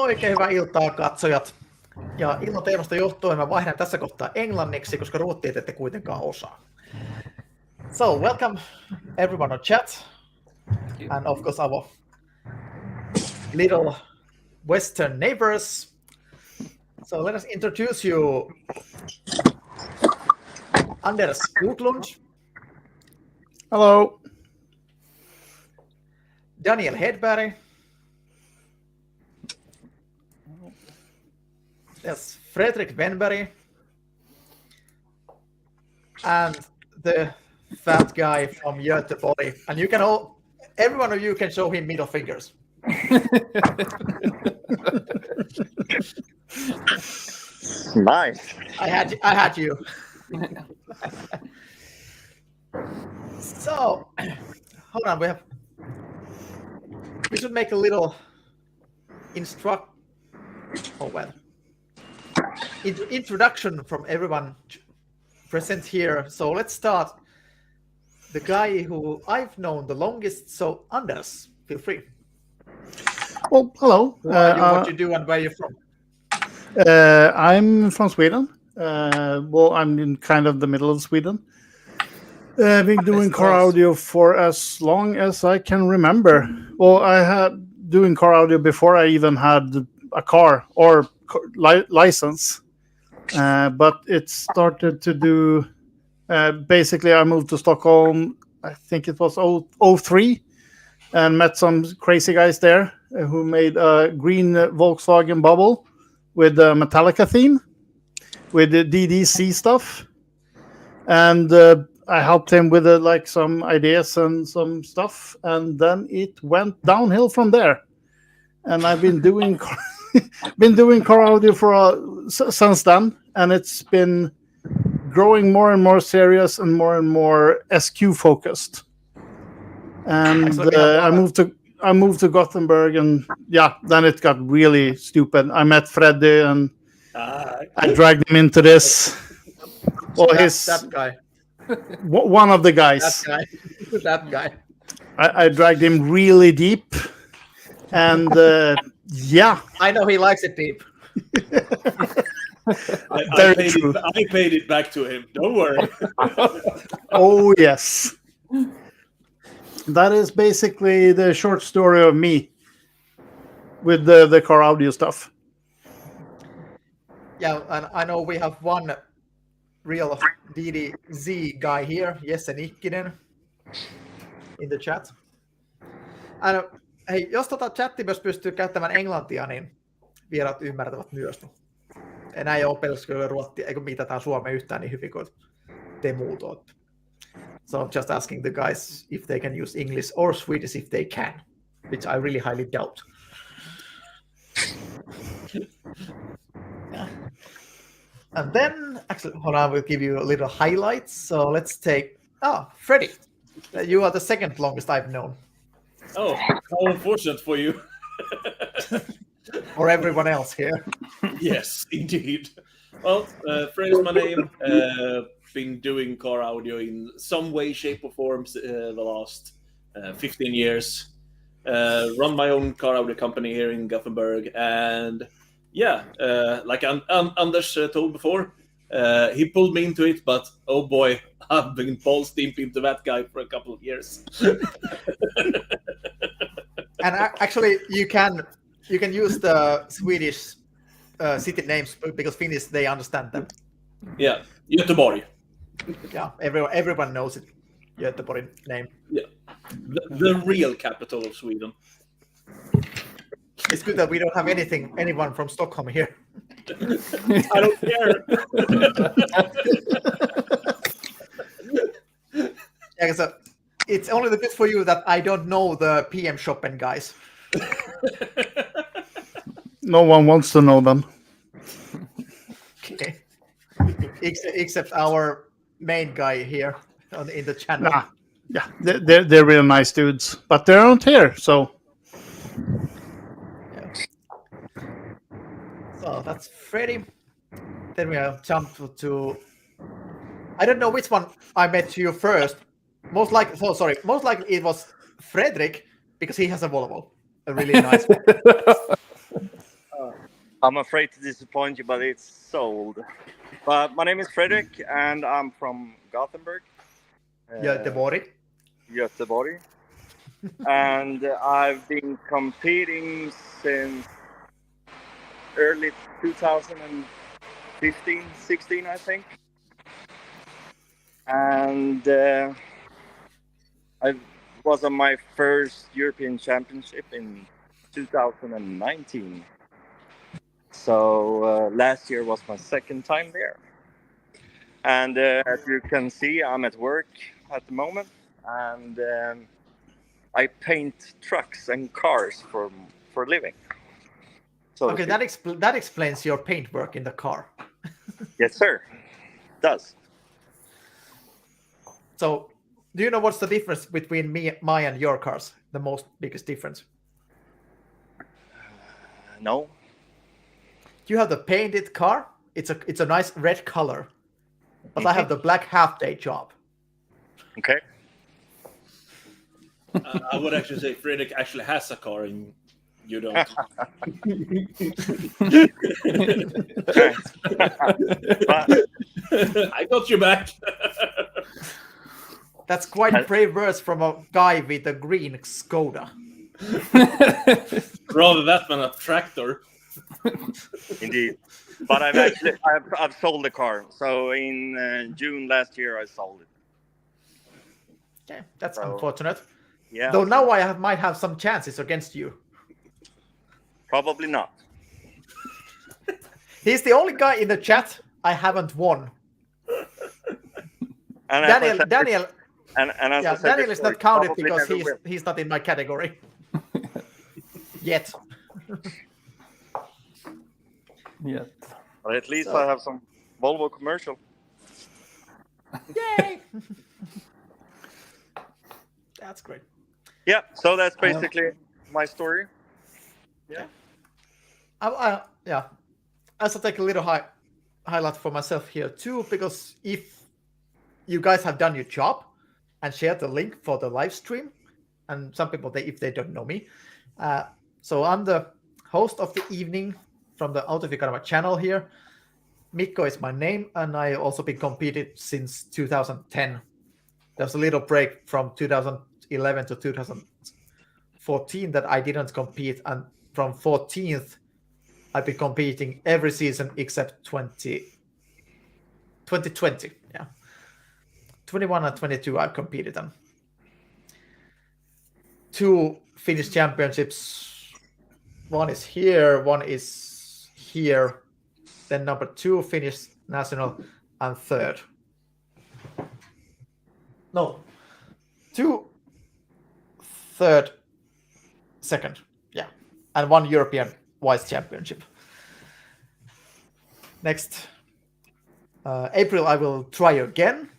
Oikein hyvää iltaa, katsojat. Ja ilman teemasta johtuen mä vaihdan tässä kohtaa englanniksi, koska ruotsia ette kuitenkaan osaa. So, welcome everyone on chat. And of course our little Western neighbors. So let us introduce you Anders Skoglund. Hello. Daniel Hedberg. Yes, Fredrik Wenberg. And the fat guy from Göteborg. And you can all, every one of you can show him middle fingers. Nice. I had you. So, hold on. We should make a little introduction from everyone present here. So let's start. The guy who I've known the longest. So Anders, feel free. Well, hello. What you do and where you're from? I'm from Sweden. Well, I'm in kind of the middle of Sweden. I've been doing car audio for as long as I can remember. Well, I had doing car audio before I even had a car or license. But it started to do. Basically, I moved to Stockholm. I think it was 03, and met some crazy guys there who made a green Volkswagen bubble with the Metallica theme, with the DDC stuff, and I helped him with like some ideas and some stuff, and then it went downhill from there. And I've been doing car audio for since then, and it's been growing more and more serious and more SQ focused. And I moved to Gothenburg, and yeah, then it got really stupid. I met Freddy, and I dragged him into this. Well, that guy. One of the guys. That guy. I dragged him really deep, and yeah. I know he likes it deep. I paid it back to him. Don't worry. Oh, yes. That is basically the short story of me with the car audio stuff. Yeah, and I know we have one real DDZ guy here, Jesse Nikkinen, in the chat. And, hei, jos chatti myös pystyy käyttämään englantia, niin vieraat ymmärtävät myös. Enää ei ole pelkästään ruottia, eikä mitään suomea yhtään niin hyvin kuin te muut olette. So I'm just asking the guys if they can use English or Swedish if they can, which I really highly doubt. Yeah. And then, actually, hold on, we'll give you a little highlights. So let's take, Freddy. You are the second longest I've known. Oh, how unfortunate for you. Or everyone else here. Yes, indeed. Well, Freddy's my name. Been doing car audio in some way, shape, or forms the last 15 years. Run my own car audio company here in Gothenburg, and yeah, like Anders told before, he pulled me into it, but oh boy, I've been balls deep into that guy for a couple of years. And actually, you can use the Swedish city names because Finnish, they understand them. Yeah, Göteborg. Yeah, everyone knows it. Göteborg name. Yeah, the real capital of Sweden. It's good that we don't have anyone from Stockholm here. I don't care. Yeah, so it's only good for you that I don't know the PM shopping guys. No one wants to know them. Okay. Except our main guy here in the channel. Nah. Yeah, they're real nice dudes, but they aren't here, so. Yeah. So that's Freddy. Then we have jumped to. I don't know which one I met you first. Most likely it was Fredrik because he has a Volvo, a really nice one. I'm afraid to disappoint you, but it's sold. But my name is Fredrik, and I'm from Gothenburg. Göteborg. Göteborg. And I've been competing since early 2015, 16, I think. And I was on my first European Championship in 2019. So last year was my second time there. And as you can see, I'm at work at the moment, and I paint trucks and cars for a living. So Okay, that explains your paint work in the car. Yes, sir. It does. So, do you know what's the difference between my and your cars? The biggest difference? No. You have the painted car. It's a nice red color, but I have the black half-day job. Okay. I would actually say Fredrik actually has a car and you don't. I got you back. That's quite brave words from a guy with a green Skoda. Rather that than a tractor. Indeed. But I've sold the car. So in June last year, I sold it. Okay, that's unfortunate. Yeah. Though now I might have some chances against you. Probably not. He's the only guy in the chat I haven't won. And Daniel is not counted because he's not in my category. Yet. Yeah. But at least I have some Volvo commercial. Yay! That's great. Yeah, so that's basically my story. Yeah. I also take a little highlight for myself here too, because if you guys have done your job and shared the link for the live stream, and some people, if they don't know me, so I'm the host of the evening from the Autohifiharrastajia channel here. Mikko is my name, and I also been competing since 2010. There's a little break from 2011 to 2014 that I didn't compete, and from 14th I've been competing every season except 2020. Yeah, 21 and 22 I've competed on. 2 Finnish championships. One is here, one is here. Then number 2 Finnish national, and 3rd. No, 2, 3rd, 2nd. Yeah, and 1 European Vice Championship. Next April I will try again.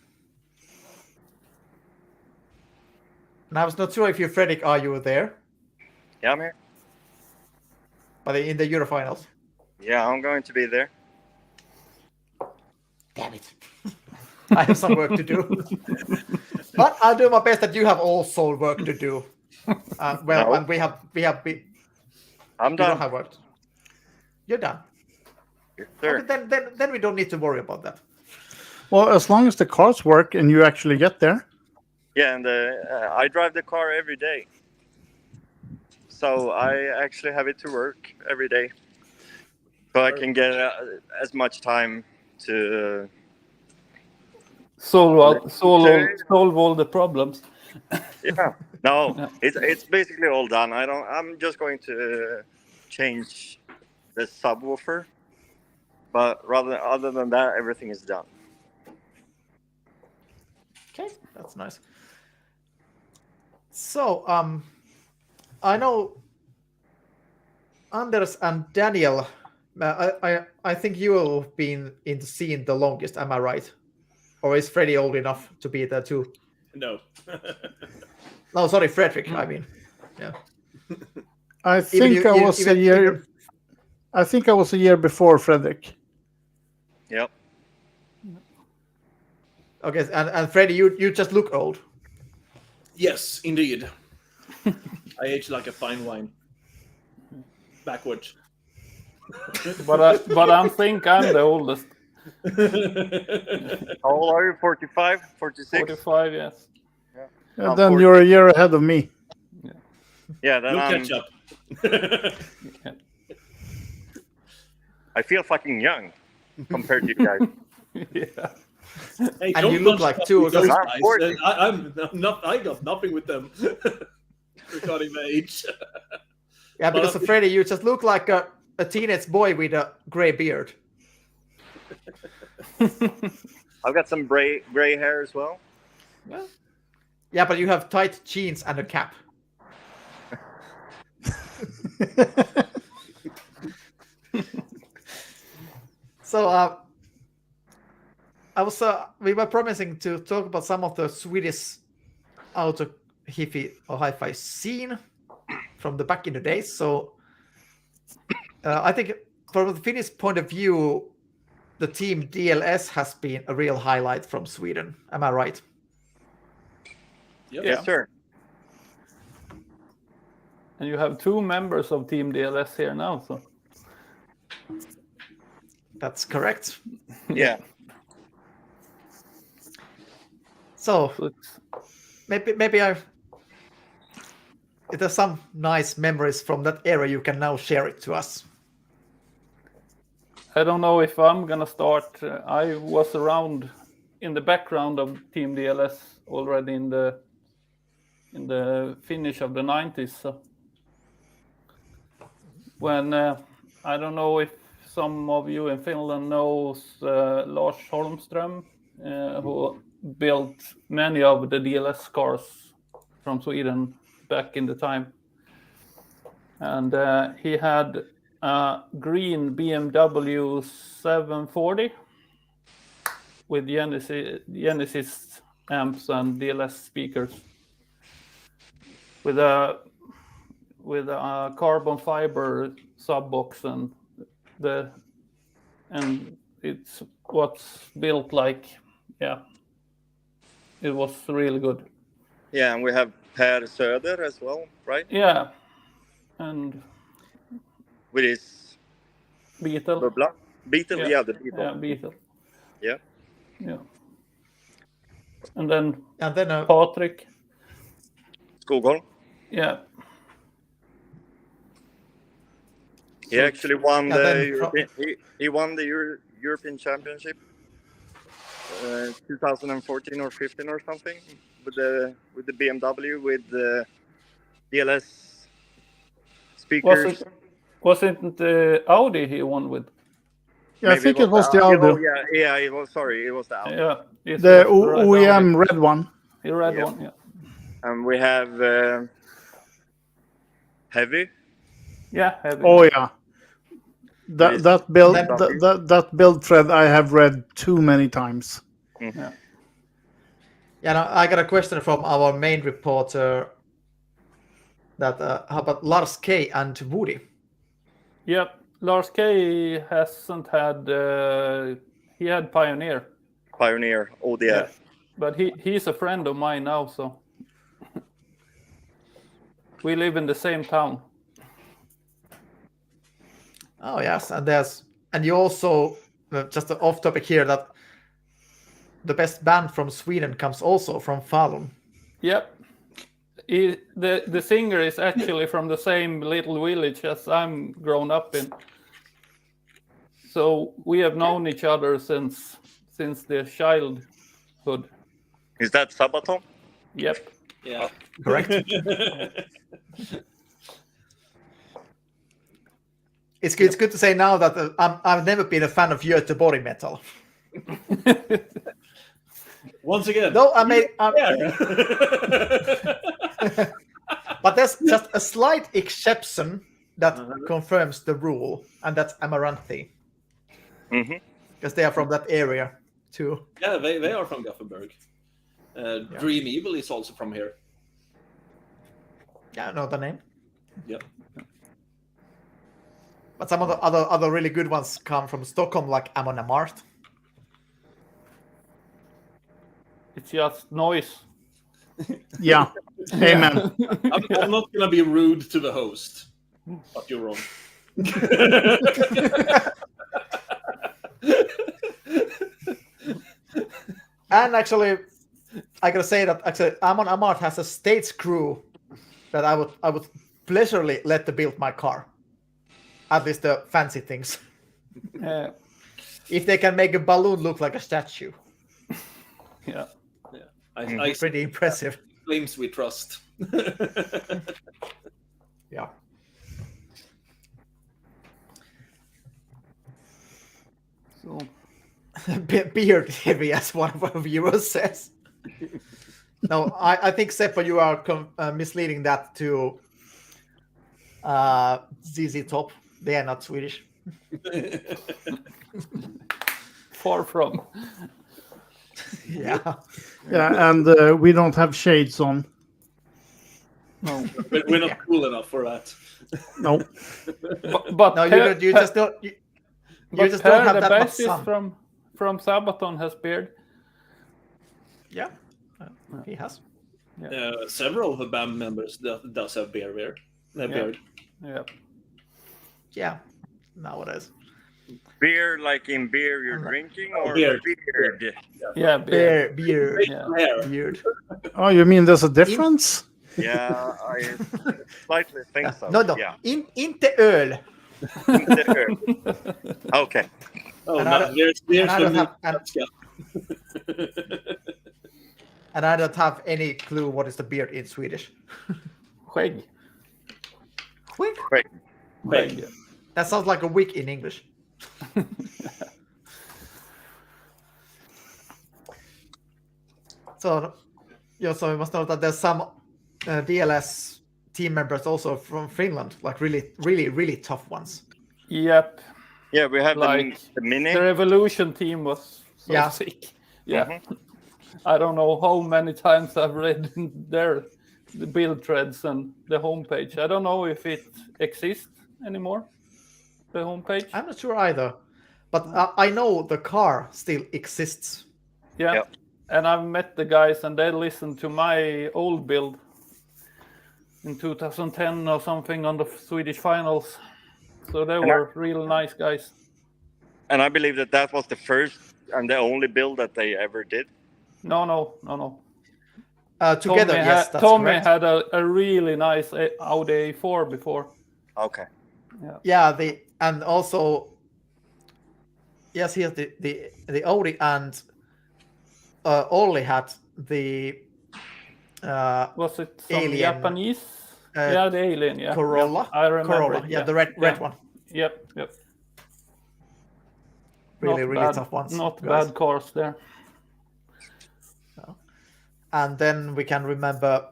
And I was not sure if you, Fredrik, are you there? Yeah, I'm here. But in the Eurofinals. Yeah, I'm going to be there. Damn it. I have some work to do. But I'll do my best that you have also work to do. No. And we have been. I'm You done. don't have work. You're done. Yes, sir. Okay, then we don't need to worry about that. Well, as long as the cars work and you actually get there. Yeah, and I drive the car every day. So I actually have it to work every day. So I can get as much time to... Solve all the problems. Yeah. No, Yeah. it's basically all done. I'm just going to change the subwoofer. But other than that, everything is done. Okay, that's nice. So, I know Anders and Daniel. I think you have been in the scene the longest. Am I right? Or is Freddy old enough to be there too? No. No, sorry, Fredrik. I mean, yeah. I think I was a year. I think I was a year before Fredrik. Yep. Okay, and Freddy, you just look old. Yes, indeed. I age like a fine wine. Backwards. But I think I'm the oldest. How old are you? 45, 46? 45, yes. And then you're a year ahead of me. Yeah, then You'll I'm... catch up. I feel fucking young compared to you guys. Yeah. Hey, And don't you look bunch like up two with of those us. guys. I'm 40. I'm not. I got nothing with them regarding my age. Yeah, because of Freddy, you just look like a teenage boy with a gray beard. I've got some gray hair as well. Yeah, but you have tight jeans and a cap. So we were promising to talk about some of the Swedish auto hifi or hi-fi scene from the back in the days. So I think from the Finnish point of view, the team DLS has been a real highlight from Sweden. Am I right? Yep. Yes, sir. And you have 2 members of Team DLS here now, so That's correct. Yeah. So it's, maybe if there's some nice memories from that era, you can now share it to us. I don't know if I'm gonna start. I was around in the background of Team DLS already in the finish of the 90s. So when I don't know if some of you in Finland knows Lars Holmström, who built many of the DLS cars from Sweden back in the time, and he had a green BMW 740 with Genesis amps and DLS speakers, with a carbon fiber subbox, and it's what's built like, yeah, it was really good. Yeah, and we have Per Söder as well, right? Yeah, and With his Beetle. bubbla. Beetle, Yeah. the Beetle. Yeah, Beetle. Yeah. Yeah. And then Patrick. Skoglund. Yeah. He actually won Yeah, the then European, he won the European Championship 2014 or 15 or something with the BMW with the DLS speakers. Wasn't Audi he won with? Yeah, I think it was the Oh, Audi. yeah, it was. Sorry, it was the Audi. Yeah. The OEM red one. The red Yeah. one, yeah. And we have Heavy. Yeah, heavy. Oh yeah. Yes. That build thread I have read too many times. Yeah. Yeah, no, I got a question from our main reporter. That how about Lars K and Woody? Yep. Lars K hasn't had. He had Pioneer. Pioneer ODF. Yeah. But he's a friend of mine now, so we live in the same town. Oh yes, and you also just off topic here that the best band from Sweden comes also from Falun. Yep. The singer is actually from the same little village as I'm grown up in. So we have known each other since the childhood. Is that Sabaton? Yep. Yeah. Correct. It's good to say now that I've never been a fan of Göteborg metal. Once again. No, I mean, Yeah. but there's just a slight exception that confirms the rule, and that's Amaranthi, Mm-hmm. because they are from that area too. Yeah, they are from Gothenburg. Dream Evil is also from here. Yeah, I know the name. Yep. But some of the other really good ones come from Stockholm, like Amon Amarth. It's just noise. Yeah. Amen. I'm not going to be rude to the host, but you're wrong. And actually, I gotta say that actually Amon Amart has a stage crew that I would pleasurably let to build my car. At least the fancy things. If they can make a balloon look like a statue. Yeah. I Pretty impressive. Claims we trust. Yeah. So Beard heavy, as one of our viewers says. No, I think Seppo, you are misleading that to ZZ Top. They are not Swedish. far from. Yeah. Yeah, and we don't have shades on. No. We're not cool enough for that. No. But No, Per- you just don't. You but just Per, don't have the that much bassist sun. from Sabaton has beard. Yeah, he has. Several of the band members does have beard. Beard. Yeah. Yeah, nowadays. Beer, like in beer you're drinking, or beard. beard? Yeah, beard. Beard. Yeah. Hair. Beard. Oh, you mean there's a difference? Yeah, I slightly think so. No. Yeah. Inte öl. Okay. Oh, And no, I don't- there's and I don't the have- And I don't have any clue what is the beard in Swedish. Skägg. Quick. Great. Skägg. That sounds like a wig in English. So we must know that there's some DLS team members also from Finland, like really tough ones. Yep. Yeah, we have Like the mini. the Revolution team was so Yeah. sick. Yeah. I don't know how many times I've read the build threads and the homepage. I don't know if it exists anymore, the homepage. I'm not sure either, but I know the car still exists. Yeah. Yep. And I've met the guys and they listened to my old build in 2010 or something on the Swedish finals. So they were real nice guys. And I believe that was the first and the only build that they ever did. No. Together, yes, that's Tommy correct. had a really nice Audi A4 before. Okay. Yeah, and also yes, he has the Audi, and Olli had the Was it some Alien, Japanese? Yeah, the Alien. Yeah, Corolla. I remember. Corolla, it, yeah, the red one. Yep. Really bad, tough ones. Not guys. bad cars there. And then we can remember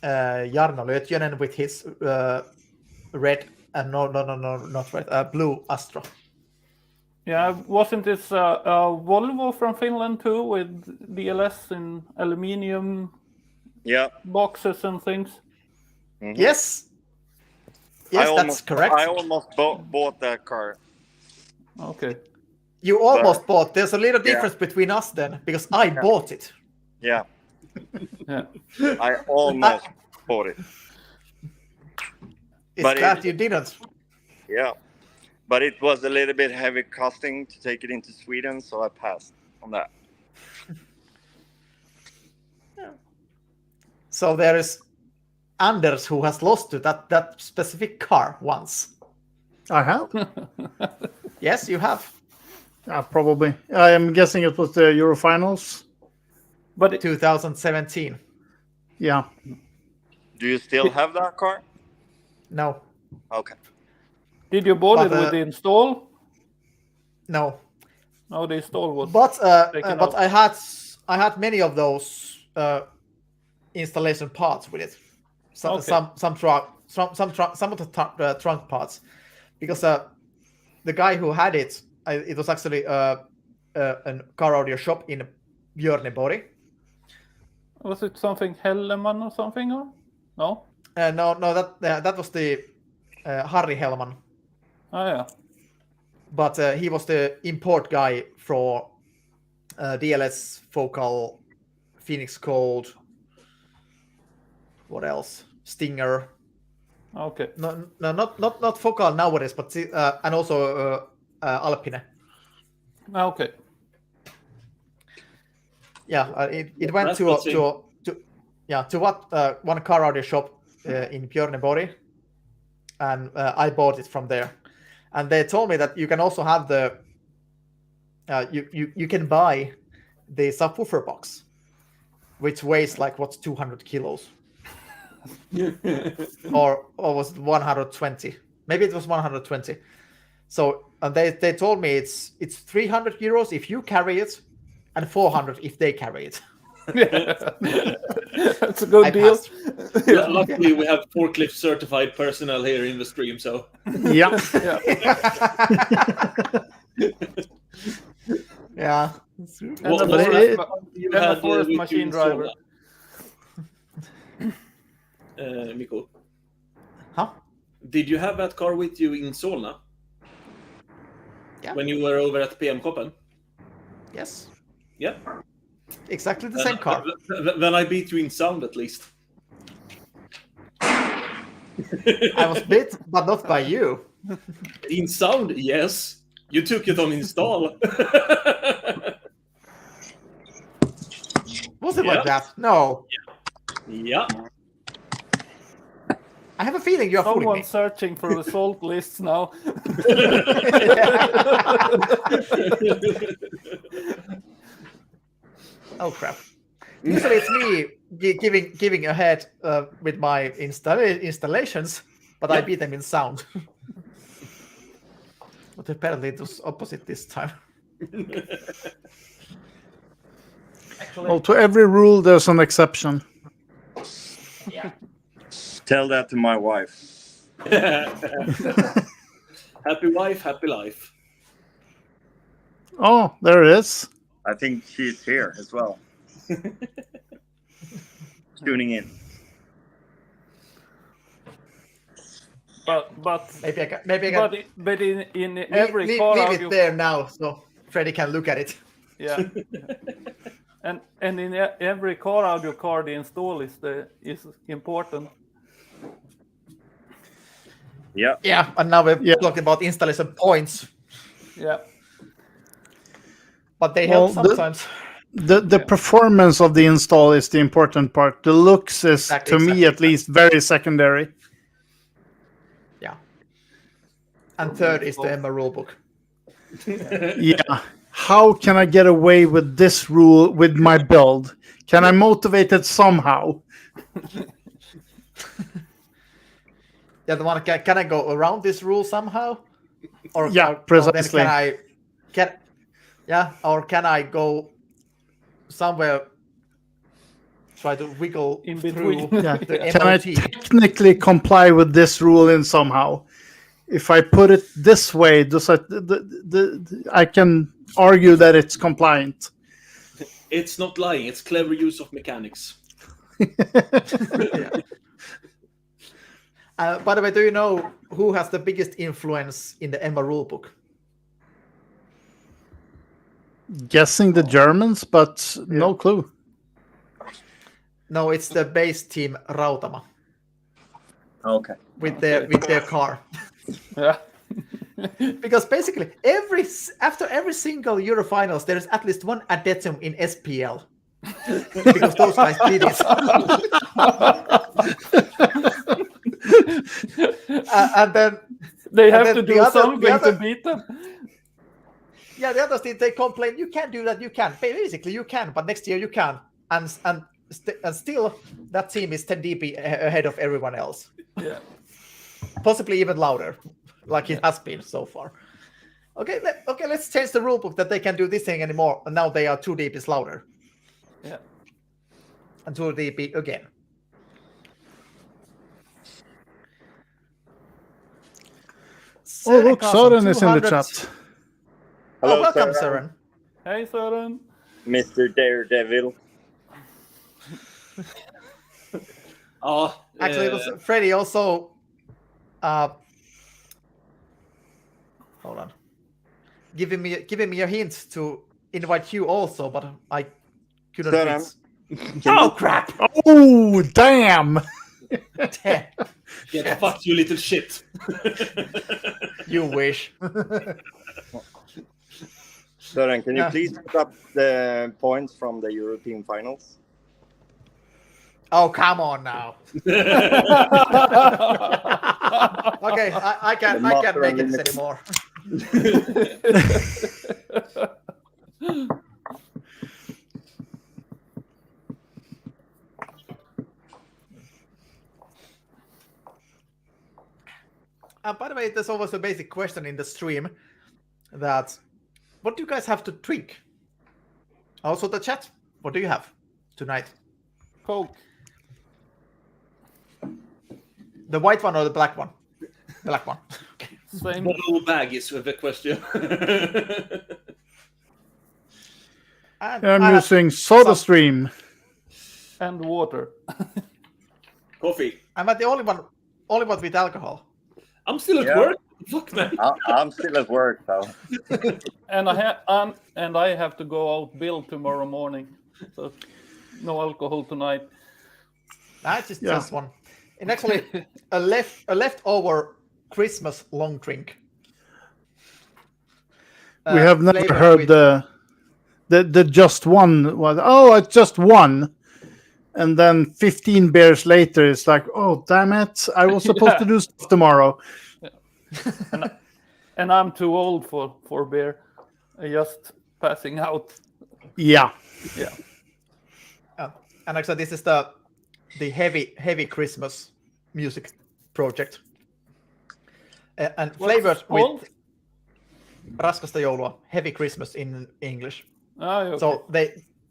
Jarno Lötjönen with his red and not red, blue Astra. Yeah, wasn't this Volvo from Finland too, with DLS in aluminium Yeah. boxes and things? Mhm. Yes, that's correct. I almost bought that car. Okay. You almost bought. There's a little difference between us then, because I bought it. Yeah. Yeah. I almost bought it. It's But glad you didn't. Yeah. But it was a little bit heavy costing to take it into Sweden, so I passed on that. So there is Anders who has lost to that specific car once. I have. Yes, you have. Probably. I am guessing it was the Eurofinals. But 2017. Yeah. Do you still have that car? No, Okay. did you bought But, it with the install? no. No, the install was. But taken but out. I had many of those installation parts with it. Some Okay. some of the trunk parts, because the guy who had it, it was actually a car audio shop in Björneborg. Was it something Helleman or something? Or? No? No, that was the Harry Hellman, Oh, yeah. but he was the import guy for DLS, Focal, Phoenix Cold. What else? Stinger. Okay. No, not Focal nowadays, but and also Alpine. Okay. Yeah, it went That's to one car audio shop in Björneborg, and I bought it from there. And they told me that you can also have the you can buy the subwoofer box, which weighs like 200 kilos, or was it 120? Maybe it was 120. So and they told me it's 300 euros if you carry it, and 400 if they carry it. That's a good deal. Luckily, we have forklift certified personnel here in the stream, so Yeah. Yeah. And What- you a had, forest with machine you in driver. Solna? Mikko, Huh? did you have that car with you in Solna? Yeah. When you were over at PM Koppen? Yes. Yeah. Exactly the same car. Then I beat you in sound at least. I was bit, but not by you. In sound, yes. You took it on install. Was it Yeah. like that? No. Yeah. I have a feeling you're fooling Someone me. searching for the salt lists now. Oh crap! Usually it's me giving ahead with my installations, but I Yeah. beat them in sound. But apparently it was opposite this time. Well, to every rule, there's an exception. Tell that to my wife. Happy wife, happy life. Oh, there it is. I think she's here as well. Tuning in. But Maybe I can but in every leave, car leave audio, it there now, so Freddy can look at it. yeah. and in every car audio card, the install is important. Yeah. Yeah, and now we're Yeah. talking about installation points, Yeah. but they help Well, the- sometimes. The performance of the install is the important part. The looks is, Exactly, to me exactly, at least, very secondary. Yeah. And third is the Emma rulebook. Yeah. How can I get away with this rule with my build? Can I motivate it somehow? Yeah, the one can I go around this rule somehow? Or Yeah, or then precisely. or can I go somewhere, try to wiggle In through between. Yeah. the Can I MOT? technically comply with this rule in somehow? If I put it this way, I can argue that it's compliant. It's not lying, it's clever use of mechanics. By the way, do you know who has the biggest influence in the Emma rulebook? Guessing the Germans, but no clue. No, it's the base team Rautama Okay. with their car. Yeah. Because basically, after every single Eurofinals, there is at least one addendum in SPL. Because those guys did it. And then They have then to the do other- something the other- to beat them. yeah, the others they complain, you can't do that, you can. Basically, you can, but next year you can. And still, that team is 10 dB ahead of everyone else. Yeah. Possibly even louder, like it has been so far. Okay, let's change the rulebook that they can do this thing anymore. And now they are 2 dB louder. Yeah. And 2 dB again. Oh, look, Carson, Søren is in the 200. chat. Oh, welcome, Søren. Hey, Søren. Mr. Daredevil. Actually, it was Freddy also. Hold on. Giving me a hint to invite you also, but I couldn't. Søren. Oh crap! Oh, damn! Get fucked, you little shit. You wish. Søren, can you please put up the points from the European finals? Oh, come on now. Okay, I can't make it anymore. By the way, there's always a basic question in the stream that what do you guys have to drink? Also the chat, what do you have tonight? Coke. The white one or the black one? Black one. Same. Bottle bag is the question. And I'm using SodaStream. And water. Coffee. I'm at the only one with alcohol. I'm still at work. Fuck, man. I'm still at work, though. And I have to go out build tomorrow morning. So no alcohol tonight. That's just one. And actually, a leftover Christmas long drink. We have never heard the just one was. Oh, it's just one, and then 15 beers later, it's like, oh damn it! I was supposed to do stuff tomorrow. Yeah. And I'm too old for beer. I'm just passing out. Yeah. And actually, this is the heavy Christmas music project. And flavored with raskasta joulua, heavy Christmas in English. Oh, okay.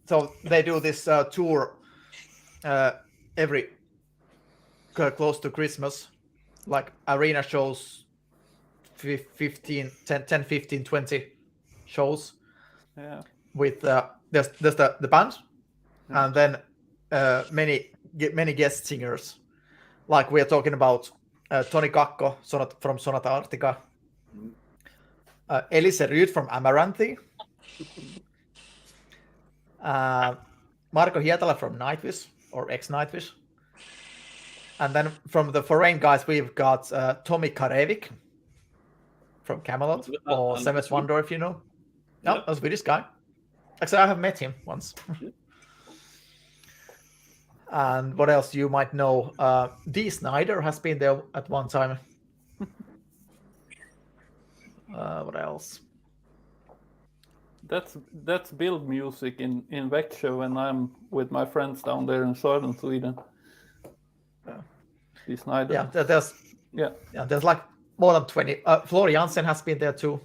So they do this tour every close to Christmas, like arena shows, 10, 15, 20 shows. Yeah. With there's the band, and then many guest singers, like we are talking about Toni Kakko from Sonata Arctica, Elise Ryd from Amaranthi, Marko Hietala from Nightwish or ex-Nightwish, and then from the foreign guys we've got Tommy Karevik from Camelot or Seventh Wonder, if you know. No, a Swedish guy. Actually, I have met him once. And what else you might know? Dee Snider has been there at one time. What else? That's build music in Växjö when I'm with my friends down there in southern Sweden. Dee Snider. Yeah, there's like more than 20. Flor Jansen has been there too.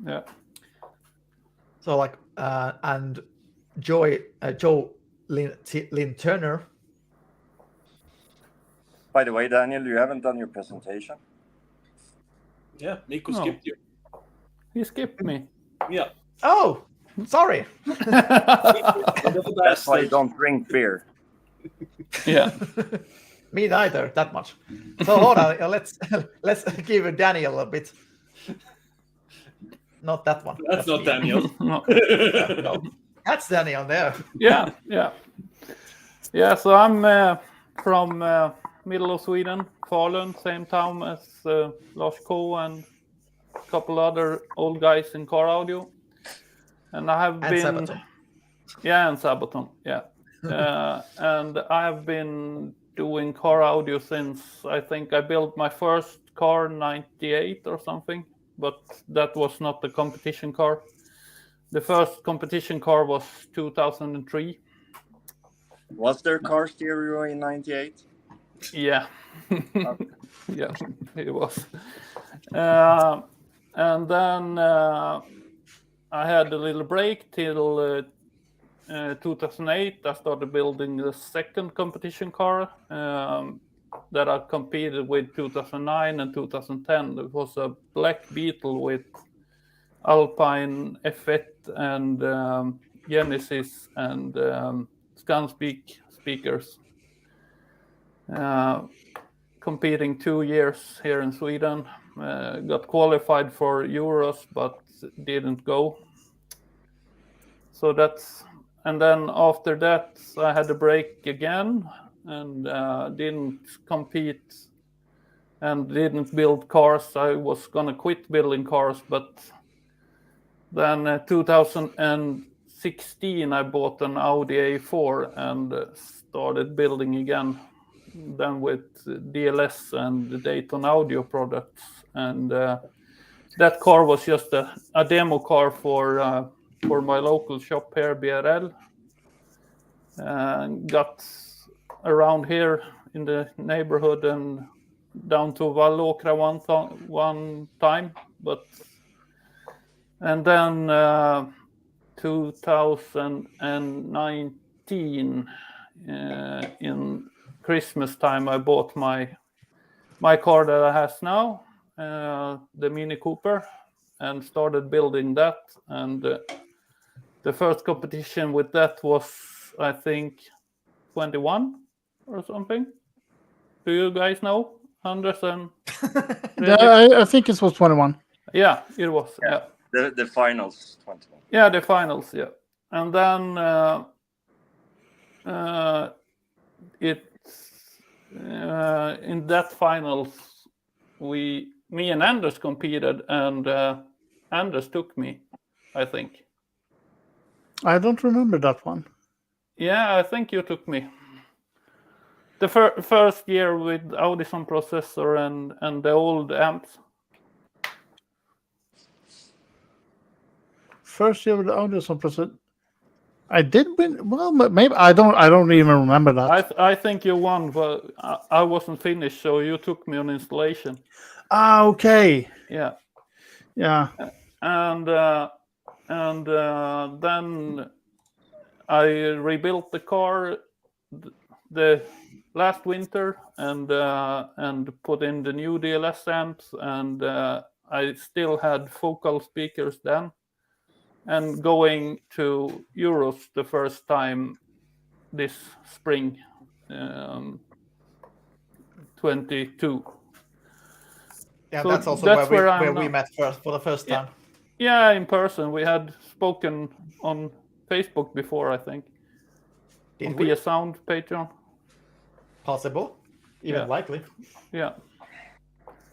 Yeah. So like and Joe Lynn Turner. By the way, Daniel, you haven't done your presentation. Yeah, Mikko skipped you. He skipped me. Yeah. Oh, sorry. That's why you don't drink beer. Yeah. Me neither, that much. So hold on, let's give Daniel a bit. Not that one. That's not Daniel. No. No. That's Daniel there. Yeah. So I'm from middle of Sweden, Falun, same town as Lars Ko and a couple other old guys in car audio. And I have been Sabaton. Yeah, and Sabaton. Yeah. And I have been doing car audio since I think I built my first car in 98 or something, but that was not the competition car. The first competition car was 2003. Was there car stereo in 98? Yeah. Okay. Yeah, it was. And then I had a little break till 2008. I started building the second competition car that I competed with 2009 and 2010. It was a Black Beetle with Alpine F8 and Genesis and Scanspeak speakers. Competing 2 years here in Sweden. Got qualified for Euros, but didn't go. So and then after that, I had a break again. and didn't compete and didn't build cars. I was gonna quit building cars, but then 2016 I bought an Audi A4 and started building again. Then with DLS and the Dayton Audio products, and that car was just a demo car for my local shop here, BRL. Got around here in the neighborhood and down to Vallåkra one time, and then 2019 in Christmas time I bought my car that I have now, the Mini Cooper, and started building that. And the first competition with that was, I think, 21 or something. Do you guys know, Anders and I think it was 21. Yeah, it was. Yeah. The finals 21. Yeah, the finals. Yeah, and then in that finals, me and Anders competed, and Anders took me, I think. I don't remember that one. Yeah, I think you took me. The first year with Audison processor and the old amps. First year with the Audison processor. I did win. Well, maybe I don't even remember that. I think you won, but I wasn't finished, so you took me on installation. Ah, okay. Yeah. Yeah. And then I rebuilt the car the last winter and put in the new DLS amps, and I still had focal speakers then. And going to Euros the first time this spring, 22. Yeah, So that's also that's where we met first for the first time. Yeah, in person. We had spoken on Facebook before, I think. Did on we? PS Sound Patreon. Possible, even likely. Yeah.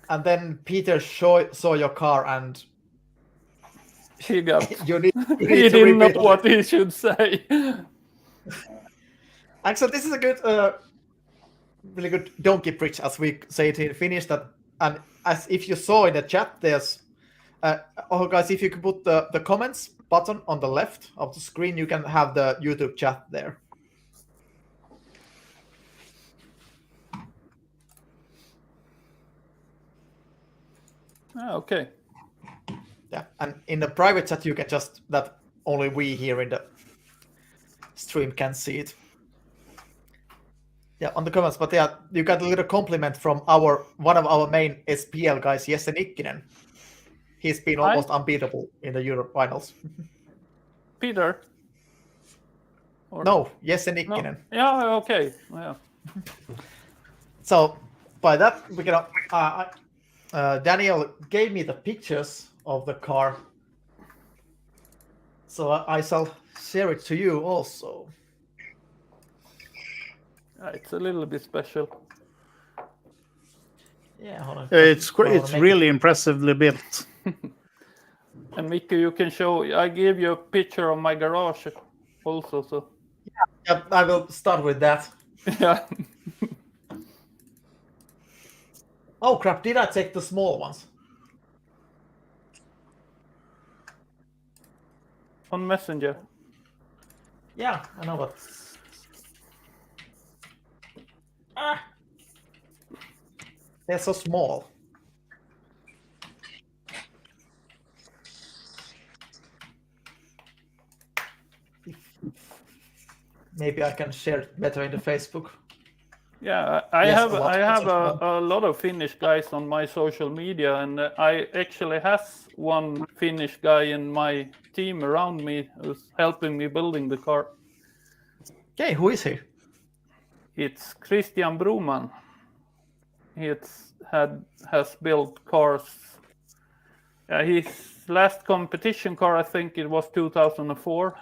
And then Peter saw your car and He got. you need He to didn't know rebuild what it. he should say. Actually, this is a good, really good donkey bridge, as we say it in Finnish. That, and as if you saw in the chat, there's, guys, if you can put the comments button on the left of the screen, you can have the YouTube chat there. Okay. Yeah, and in the private chat, you can just, that only we here in the stream can see it. Yeah, on the comments, but yeah, you got a little compliment from one of our main SPL guys, Jesse Nikkinen. He's been almost unbeatable in the Euro finals. Peter? Or... No, Jesse Nikkinen. No. Yeah, okay. Yeah. So, by that, we can. Daniel gave me the pictures of the car, so I shall share it to you also. It's a little bit special. Yeah, hold on. It's really impressively built. And Mikko, you can show. I gave you a picture of my garage also. So. Yeah, I will start with that. Yeah. Oh crap! Did I take the small ones? On Messenger. Yeah, I know, but they're so small. Maybe I can share it better in the Facebook. Yeah, I Yes, have a a lot of Finnish guys on my social media, and I actually has one Finnish guy in my team around me who's helping me building the car. Okay, who is he? It's Christian Broman. He has built cars. His last competition car, I think it was 2004,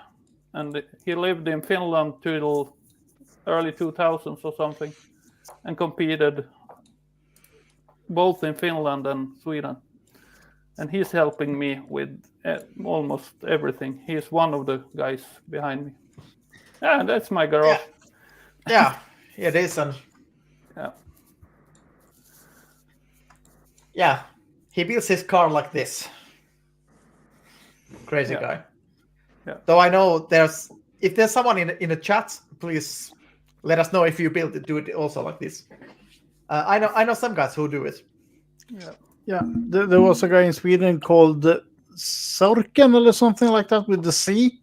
and he lived in Finland till early 2000s or something, and competed both in Finland and Sweden. And he's helping me with almost everything. He's one of the guys behind me. Yeah, that's my garage. Yeah, it is. And Yeah. yeah, he builds his car like this. Crazy Yeah. guy. Yeah. Though I know if there's someone in the chat, please let us know if you do it also like this. I know some guys who do it. Yeah. Yeah, there was a guy in Sweden called Sorken or something like that with the C.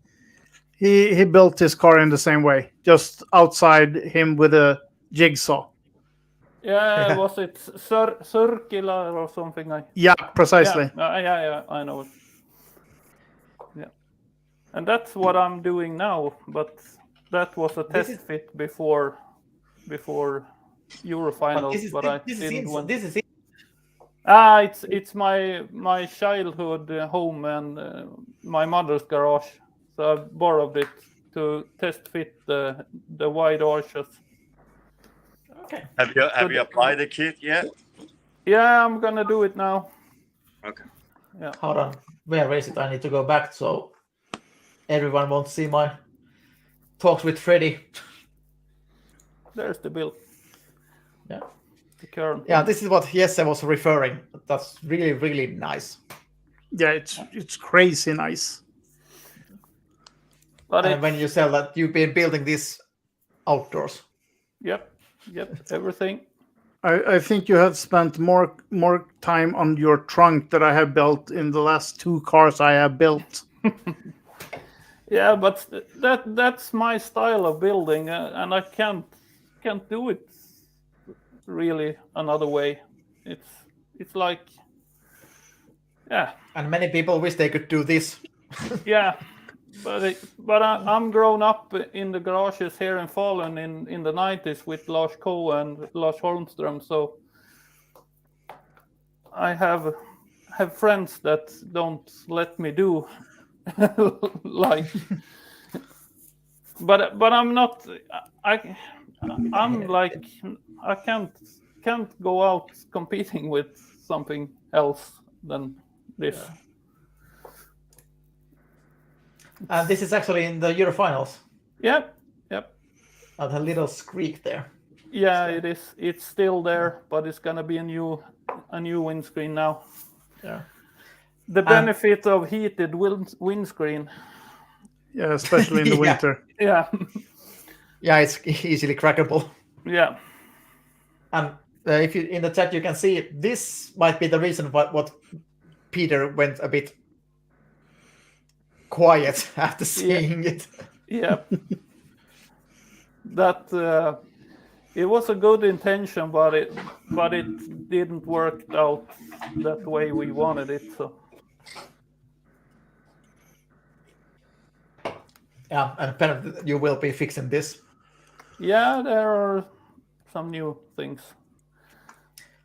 He built his car in the same way, just outside him with a jigsaw. Yeah, was it Circular or something? Yeah, precisely. Yeah, I know it. Yeah. And that's what I'm doing now, but that was a test fit before Eurofinals, but I didn't win. This is it. It's my childhood home and my mother's garage. So I borrowed it to test fit the wide arches. Okay. Have you applied the kit yet? Yeah, I'm gonna do it now. Okay. Yeah. Hold on. Where is it? I need to go back so everyone won't see my talks with Freddy. There's the build. Yeah. The current. Yeah, this is what Jesse was referring. That's really, really nice. Yeah, it's crazy nice. But And when you said that you've been building this outdoors. Yep, everything. I think you have spent more time on your trunk that I have built in the last 2 cars I have built. Yeah, but that's my style of building, and I can't do it really another way. It's like, yeah. And many people wish they could do this. Yeah, but I'm grown up in the garages here in Falun in the 90s with Lars Ko and Lars Holmström, so I have friends that don't let me do like, but I'm not. I'm like, I can't go out competing with something else than this. Yeah. And this is actually in the Eurofinals. Yep. And a little squeak there. Yeah, it is. It's still there, but it's gonna be a new windscreen now. Yeah. The benefit of heated windscreen. Yeah, especially in the winter. Yeah. Yeah, it's easily crackable. Yeah. And if you in the chat you can see this might be the reason what Peter went a bit quiet after seeing it. Yeah. That it was a good intention, but it didn't work out that way we wanted it. So. Yeah, and apparently you will be fixing this. Yeah, there are some new things.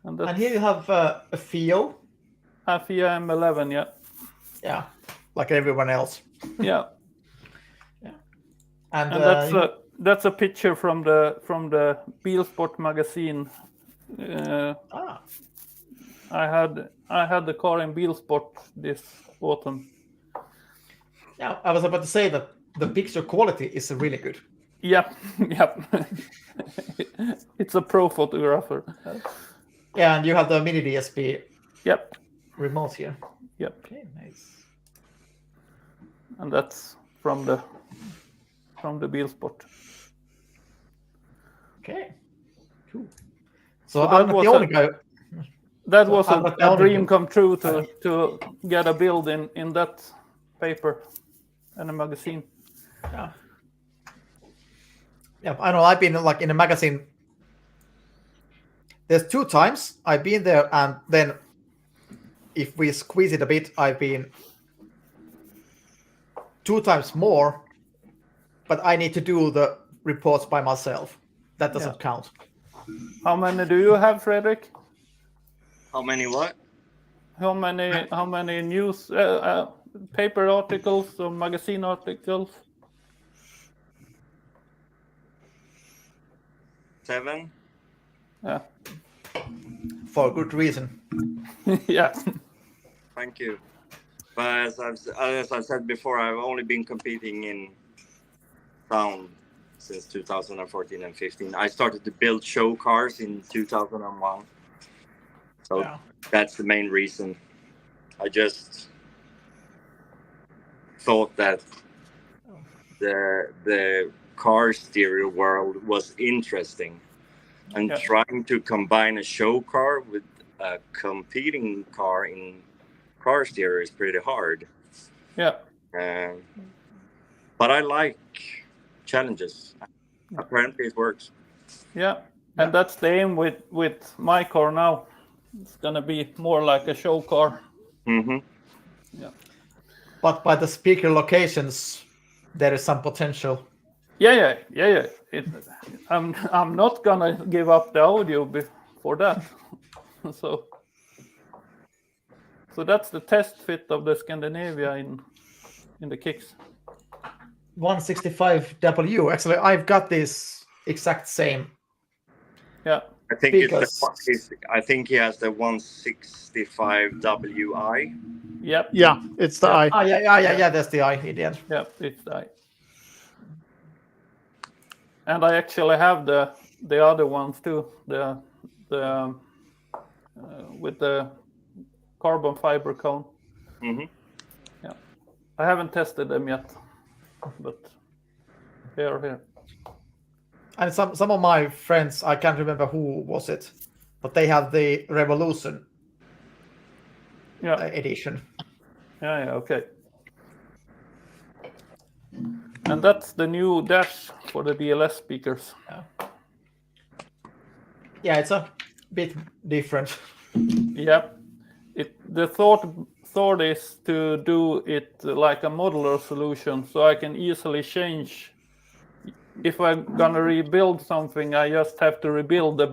And here you have a FIO. A FIO M11, yeah. Yeah, like everyone else. Yeah. Yeah. And that's a picture from the Bilsport magazine. I had the car in Bilsport this autumn. Yeah, I was about to say that the picture quality is really good. Yep. It's a pro photographer. Yeah, and you have the mini DSP. Yep. Remote here. Yep. Okay, nice. And that's from the Bilsport. Okay. Cool. So I'm not the only guy. That was a dream come true to get a build in that paper and a magazine. Yeah. Yeah, I know. I've been like in a magazine. There's 2 times I've been there, and then if we squeeze it a bit, I've been 2 times more. But I need to do the reports by myself. That doesn't count. How many do you have, Fredrik? How many what? How many news paper articles or magazine articles? 7. Yeah. For good reason. Yeah. Thank you. But as I said before, I've only been competing in town since 2014 and 15. I started to build show cars in 2001. So Yeah. that's the main reason. I just thought that the car stereo world was interesting, and Yeah. trying to combine a show car with a competing car in car stereo is pretty hard. Yeah. But I like challenges. Apparently it works. Yeah. And that's the aim with my car now. It's gonna be more like a show car. Mm-hmm. Yeah. But by the speaker locations, there is some potential. Yeah. I'm not gonna give up the audio for that. So that's the test fit of the Scandinavia in the kicks. 165W. Actually, I've got this exact same. Yeah. I think Because- I think he has the 165WI. Yep. Yeah, it's the I. Yeah. That's the I in the end. Yep. It's that. And I actually have the other ones too. The with the carbon fiber cone. Mm-hmm. Yeah. I haven't tested them yet, but they are here. And some of my friends, I can't remember who was it, but they have the Revolution Yeah. edition. Yeah. Okay. And that's the new dash for the DLS speakers. Yeah, it's a bit different. Yep. The thought is to do it like a modular solution, so I can easily change. If I'm gonna rebuild something, I just have to rebuild the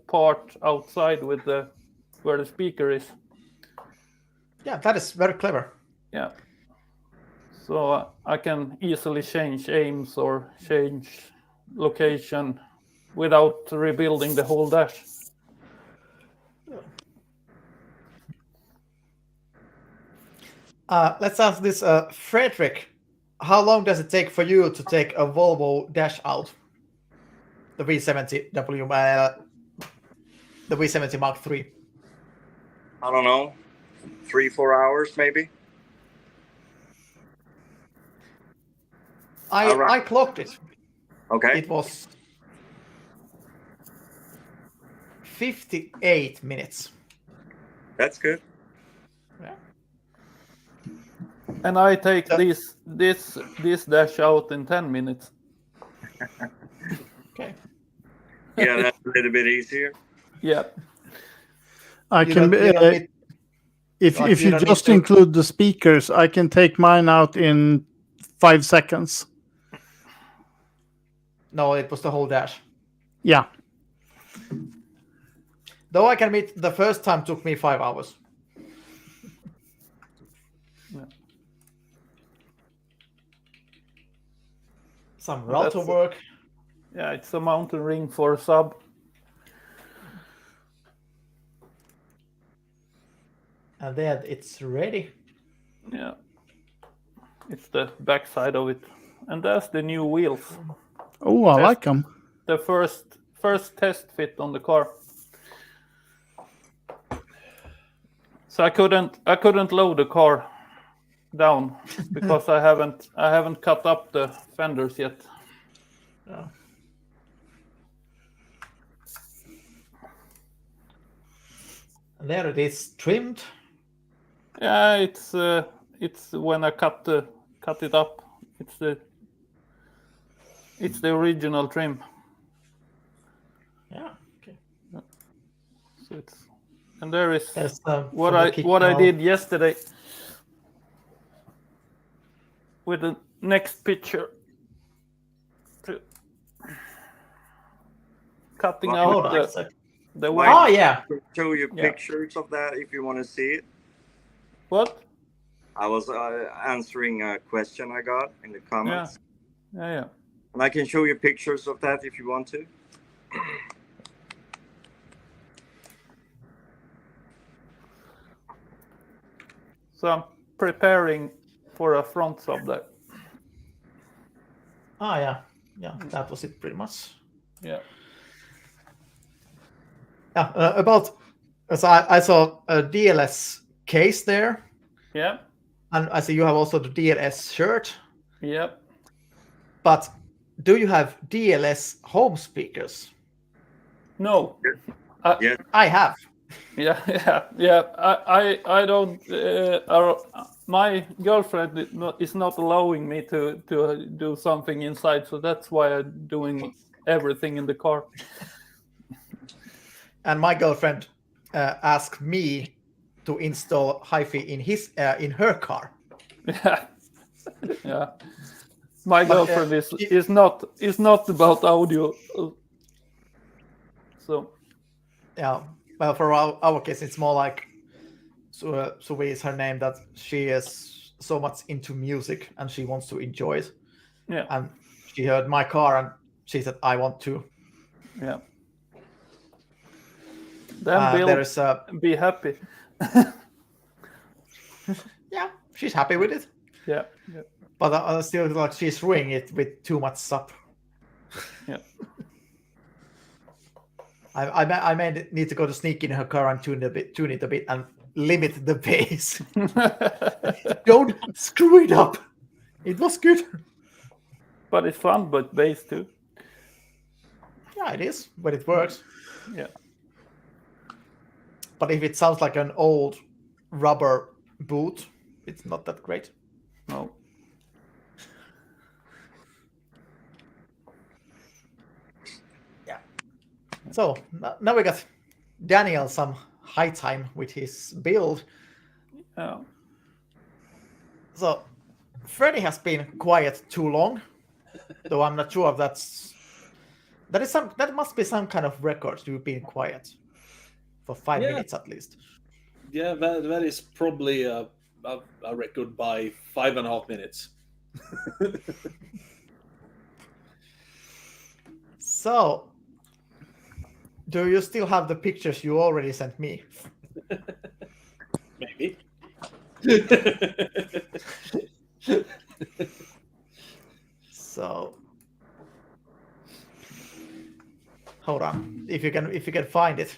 part outside with where the speaker is. Yeah, that is very clever. Yeah. So I can easily change aims or change location without rebuilding the whole dash. Let's ask this, Frederick. How long does it take for you to take a Volvo dash out? The V70W, the V70 Mark III. I don't know, 3-4 hours maybe. I clocked it. Okay. It was 58 minutes. That's good. Yeah. And I take this dash out in 10 minutes. Okay. Yeah, that's a little bit easier. Yeah. I You can. don't need- If like, if you you don't need just to- include the speakers, I can take mine out in 5 seconds. No, it was the whole dash. Yeah. Though I can admit, the first time took me 5 hours. Yeah. Some Well, router that's- work. Yeah, it's a mountain ring for a sub. And then it's ready. Yeah. It's the backside of it. And that's the new wheels. Oh, I like them. The first test fit on the car. So I couldn't load the car down because I haven't cut up the fenders yet. Yeah. And there it is, trimmed. Yeah, it's when I cut it up. It's the original trim. Yeah. Okay. So and there is There's, what for the kick I now. did yesterday with the next picture. Cutting Well, out Hold on a sec. the Why- Oh white. yeah. Show you Yeah. pictures of that if you want to see it. What? I was answering a question I got in the comments. Yeah. And I can show you pictures of that if you want to. So I'm preparing for a front subject. Yeah, that was it pretty much. Yeah. Yeah, so I saw a DLS case there, Yeah. and I see you have also the DLS shirt. Yep. But do you have DLS home speakers? No. I have. Yeah. I don't. My girlfriend is not allowing me to do something inside, so that's why I'm doing everything in the car. And my girlfriend asked me to install hi-fi in her car. Yeah. My girlfriend is not about audio. So. Yeah. Well, for our case, it's more like Suvi is her name, that she is so much into music and she wants to enjoy it. Yeah. And she heard my car and she said, I want to. Yeah. Then be happy. Yeah, she's happy with it. Yeah. But I still like she's ruining it with too much sub. Yeah. I may need to go to sneak in her car and tune it a bit and limit the bass. Don't screw it up. It was good. But it's fun, but bass too. Yeah, it is, but it works. Yeah. But if it sounds like an old rubber boot, it's not that great. No. Yeah. So now we got Daniel some high time with his build. Yeah. So Freddy has been quiet too long, though I'm not sure if that must be some kind of record to being quiet for 5 minutes at least. Yeah, that is probably a record by 5.5 minutes. So, do you still have the pictures you already sent me? Maybe. So, hold on, if you can find it.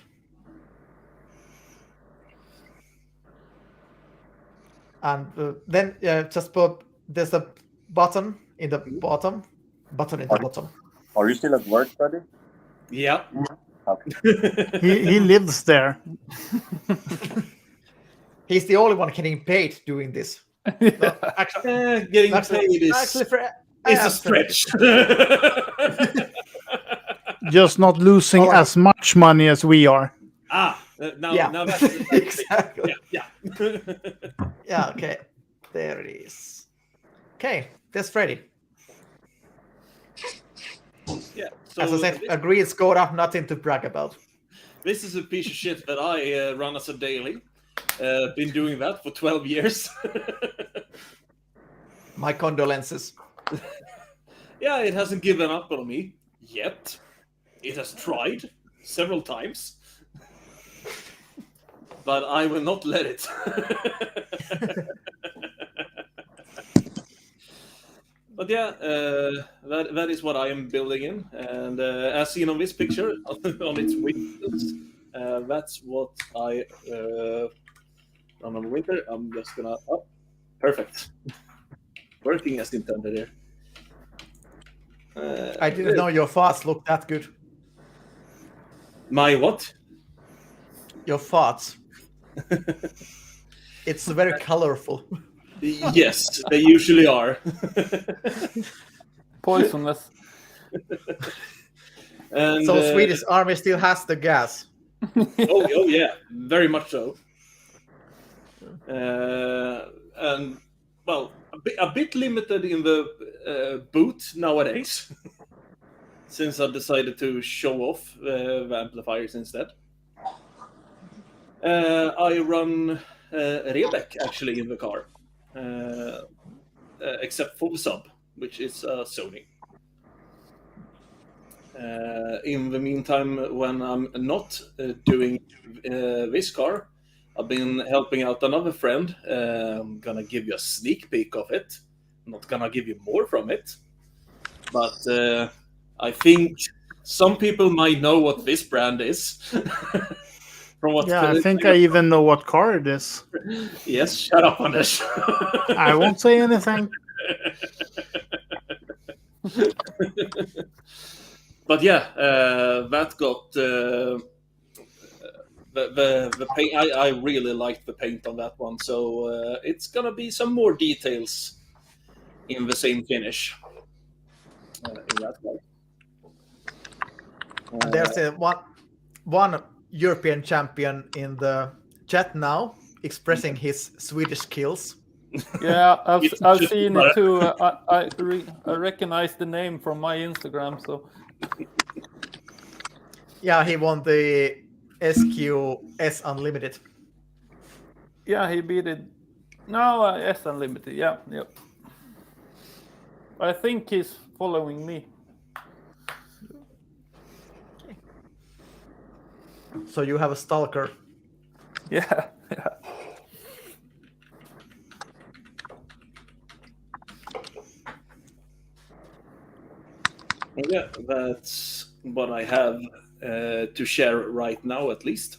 And then just put there's a button in the bottom. Are you still at work, Freddy? Yeah. Okay. He lives there. He's the only one getting paid doing this. No, actually, Getting paid is a stretch. Just not losing as much money as we are. Now that's exactly. Yeah. Yeah, okay. There it is. Okay, there's Freddy. Yeah. So As I said, a green Skoda, nothing to brag about. This is a piece of shit that I run as a daily. Been doing that for 12 years. My condolences. Yeah, it hasn't given up on me yet. It has tried several times. But I will not let it. But yeah, that is what I am building in. And as seen on this picture, on its windows, that's what I run on the winter. I'm just gonna... Oh, perfect. Working as intended here. I didn't know your farts looked that good. My what? Your farts. It's very colorful. Yes, they usually are. Poisonous. And, so Swedish army still has the gas. oh yeah, very much so. And well, a bit limited in the boot nowadays, since I decided to show off the amplifiers instead. I run Hedberg actually in the car, except for the sub, which is Sony. In the meantime, when I'm not doing this car, I've been helping out another friend. I'm gonna give you a sneak peek of it. I'm not gonna give you more from it, but I think some people might know what this brand is. From what I think I even know what car it is. Yes, shut up, Anders. I won't say anything. But yeah, that got the paint. I really liked the paint on that one, so it's gonna be some more details in the same finish. In that one. There's one European champion in the chat now expressing his Swedish skills. Yeah, I've seen it too. I recognize the name from my Instagram. So yeah, he won the SQS Unlimited. Yeah, he beat it. No, S Unlimited. Yeah, yep. I think he's following me. So you have a stalker. Yeah. Yeah, that's what I have to share right now, at least.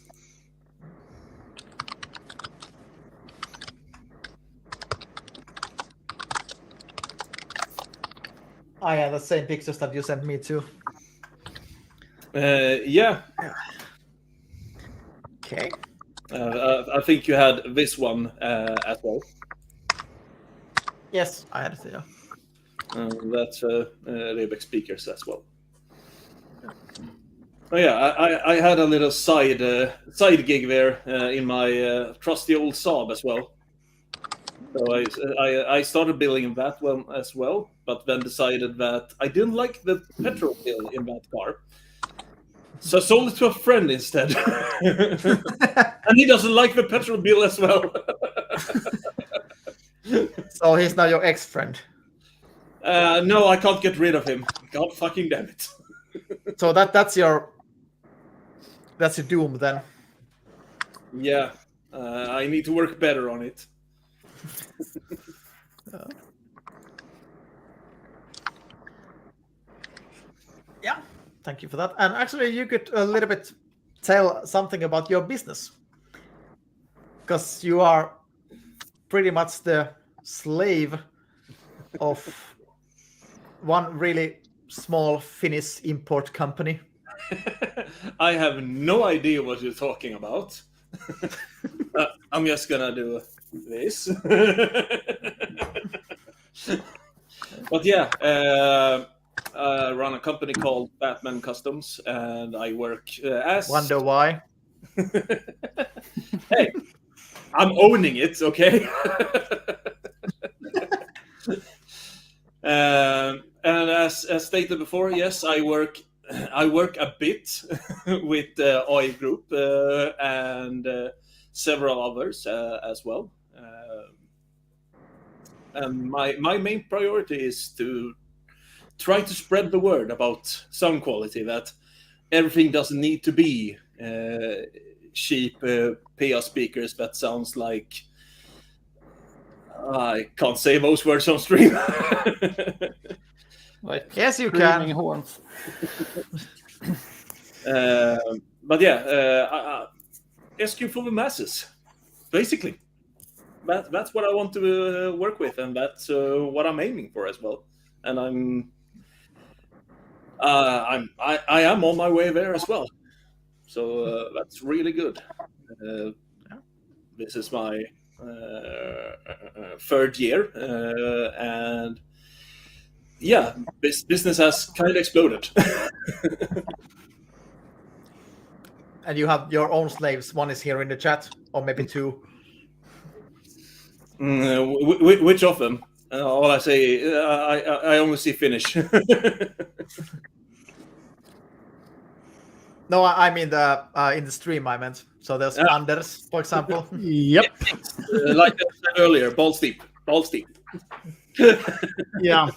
I have the same pictures that you sent me too. Yeah. Okay. I think you had this one as well. Yes, I had it. Yeah. That's Rebek speakers as well. Oh yeah, I had a little side gig there in my trusty old Saab as well. So I started building that one as well, but then decided that I didn't like the petrol bill in that car. So I sold it to a friend instead. And he doesn't like the petrol bill as well. So he's now your ex-friend. No, I can't get rid of him. God fucking damn it. So that's your doom then. Yeah, I need to work better on it. Yeah, thank you for that. And actually, you could a little bit tell something about your business, because you are pretty much the slave of one really small Finnish import company. I have no idea what you're talking about. I'm just gonna do this. But yeah, I run a company called Batman Customs, and I work as... Wonder why? Hey, I'm owning it, okay? And as stated before, yes, I work a bit with OI Group and several others as well. And my main priority is to try to spread the word about sound quality, that everything doesn't need to be cheap PA speakers that sounds like... I can't say those words on stream. Like, yes, you can. Horns. But yeah, SQ for the masses, basically. That's what I want to work with, and that's what I'm aiming for as well. And I am on my way there as well. So that's really good. This is my third year, and yeah, business has kind of exploded. And you have your own slaves. One is here in the chat, or maybe two. Which of them? All I say, I only see Finnish. No, I mean the in the stream I meant. So there's Anders, for example. Yep. Like I said earlier, balls deep. Yeah.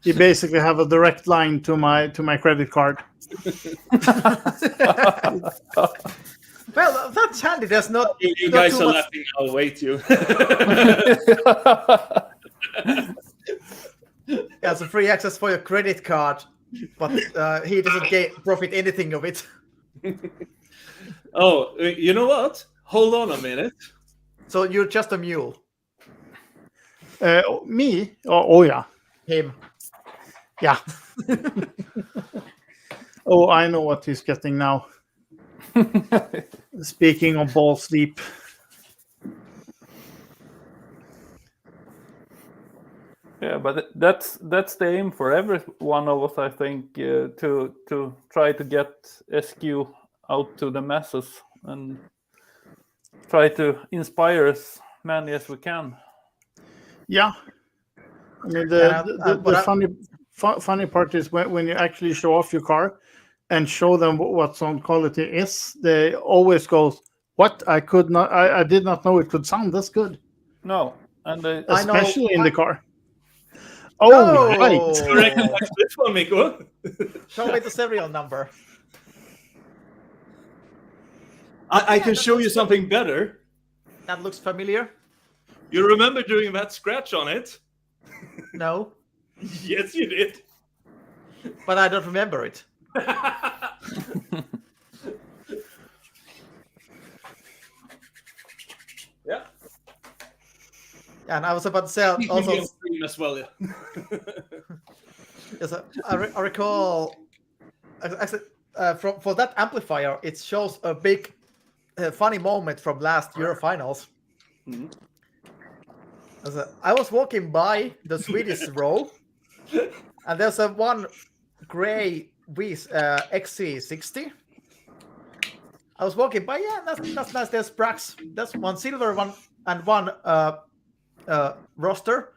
he basically have a direct line to my credit card. Well, that's handy. There's not. You not guys too are much- laughing. I'll wait you. Yeah, so free access for your credit card, but he doesn't profit anything of it. Oh, you know what? Hold on a minute. So you're just a mule. Me? Oh yeah. Him. Yeah. Oh, I know what he's getting now. Speaking of ball sleep. Yeah, but that's the aim for every one of us, I think, to try to get SQ out to the masses and try to inspire as many as we can. Yeah. I mean, funny part is when you actually show off your car and show them what sound quality is, they always go, "What? I did not know it could sound this good." No, and Especially in the car. Oh, right. You recognize this one, Mikko? Show me the serial number. I can show you something better. That looks familiar. You remember doing that scratch on it? No, Yes, you did. but I don't remember it. Yeah. And I was about to say also. As well, yeah. Yes, I recall. Actually, for that amplifier, it shows a big, funny moment from last Eurofinals. Mhm. I was walking by the Swedish row, and there's a one gray XC60. I was walking by, yeah, that's nice. There's Brax. That's one silver one and one roster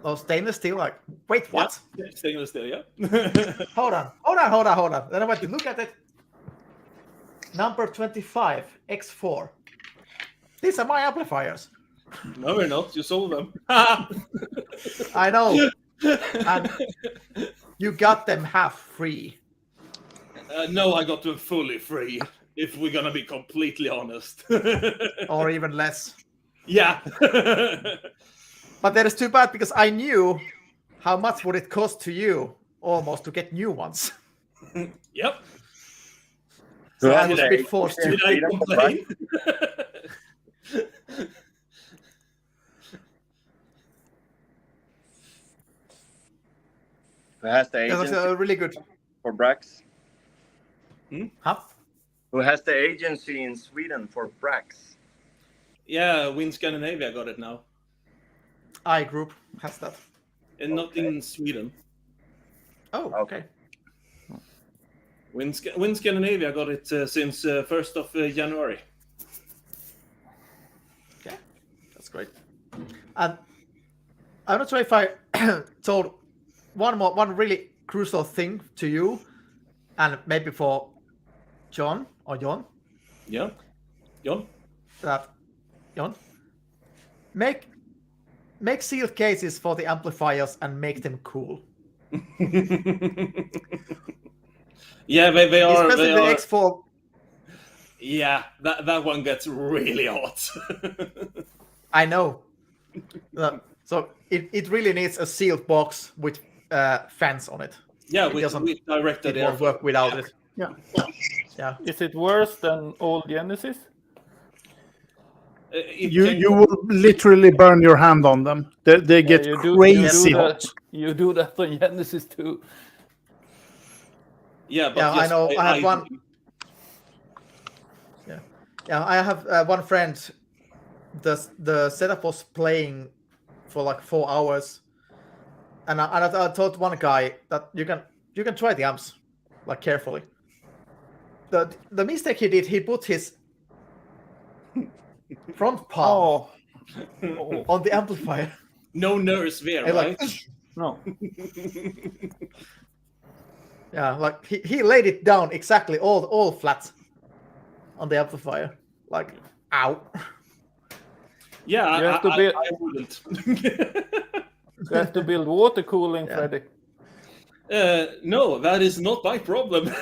of stainless steel. Like, wait, what? Yeah, stainless steel, yeah. Hold on. Then I went to look at it. Number 25, X4. These are my amplifiers. No, we're not. You sold them. I know. And you got them half free. No, I got them fully free, if we're going to be completely honest. Or even less. Yeah. But that is too bad because I knew how much would it cost to you almost to get new ones. Yep. So I was a bit forced to. Did I complain? Who has the That was agency really good. for Brax? Huh? Who has the agency in Sweden for Brax? Yeah, Win Scandinavia got it now. iGroup has that. And not in Sweden. Oh, okay. Win Scandinavia got it since 1st of January. Okay, that's great. And I'm not sure if I told one really crucial thing to you, and maybe for John or John. Yeah. John? John, make sealed cases for the amplifiers and make them cool. Yeah, they are. Especially they the are. X4. Yeah, that one gets really hot. I know. So it really needs a sealed box with fans on it. Yeah, It with directed It won't airflow. work without it. Yeah. Yeah. Is it worse than old Genesis? You will literally burn your hand on them. They get crazy hot. You do that on Genesis too. Yeah, but Yeah, yes, I know. I have one. Yeah, I have one friend. The setup was playing for like 4 hours, and I told one guy that you can try the amps, like carefully. The mistake he did, he put his front palm on the amplifier. No nerves there, And right? No. Yeah, like he laid it down exactly all flat on the amplifier. Like, ow. Yeah, You have to be- I wouldn't. You have to build water cooling, Yeah. Freddy. No, that is not my problem.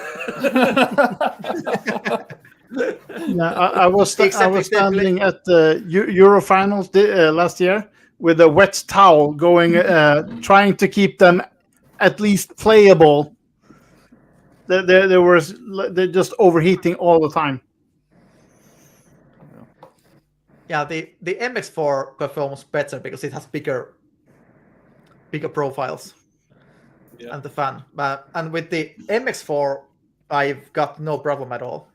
Yeah, I was Except if they standing at the Euro finals last year with a wet towel, going trying to keep them at least playable. They're just overheating all the time. Yeah, the MX4 performs better because it has bigger profiles. Yeah. And the fan. And with the MX4, I've got no problem at all.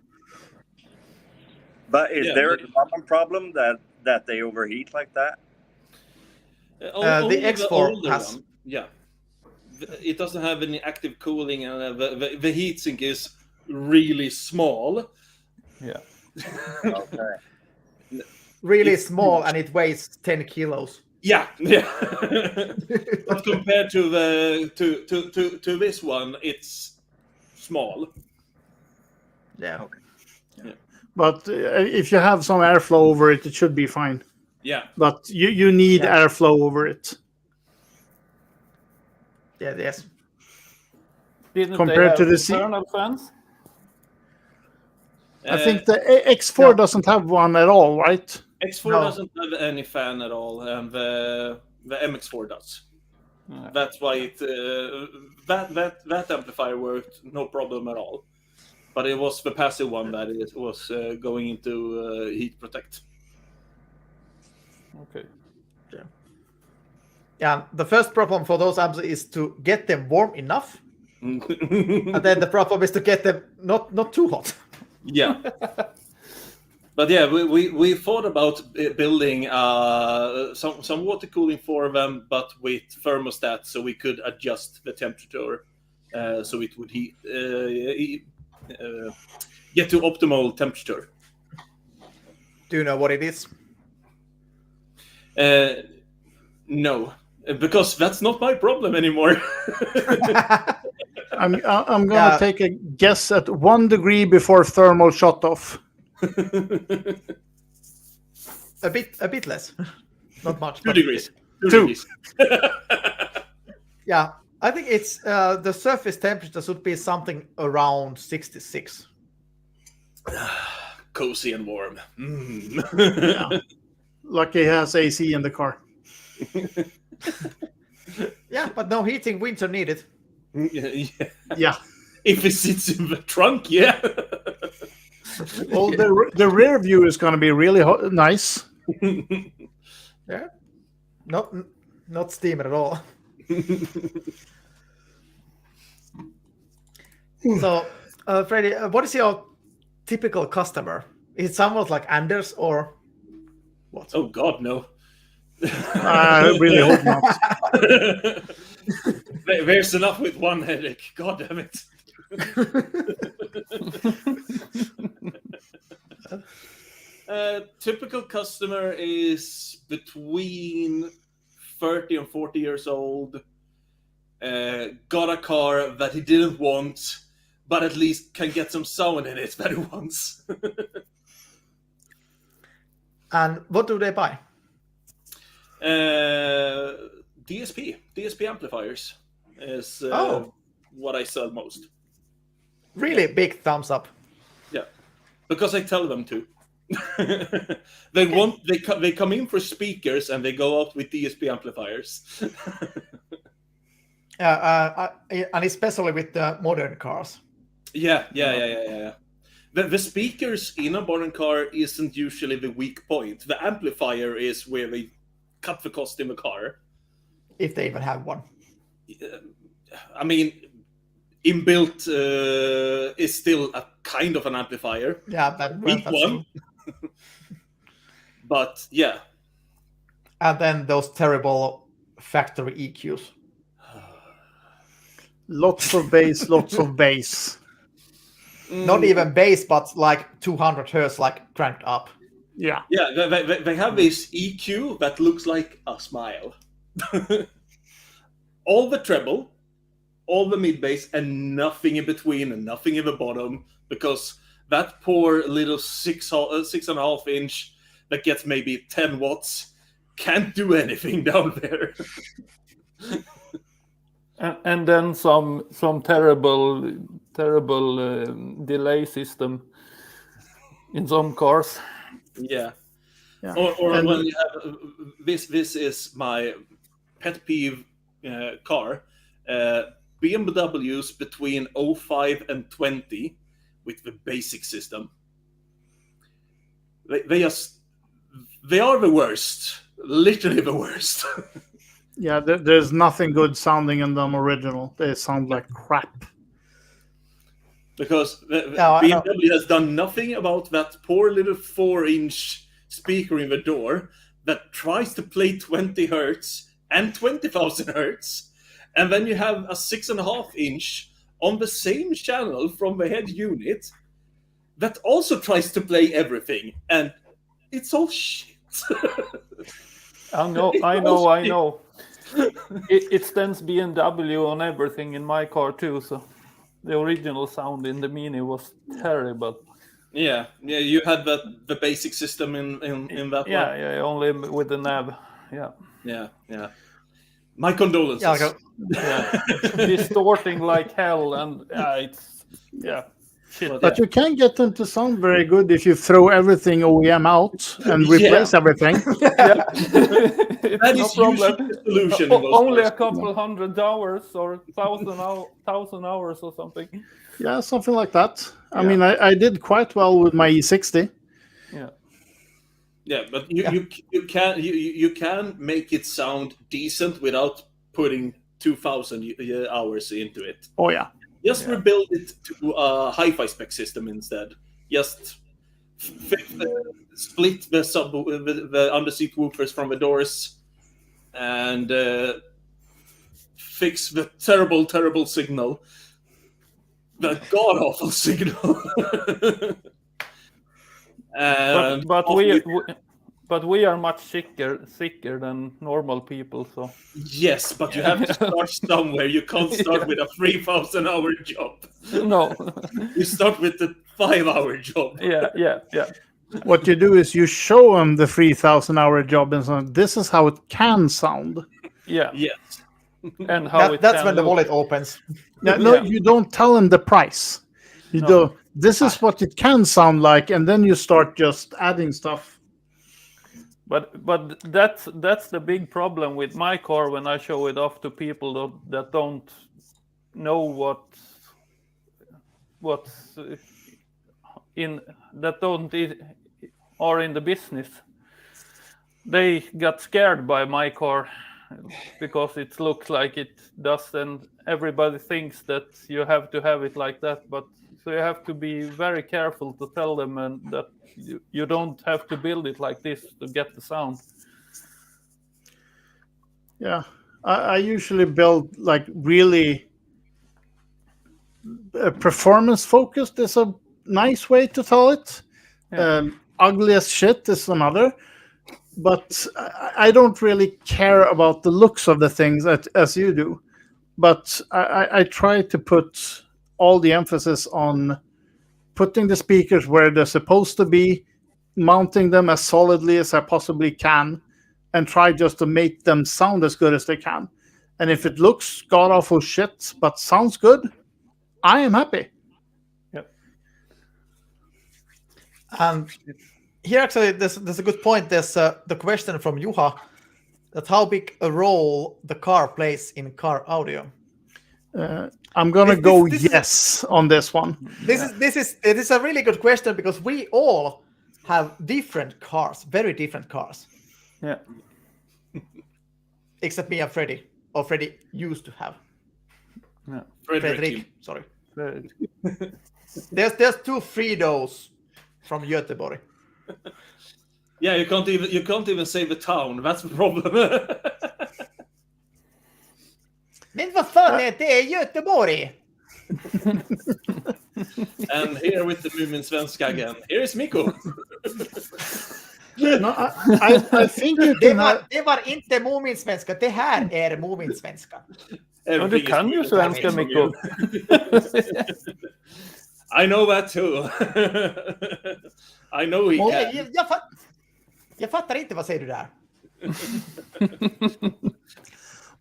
But is there a common problem that they overheat like that? Only the X4 older has. one. Yeah. It doesn't have any active cooling, and the heatsink is really small. Yeah. Okay. Really small, and it weighs 10 kilos. Yeah. But compared to to this one, it's small. Yeah. Okay. But if you have some airflow over it, it should be fine. Yeah. But you need airflow over it. Yeah, yes. Didn't Compared they to have the internal fans? I think the X4 doesn't have one at all, right? X4 No. doesn't have any fan at all, and the MX4 does. Yeah. That's why it that amplifier worked no problem at all. But it was the passive one that it was going into heat protect. Okay. Yeah, the first problem for those amps is to get them warm enough, and then the problem is to get them not too hot. Yeah. But yeah, we thought about building some water cooling for them, but with thermostat, so we could adjust the temperature, so it would get to optimal temperature. Do you know what it is? No, because that's not my problem anymore. I'm gonna take a guess at 1 degree before thermal shut off. A bit less, not much. 2 degrees. 2 Two. degrees. Yeah, I think it's the surface temperature should be something around 66. Cozy and warm. Yeah. Lucky he has AC in the car. Yeah, but no heating, winter needed. Yeah. If it sits in the trunk, yeah. Well, the rear view is going to be really nice. Yeah, not steamer at all. So, Freddy, what is your typical customer? Is it someone like Anders or what? Oh God, no. I really hope not. There's enough with one headache. God damn it. Typical customer is between 30 and 40 years old. Got a car that he didn't want, but at least can get some sound in it that he wants. And what do they buy? DSP amplifiers is what I sell most. Really big thumbs up. Yeah, because I tell them to. They come in for speakers and they go out with DSP amplifiers. And especially with the modern cars. Yeah. The speakers in a modern car isn't usually the weak point. The amplifier is where they cut the cost in the car. If they even have one. I mean, inbuilt is still a kind of an amplifier. Yeah, Weak one. But yeah. And then those terrible factory EQs. Lots of bass, lots of bass. Not even bass, but like 200 hertz, like cranked up. Yeah. Yeah, they have this EQ that looks like a smile. All the treble, all the mid bass, and nothing in between, and nothing in the bottom, because that poor little 6.5 inch that gets maybe 10 watts can't do anything down there. And then some terrible delay system in some cars. Yeah. Yeah. Or when you have this is my pet peeve car. BMWs between 05 and 20 with the basic system. They are the worst. Literally the worst. Yeah, there's nothing good sounding in them original. They sound like crap. Because BMW has done nothing about that poor little 4-inch speaker in the door that tries to play 20 hertz and 20,000 hertz. And then you have a 6.5-inch on the same channel from the head unit that also tries to play everything. And it's all shit. I know. It stands BMW on everything in my car too, so the original sound in the Mini was terrible. Yeah, you had the basic system in that one. Yeah, only with the nav. Yeah. My condolences. Yeah. Distorting like hell, and it's shit. But you can get them to sound very good if you throw everything OEM out and replace everything. That is usually the solution. Only a couple hundred hours or 1,000 hours or something. Yeah, something like that. I mean, I did quite well with my E60. Yeah, but you can make it sound decent without putting 2,000 hours into it. Oh yeah. Just rebuild it to a hi-fi spec system instead. Just split the underseat woofers from the doors, and fix the terrible signal, the god awful signal. But we are much sicker than normal people, so. Yes, but you have to start somewhere. You can't start with a 3,000-hour job. No. You start with the 5-hour job. Yeah. What you do is you show them the 3,000-hour job and so this is how it can sound. Yeah. Yes. And how that's when the wallet opens. No, you don't tell them the price. You do. This is what it can sound like, and then you start just adding stuff. But that's the big problem with my car when I show it off to people that don't know what's in that don't are in the business. They got scared by my car because it looks like it does, and everybody thinks that you have to have it like that. But so you have to be very careful to tell them and that you don't have to build it like this to get the sound. Yeah, I usually build like really performance focused is a nice way to tell it. Ugly as shit is another. But I don't really care about the looks of the things as you do. But I try to put all the emphasis on putting the speakers where they're supposed to be, mounting them as solidly as I possibly can, and try just to make them sound as good as they can. And if it looks god-awful shit but sounds good, I am happy. Yep. Here actually, there's a good point. There's the question from Juha, that how big a role the car plays in car audio. I'm gonna go yes on this one. It is a really good question because we all have different cars, very different cars. Yeah. Except me and Freddy, or Freddy used to have. Yeah. Fredrik, sorry. There's two Fridos from Göteborg. Yeah, you can't even say the town. That's the problem. Men vad fan är det? Göteborg? And here with the Mumin-svenska again. Here is Mikko. No, I think you can det var inte Mumin-svenska. Det här är Mumin-svenska. Ja, du kan ju svenska, Mikko. I know that too. I know he can. Jag fattar inte, vad säger du där?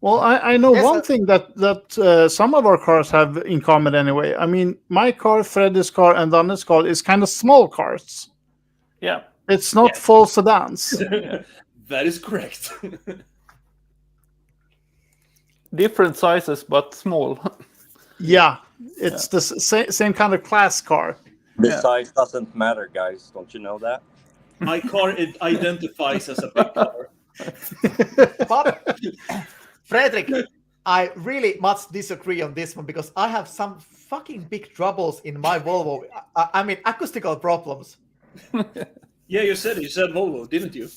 Well, I know Yes, one thing that some of our cars have in common anyway. I mean, my car, Freddy's car, and Anders' car is kind of small cars. Yeah. It's not full sedans. That is correct. Different sizes, but small. Yeah, it's the same kind of class car. The size doesn't matter, guys. Don't you know that? My car it identifies as a big car. But Fredrik, I really much disagree on this one because I have some fucking big troubles in my Volvo. I mean, acoustical problems. Yeah, you said Volvo, didn't you?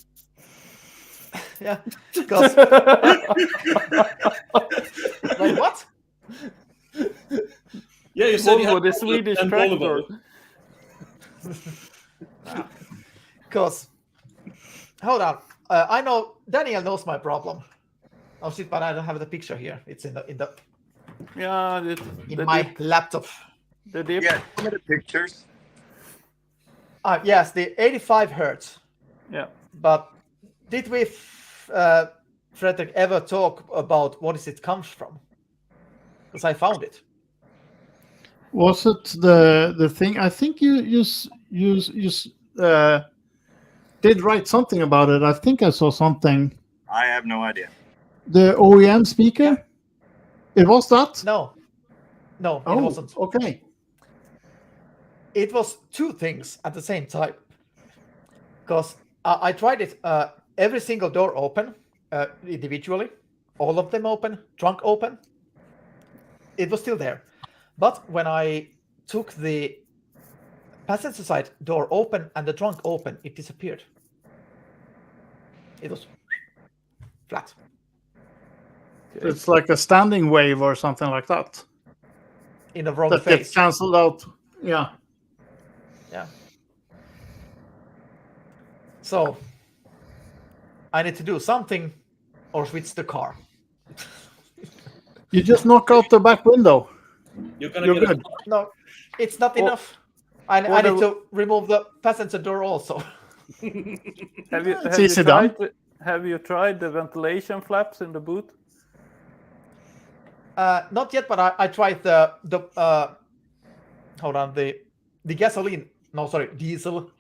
Yeah, because wait, what? Yeah, you said you Volvo, had the Swedish and tractor. Because hold on, I know Daniel knows my problem. Oh shit, but I don't have the picture here. It's in the Yeah, in my laptop. The dip. Yeah, some of the pictures. Yes, the 85 hertz. Yeah. But did we, Fredrik, ever talk about what is it comes from? Because I found it. Was it the thing? I think you did write something about it. I think I saw something. I have no idea. The OEM speaker. It was that? No, it wasn't. Okay. It was two things at the same time. Because I tried it, every single door open individually, all of them open, trunk open. It was still there. But when I took the passenger side door open and the trunk open, it disappeared. It was flat. It's like a standing wave or something like that. In the wrong That face. gets cancelled out. Yeah. Yeah. So I need to do something or switch the car. You just knock out the back window. You're gonna You're get good. No, it's not enough. I need to remove the passenger door also. Have you tried the ventilation flaps in the boot? Not yet, but I tried the hold on, the gasoline. No, sorry, diesel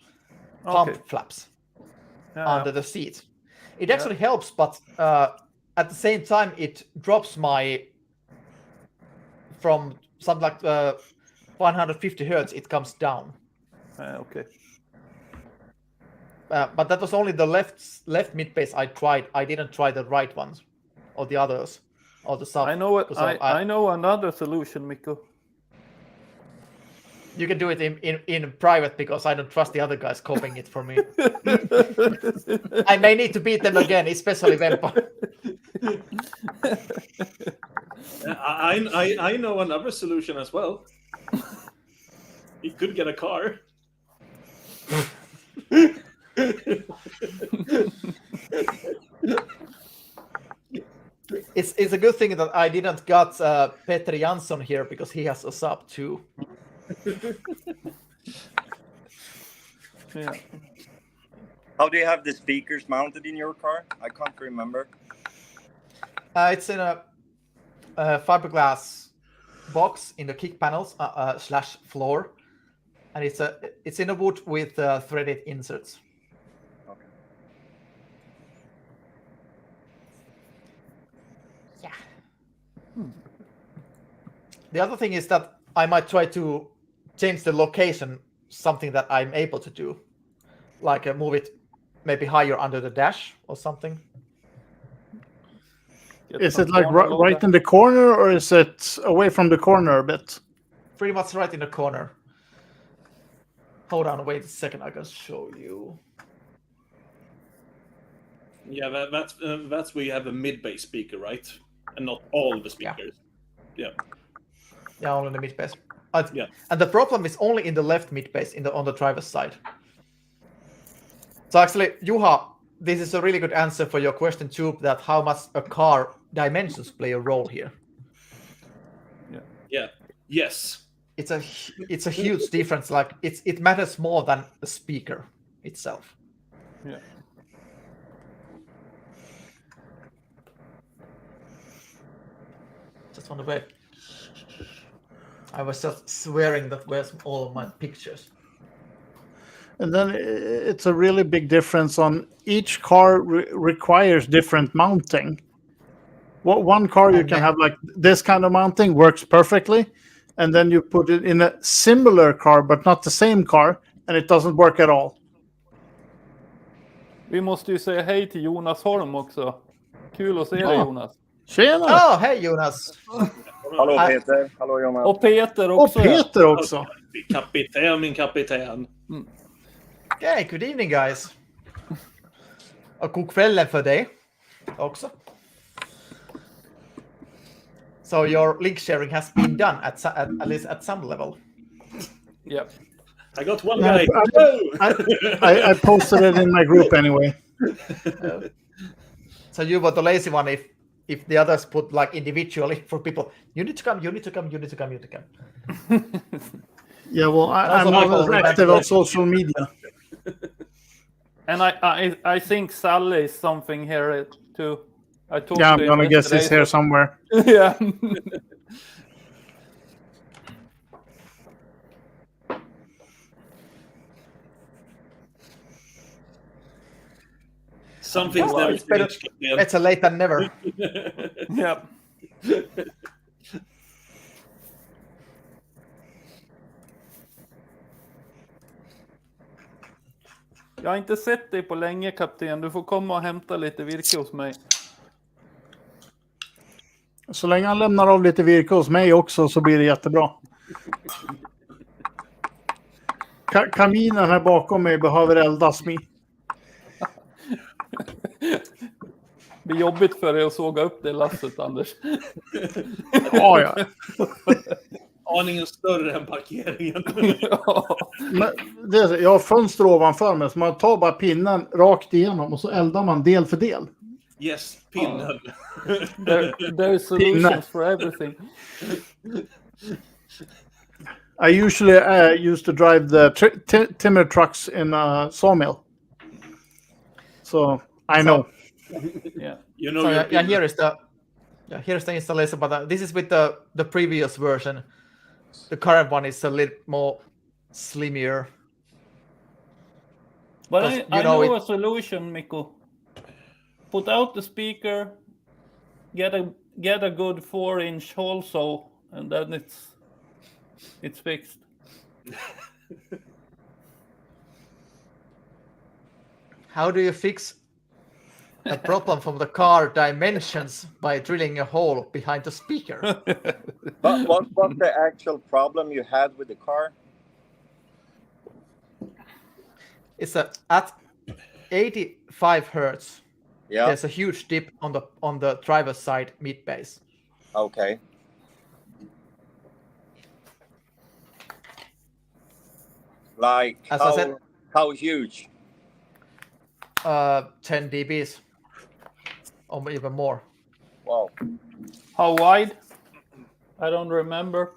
pump flaps under the seat. It actually helps, but at the same time, it drops my from something like 150 hertz. It comes down. Okay. But that was only the left mid bass I tried. I didn't try the right ones or the others or the sub. I know it. I know another solution, Mikko. You can do it in private because I don't trust the other guys copying it for me. I may need to beat them again, especially Vempa. I know another solution as well. You could get a car. It's a good thing that I didn't got Petri Jansson here because he has a sub too. Yeah. How do you have the speakers mounted in your car? I can't remember. It's in a fiberglass box in the kick panels / floor, and it's in a wood with threaded inserts. Okay. Yeah. The other thing is that I might try to change the location, something that I'm able to do, like move it maybe higher under the dash or something. Is it like right in the corner, or is it away from the corner a bit? Pretty much right in the corner. Hold on, wait a second, I can show you. Yeah, that's where you have a mid-bass speaker, right? And not all the speakers. Yeah. Yeah, only the mid bass. Yeah. And the problem is only in the left mid bass on the driver's side. So actually, Juha, this is a really good answer for your question too, that how much a car dimensions play a role here. Yeah. Yes. It's a huge difference. Like it matters more than the speaker itself. Yeah. Just on the way. I was just swearing that where's all of my pictures. And then it's a really big difference on each car requires different mounting. One car you can have like this kind of mounting works perfectly, and then you put it in a similar car but not the same car, and it doesn't work at all. Vi måste ju säga hej till Jonas Holm också. Kul att se dig, Jonas. Tjena! Oh, hej Jonas! Hallå Peter, hallå Jonas. Och Peter också. Och Peter också. Min kapten. Okay, good evening guys. Och god kvällen för dig också. So your link sharing has been done at least at some level. Yep. I got one guy. I posted it in my group anyway. So you were the lazy one if the others put like individually for people. You need to come. Yeah, well, I'm not as active on social media. And I think Sally is something here too. I'm gonna guess it's here somewhere. Yeah. Something's Well, never it's better. changed. Better late than never. Yep. Jag har inte sett dig på länge, kapten. Du får komma och hämta lite virke hos mig. Så länge han lämnar av lite virke hos mig också så blir det jättebra. Kaminen här bakom mig behöver eldas med. Det blir jobbigt för dig att såga upp det lasset, Anders. Ja. Aningen större än parkeringen. Men jag har fönster ovanför mig så man tar bara pinnen rakt igenom och så eldar man del för del. Yes, pinnen. There is solutions for everything. I usually used to drive the timber trucks in a sawmill. So I know. Yeah. You know. So here's the installation, but this is with the previous version. The current one is a little more slimmer. But I know it, a solution, Mikko. Put out the speaker, get a good 4-inch hole saw, and then it's fixed. How do you fix a problem from the car dimensions by drilling a hole behind the speaker? But what was the actual problem you had with the car? It's at 85 hertz. Yeah. There's a huge dip on the driver's side mid bass. Okay. Like As I said, how huge? 10 dBs or even more. Wow. How wide? I don't remember.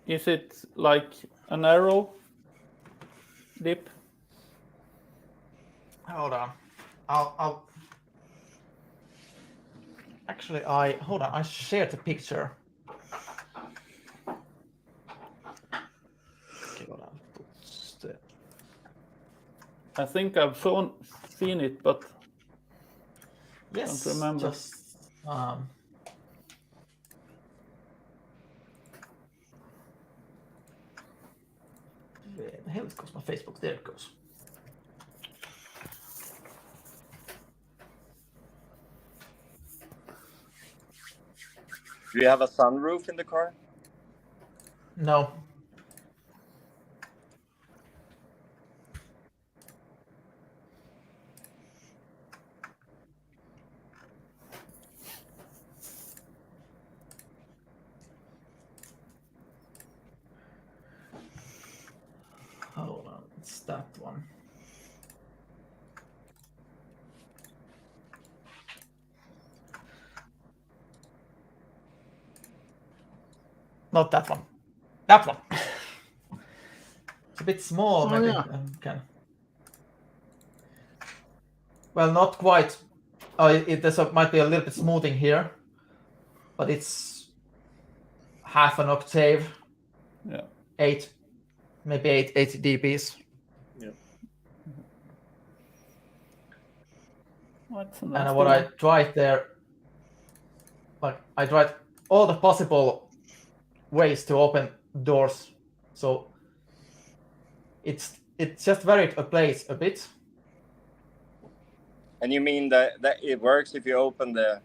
Is it like a narrow dip? Hold on. I'll actually hold on. I shared the picture. Okay, hold on. I think I've seen it, but Yes. don't remember. Just, where the hell goes my Facebook? There it goes. Do you have a sunroof in the car? No. Hold on, it's that one. Not that one. That one. It's a bit small, maybe. Yeah. Well, not quite. There might be a little bit smoothing here, but it's half an octave. Yeah. 8 dBs. Yeah. What's And what I tried there, like I tried all the possible ways to open doors, so it just varied a place a bit. And you mean that it works if you open the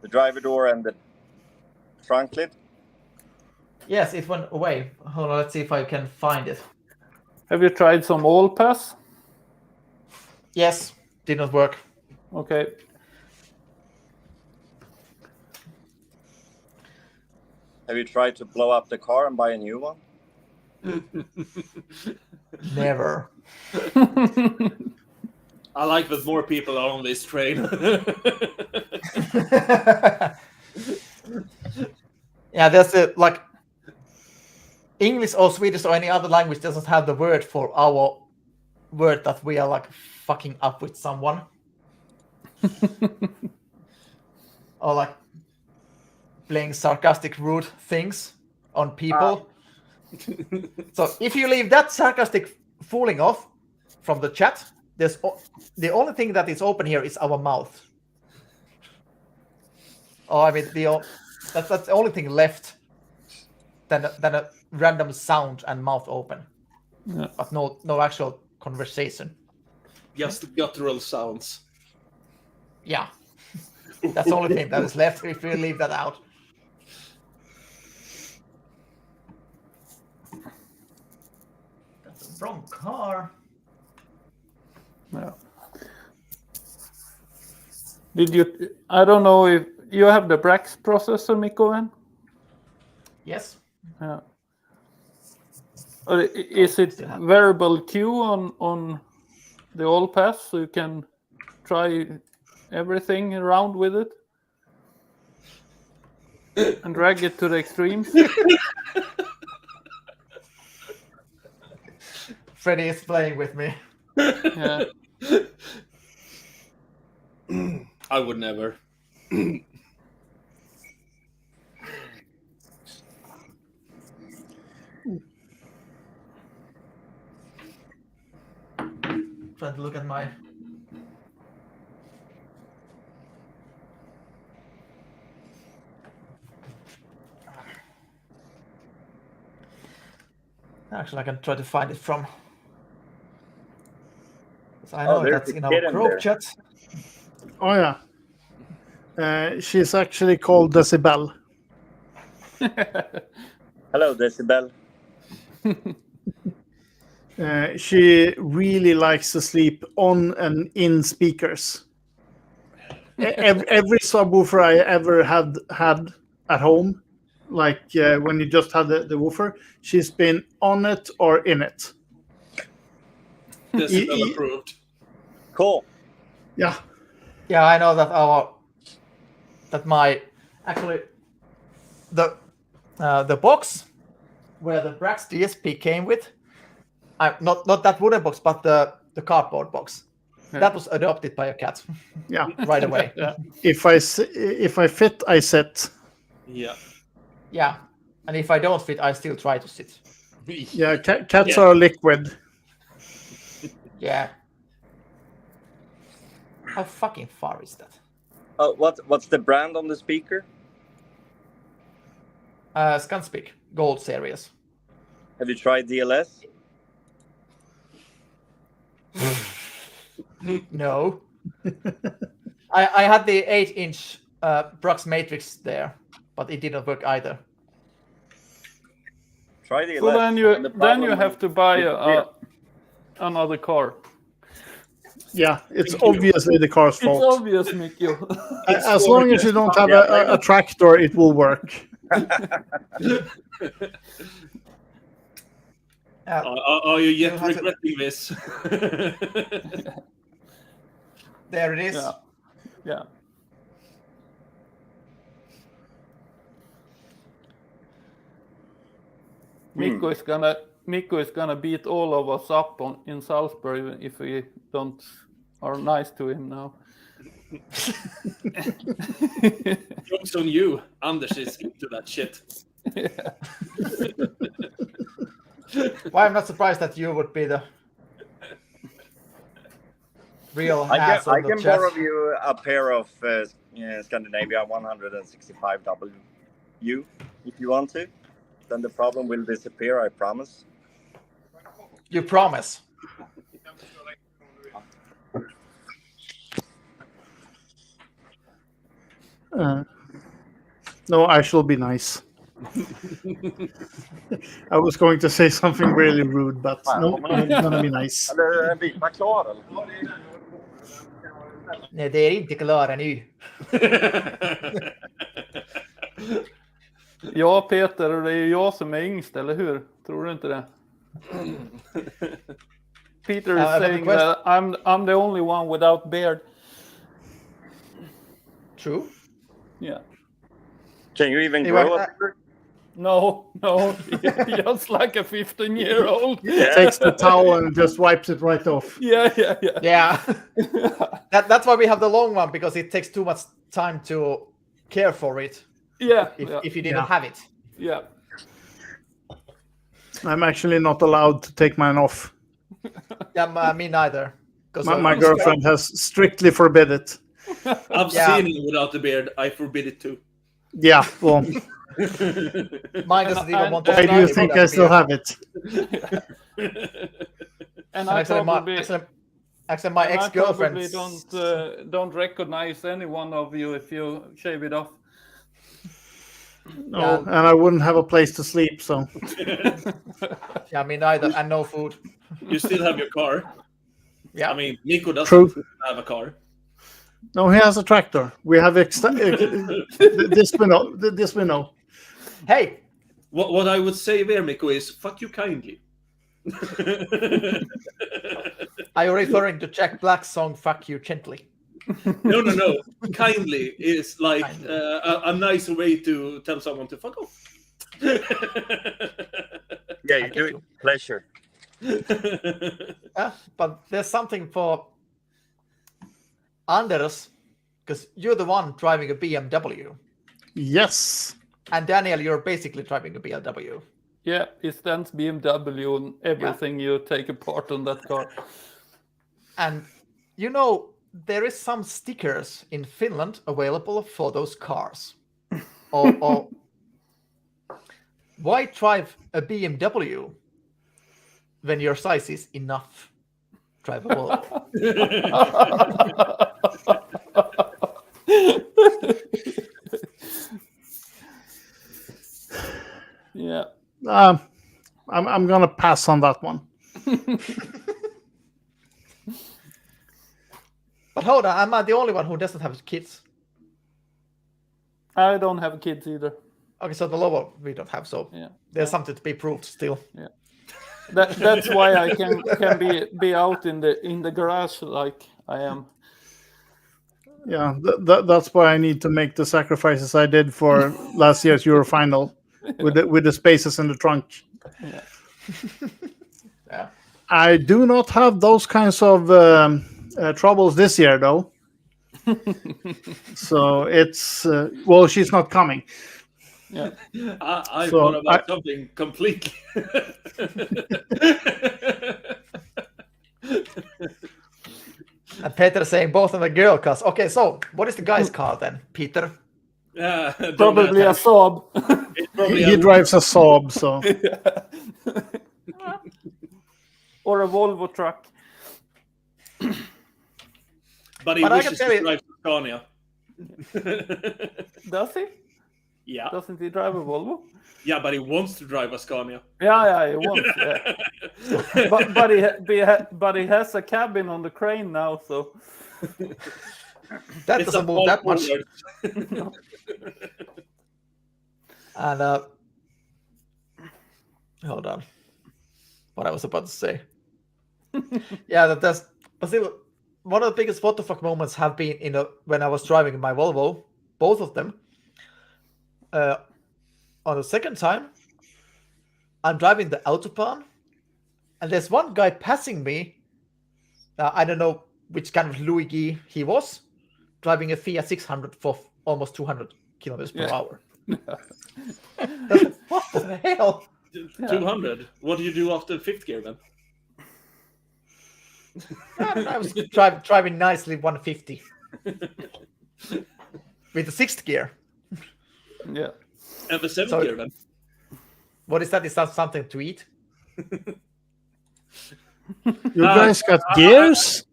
driver door and the trunk lid? Yes, it went away. Hold on, let's see if I can find it. Have you tried some all pass? Yes, did not work. Okay. Have you tried to blow up the car and buy a new one? Never. I like that more people are on this train. Yeah, there's like English or Swedish or any other language doesn't have the word for our word that we are like fucking up with someone. Or like playing sarcastic, rude things on people. So if you leave that sarcastic fooling off from the chat, there's the only thing that is open here is our mouth. Oh, I mean, that's the only thing left than a random sound and mouth open. Yeah. But no actual conversation. Just guttural sounds. Yeah. That's the only thing that is left if we leave that out. That's the wrong car. Yeah. Did you? I don't know if you have the Brax processor, Mikko. Yes. Yeah. Or is it variable Q on the all pass, so you can try everything around with it and drag it to the extremes? Freddy is playing with me. Yeah. I would never. Trying to look at my. Actually, I can try to find it from. So I know there's that's a in our kid in group there. chat. Oh yeah. She's actually called Decibel. Hello, Decibel. She really likes to sleep on and in speakers. Every subwoofer I ever had at home, like when you just had the woofer, she's been on it or in it. This is well approved. Cool. Yeah. Yeah, I know that the box where the Brax DSP came with, not that wooden box, but the cardboard box. Yeah. That was adopted by a cat. Yeah. Right away. Yeah. If I fit, I sit. Yeah. Yeah, and if I don't fit, I still try to sit. Yeah, cats are liquid. Yeah. How fucking far is that? What's the brand on the speaker? Scanspeak Gold Series. Have you tried DLS? No. I had the 8-inch Brax Matrix there, but it didn't work either. Try DLS. So then you And the problem have to buy is- another car. Yeah, it's obviously the car's It's fault. obvious, Mikko. As long as you don't have a tractor, it will work. Are you yet You have to- regretting this? There it is. Yeah. Yeah. Mikko is gonna beat all of us up in Salzburg if we are nice to him now. Jokes on you. Anders is into that shit. Why I'm not surprised that you would be the real I ass on the can chest. borrow you a pair of Scandinavia 165W if you want to. Then the problem will disappear, I promise. You promise. No, I shall be nice. I was going to say something really rude, but no, I'm gonna be nice. Eller vita klar eller? Nej, det är inte klara nu. Ja, Peter, och det är ju jag som är yngst, eller hur? Tror du inte det? Peter is saying that I'm the only one without beard. True. Yeah. Can you even grow a beard? No, just like a 15-year-old. Takes the towel and just wipes it right off. Yeah. Yeah. That's why we have the long one, because it takes too much time to care for it. Yeah. If you didn't have it. Yeah. I'm actually not allowed to take mine off. Yeah, me neither. My girlfriend has strictly forbid it. I've seen it without the beard. I forbid it too. Yeah, well, Mine doesn't even want to. why do you think I still have it? And I actually, my ex-girlfriend don't recognize any one of you if you shave it off. No, and I wouldn't have a place to sleep, so. Yeah, me neither, and no food. You still have your car. Yeah. I mean, Mikko doesn't True. have a car. No, he has a tractor. We have this we know. This we know. Hey, What I would say there, Mikko, is fuck you kindly. are you referring to Jack Black's song "Fuck You Gently"? No. Kindly is like a nicer way to tell someone to fuck off. Yeah, you do it with pleasure. Yeah, but there's something for Anders, because you're the one driving a BMW. Yes. And Daniel, you're basically driving a BMW. Yeah, it stands BMW and everything you take apart on that car. And you know, there is some stickers in Finland available for those cars. or why drive a BMW when your size is enough? Drive a Volvo. Yeah. I'm gonna pass on that one. But hold on, am I the only one who doesn't have kids? I don't have kids either. Okay, so the Volvo we don't have, so there's something to be proved still. Yeah. That's why I can be out in the garage like I am. Yeah, that's why I need to make the sacrifices I did for last year's Euro final with the spaces in the trunk. Yeah. Yeah. I do not have those kinds of troubles this year, though. So it's well, she's not coming. Yeah. I thought about something completely. And Peter saying both of the girl cars. Okay, so what is the guy's car then, Peter? Probably a Saab. He drives a Saab, so. Or a Volvo truck. But he But I wishes can tell to you- drive Scania. Does he? Yeah. Doesn't he drive a Volvo? Yeah, but he wants to drive a Scania. Yeah, he wants. Yeah. but he has a cabin on the crane now, so. That It's doesn't a move that much. forward. And hold on, what I was about to say. Yeah, that's. But still, one of the biggest what the fuck moments have been when I was driving my Volvo, both of them. On the second time, I'm driving the Autobahn, and there's one guy passing me. I don't know which kind of Luigi he was, driving a Fiat 600 for almost 200 kilometers per hour. What the hell? 200. What do you do after fifth gear then? I was driving nicely 150 with the sixth gear. Yeah. And the seventh gear then? What is that? Is that something to eat? You guys got gears?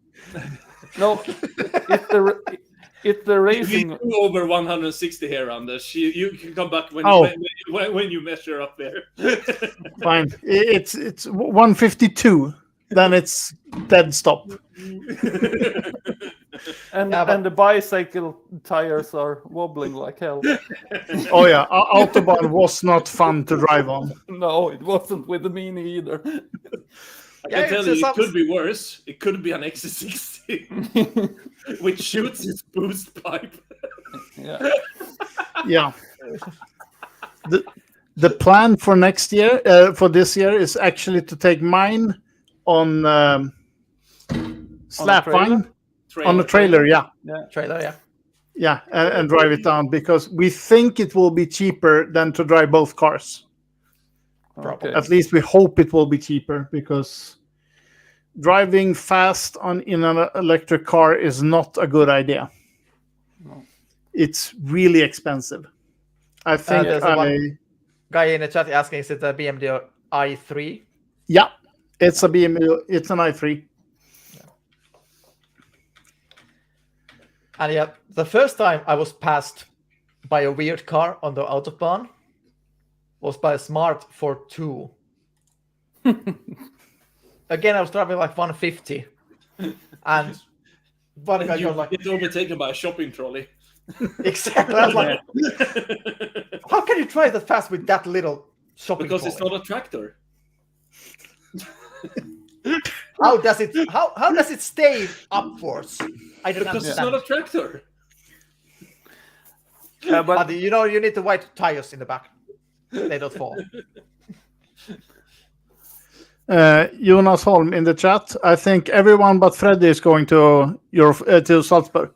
No, it's the racing. If you go over 160 here, Anders, you can come back when you measure up there. Fine. It's 152. Then it's dead stop. And the bicycle tires are wobbling like hell. Oh yeah, Autobahn was not fun to drive on. No, it wasn't with the Mini either. I can tell you, it could be worse. It could be an XC60, which shoots its boost pipe. Yeah. The plan for next year, for this year, is actually to take mine on Slapvine on the trailer. Yeah, and drive it down because we think it will be cheaper than to drive both cars. Okay. At least we hope it will be cheaper because driving fast in an electric car is not a good idea. No. It's really expensive. I think there's one guy in the chat asking, is it a BMW i3? Yeah, it's a BMW. It's an i3. And the first time I was passed by a weird car on the Autobahn was by a Smart 4.2. Again, I was driving like 150. And one guy was like... It's overtaken by a shopping trolley. Exactly. I was like, how can you drive that fast with that little shopping trolley? Because it's not a tractor. How does it stay upwards? I don't because understand. It's not a tractor. But you need the white tires in the back. They don't fall. Jonas Holm in the chat. I think everyone but Freddy is going to Salzburg.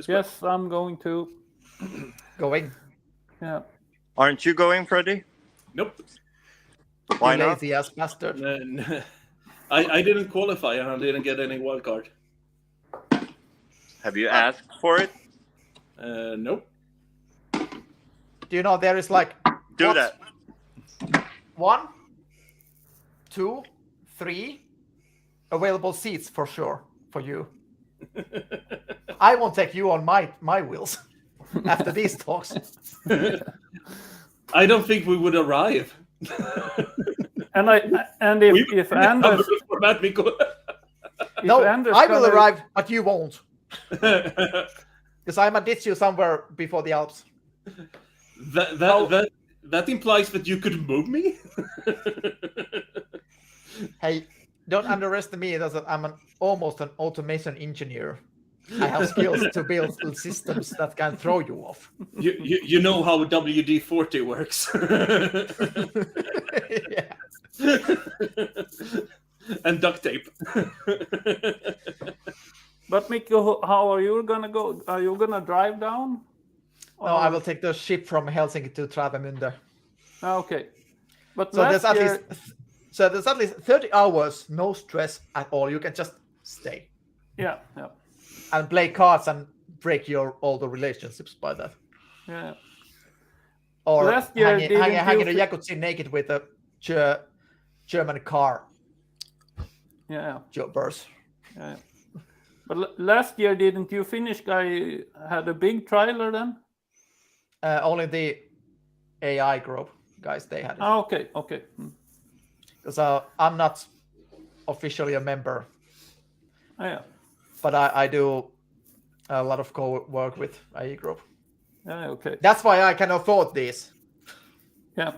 Yes, I'm going to. Going? Yeah. Aren't you going, Freddy? Nope. Why you not? Lazy ass bastard. I didn't qualify and I didn't get any wild card. Have you asked for it? Nope. Do you know there is like... Do that. 1, 2, 3 available seats for sure for you. I won't take you on my wheels after these talks. I don't think we would arrive. And if Anders... No, I will arrive, but you won't. Because I might ditch you somewhere before the Alps. That implies that you could move me? Hey, don't underestimate me. I'm almost an automation engineer. I have skills to build systems that can throw you off. You know how WD-40 works. And duct tape. But Mikko, how are you gonna go? Are you gonna drive down? No, I will take the ship from Helsinki to Travemünde. Okay. But so there's at least 30 hours, no stress at all. You can just stay. Yeah. And play cards and break all the relationships by that. Yeah. Or hanging a jacuzzi naked with a German car. Yeah. Jobbers. Yeah. But last year, didn't you Finnish guy had a big trailer then? Only the AI group guys, they had it. Oh, okay. Because I'm not officially a member. Oh, yeah. But I do a lot of co-work with AI group. Yeah, okay. That's why I can afford this. Yeah.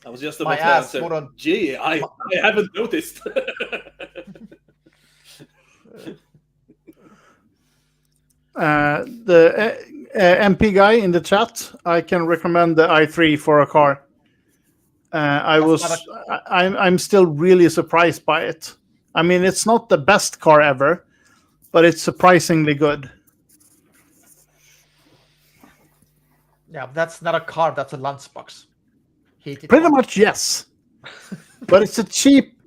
I was just about to answer. Gee, I haven't noticed. The MP guy in the chat, I can recommend the i3 for a car. I'm still really surprised by it. I mean, it's not the best car ever, but it's surprisingly good. Yeah, that's not a car, that's a lunchbox. Heated Pretty one. much, yes. But it's a cheap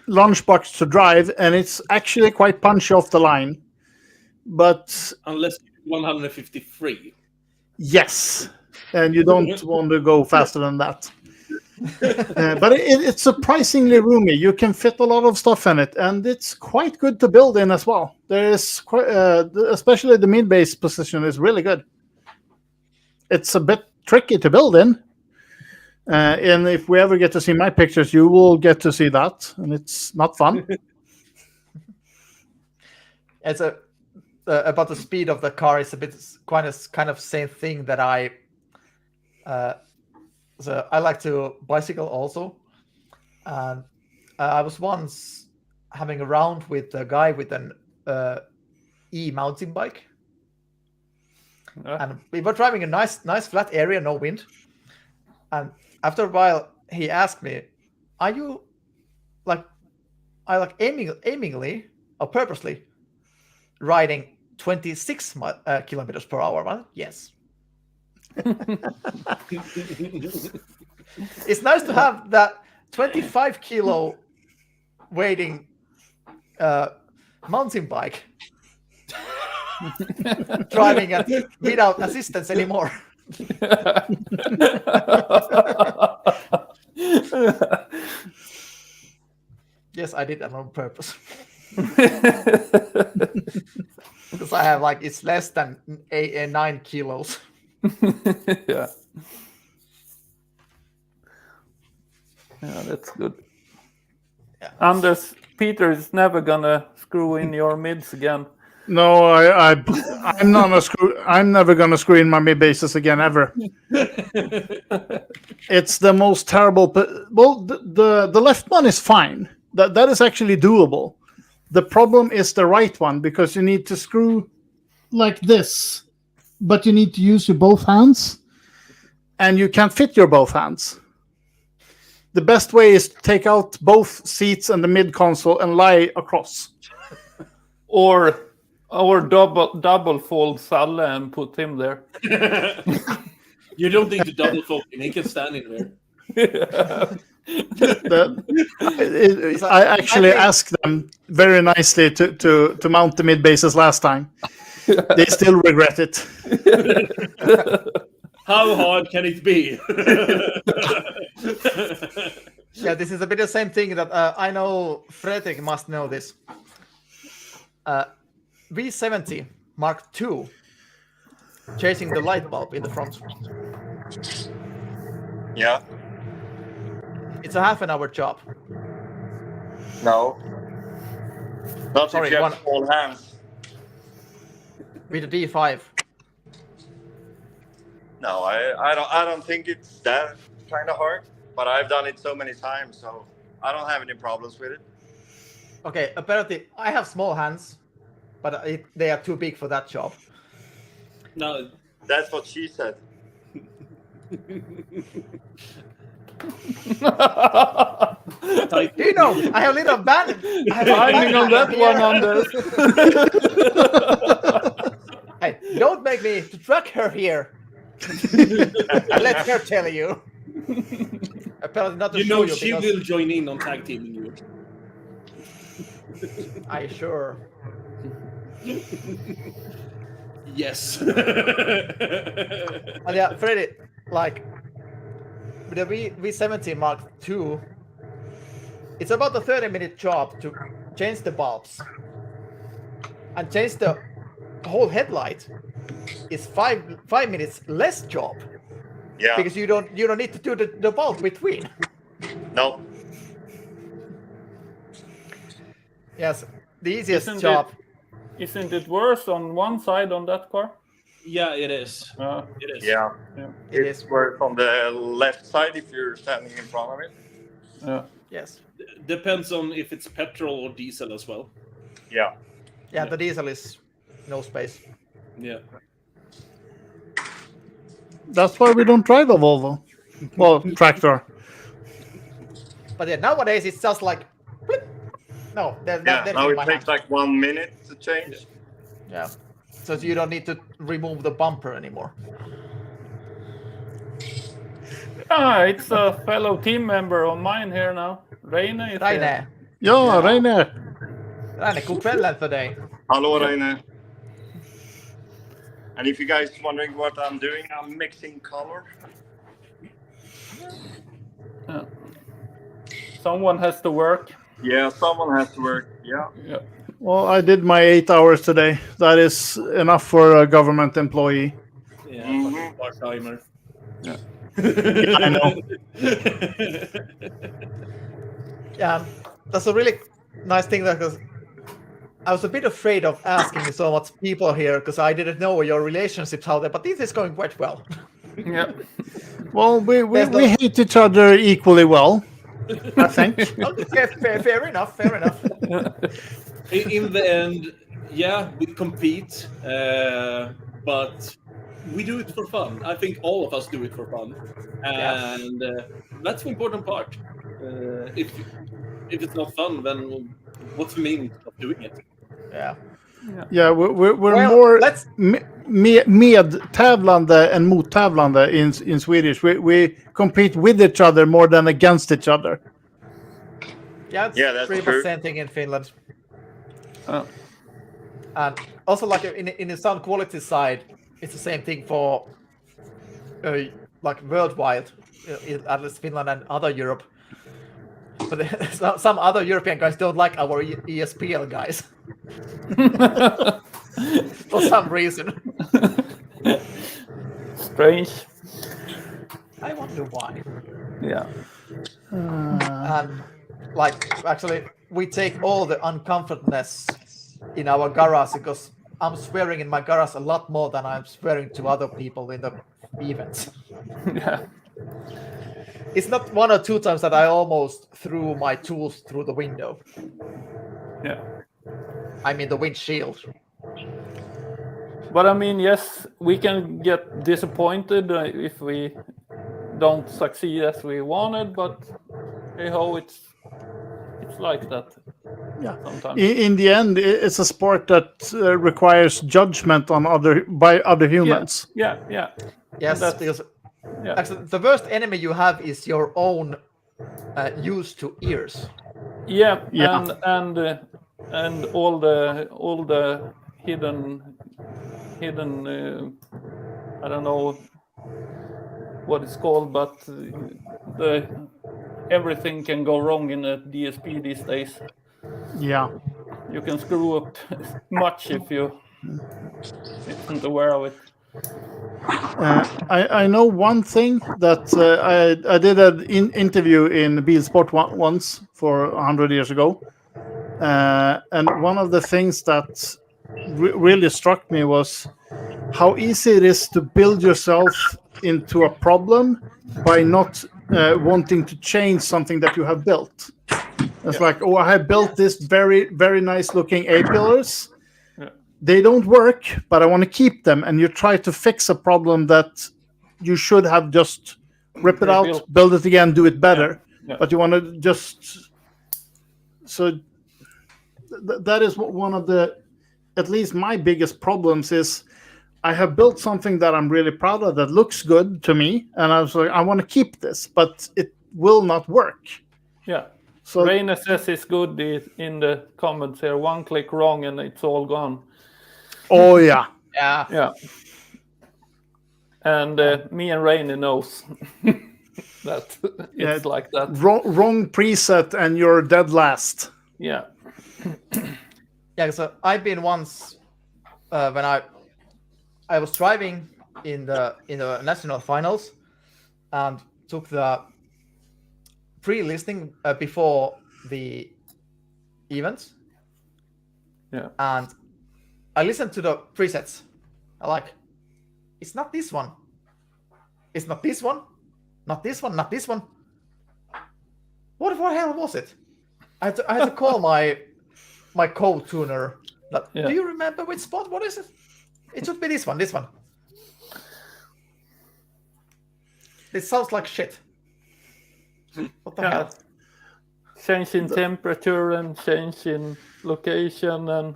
lunchbox to drive, and it's actually quite punchy off the line. But Unless 153. yes, and you don't want to go faster than that. But it's surprisingly roomy. You can fit a lot of stuff in it, and it's quite good to build in as well. There is quite, especially the mid-base position is really good. It's a bit tricky to build in, and if we ever get to see my pictures, you will get to see that, and it's not fun. It's about the speed of the car is a bit kind of same thing that so I like to bicycle also, and I was once having a round with a guy with an mountain bike, and we were driving a nice flat area, no wind, and after a while he asked me, "Are you aimingly or purposely riding 26 kilometers per hour?" Well, yes. It's nice to have that 25 kilo weighting mountain bike driving it without assistance anymore. Yes, I did that on purpose. Because I have it's less than 9 kilos. Yeah. Yeah, that's good. Yeah. Anders, Peter is never gonna screw in your mids again. No, I'm not a screw. I'm never gonna screw in my mid bases again ever. It's the most terrible. Well, the left one is fine. That is actually doable. The problem is the right one, because you need to screw like this, but you need to use your both hands, and you can't fit your both hands. The best way is to take out both seats and the mid console and lie across. Or double fold Salle and put him there. You don't need to double fold him. He can stand in there. I actually asked them very nicely to mount the mid bases last time. They still regret it. How hard can it be? Yeah, this is a bit the same thing that I know Fredrik must know this. V70 Mark II chasing the light bulb in the front. Yeah. It's a half an hour job. No. Not Sorry, if you have one- small hands. With a D5. No, I don't think it's that kind of hard. But I've done it so many times, so I don't have any problems with it. Okay, apparently I have small hands, but they are too big for that job. No, That's what she said. Do you know? I have a little band. Timing on that one, Anders. Hey, don't make me to track her here. Let her tell you. Apparently not to you show know you she because will join in on tag teaming you. I sure. Yes. But yeah, Freddy, like with the V70 Mark II, it's about a 30-minute job to change the bulbs and change the whole headlight. Is 5 minutes less job. Yeah. Because you don't need to do the bulb between. No. Yes, the easiest job. Isn't it worse on one side on that car? Yeah, it is. It is. Yeah. It is. Work on the left side if you're standing in front of it. Yeah. Yes. Depends on if it's petrol or diesel as well. Yeah. Yeah, the diesel is no space. Yeah. That's why we don't drive a Volvo. Well, tractor. But yeah, nowadays it's just like, flip. No, there's Now in it my takes hand. like 1 minute to change. Yeah. So you don't need to remove the bumper anymore. It's a fellow team member of mine here now. Reine is here. Raine. Ja, Reine. Raine, god kvällen för dig. Hello, Rainer. And if you guys wondering what I'm doing, I'm mixing color. Someone has to work. Yeah, someone has to work. Yeah. Well, I did my 8 hours today. That is enough for a government employee. Yeah, part-timer. I know. Yeah, that's a really nice thing because I was a bit afraid of asking so much people here because I didn't know your relationships out there, but this is going quite well. Yeah. Well, we hate each other equally well, I think. Okay, fair enough. In the end, yeah, we compete, but we do it for fun. I think all of us do it for fun, and that's the important part. If it's not fun, then what's the meaning of doing it? Yeah, we're Well, more let's- medtävlande and mottävlande in Swedish. We compete with each other more than against each other. Yeah, it's Yeah, that's pretty true. much same thing in Finland. Oh. And also, like in the sound quality side, it's the same thing for like worldwide, at least Finland and other Europe. But some other European guys don't like our ESPL guys for some reason. Strange. I wonder why. Yeah. And like actually, we take all the uncomfortableness in our garage because I'm swearing in my garage a lot more than I'm swearing to other people in the events. Yeah. It's not 1 or 2 times that I almost threw my tools through the window. Yeah. I mean the windshield. But I mean, yes, we can get disappointed if we don't succeed as we wanted, but hey ho, it's like that. Yeah. Sometimes. In the end, it's a sport that requires judgment by other humans. Yeah. Yes, That's- because Yeah. actually the worst enemy you have is your own used to ears. Yeah. Yeah. And all the hidden I don't know what it's called, but everything can go wrong in a DSP these days. Yeah. You can screw up much if you isn't aware of it. I know one thing that I did an interview in Bilsport once for 100 years ago. And one of the things that really struck me was how easy it is to build yourself into a problem by not wanting to change something that you have built. It's like, oh, I have built this very, very nice looking A-pillars. They don't work, but I want to keep them. And you try to fix a problem that you should have just rip it out, build it again, do it better. Yeah. But you want to just... So that is one of the, at least my biggest problems is I have built something that I'm really proud of that looks good to me. And I was like, I want to keep this, but it will not work. Yeah. So Reine says it's good in the comments here. 1 click wrong and it's all gone. Oh, yeah. Yeah. And me and Reine knows that it's like that. Wrong preset and you're dead last. Yeah. Yeah, so I've been once when I was driving in the national finals and took the pre-listing before the events. Yeah. And I listened to the presets. I like, it's not this one. It's not this one. Not this one. Not this one. What the hell was it? I had to call my co-tuner. Like, Yeah. Do you remember which spot? What is it? It should be this one. This one. This sounds like shit. What the hell? change in temperature and change in location and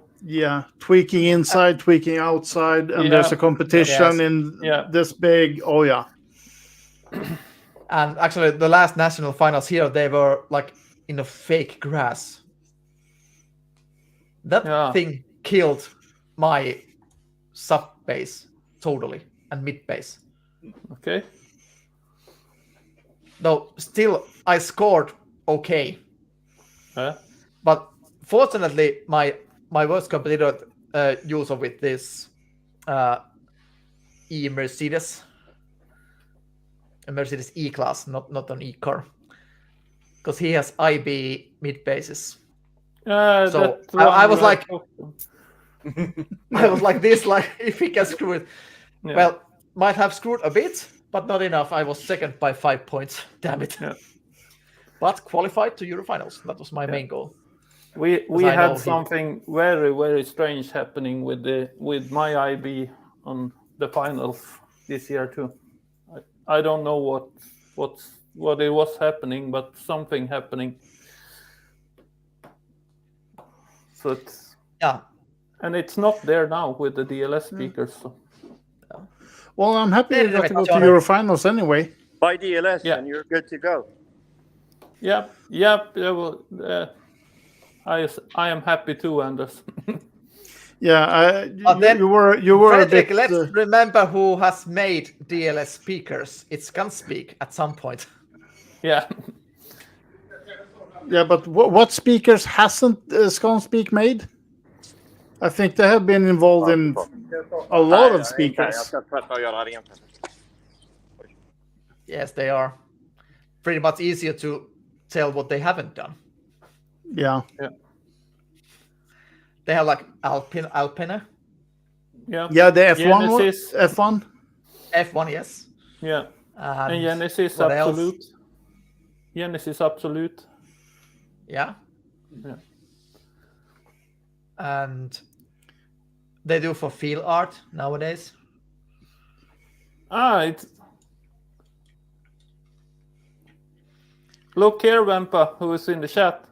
tweaking inside, tweaking outside, and there's a competition in this big. Oh yeah. And actually, the last national finals here, they were like in a fake grass. That thing killed my sub bass totally and mid bass. Okay. Though still, I scored okay. But fortunately, my worst competitor used with this Mercedes E-Class, not an E-car, because he has IB mid basses. So I was like, I was like this, like if he can screw it, well, might have screwed a bit, but not enough. I was second by 5 points. Damn it! But qualified to Eurofinals. That was my main goal. We had something very strange happening with my IB on the finals this year too. I don't know what it was happening, but something happening. So it's and it's not there now with the DLS speakers. So. Well, I'm happy you got to go to Eurofinals anyway. Buy DLS and you're good to go. Yep. Well, I am happy too, Anders. You were Frederick, a bit, let's remember who has made DLS speakers. It's Gunspeak at some point. Yeah. Yeah, but what speakers hasn't Gunspeak made? I think they have been involved in a lot of speakers. Yes, they are. Pretty much easier to tell what they haven't done. Yeah. They have like Alpine. Yeah. Yeah, the F1 Genesis. F1. F1, yes. Yeah. And Genesis what Absolute. else? Genesis Absolute. Yeah. Yeah. And they do for field art nowadays. It's look here, Vampa, who is in the chat.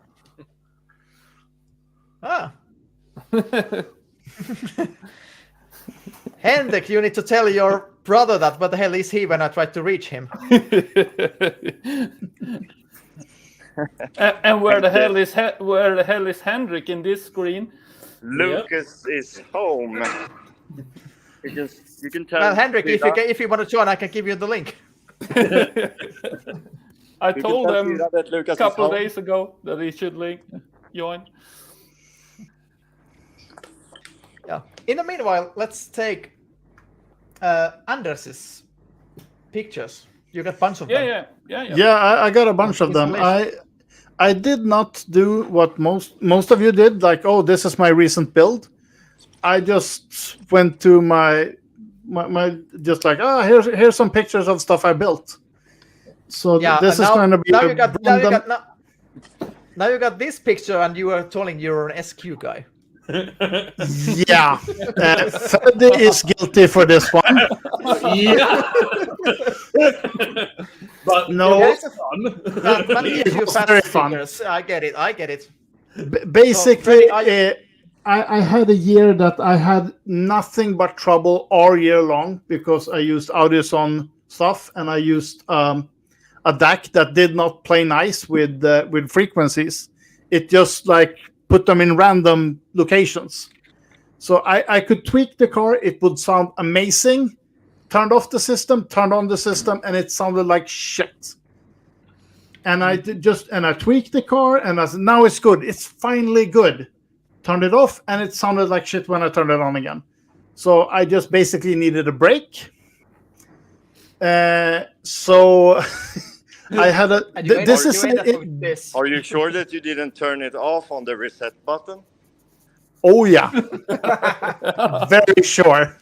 Hendrik, you need to tell your brother that. What the hell is he when I tried to reach him? And where the hell is Hendrik in this screen? Lucas is home. You can tell. Well, Hendrik, if you want to join, I can give you the link. I told him a couple days ago that he should join. Yeah. In the meanwhile, let's take Anders's pictures. You got a bunch of them. Yeah, I got a bunch of them. I did not do what most of you did, like, oh, this is my recent build. I just went to my just like, here's some pictures of stuff I built. So this is going to be now you got this picture, and you are telling you're an SQ guy. Yeah, Freddy is guilty for this one. Yeah. But no, very fun. I get it. Basically, I had a year that I had nothing but trouble all year long because I used Audioson stuff and I used a DAC that did not play nice with frequencies. It just like put them in random locations. So I could tweak the car. It would sound amazing. Turned off the system, turned on the system, and it sounded like shit. And I tweaked the car, and I said, now it's good. It's finally good. Turned it off, and it sounded like shit when I turned it on again. So I just basically needed a break. So I had a. Are you sure that you didn't turn it off on the reset button? Oh yeah, very sure.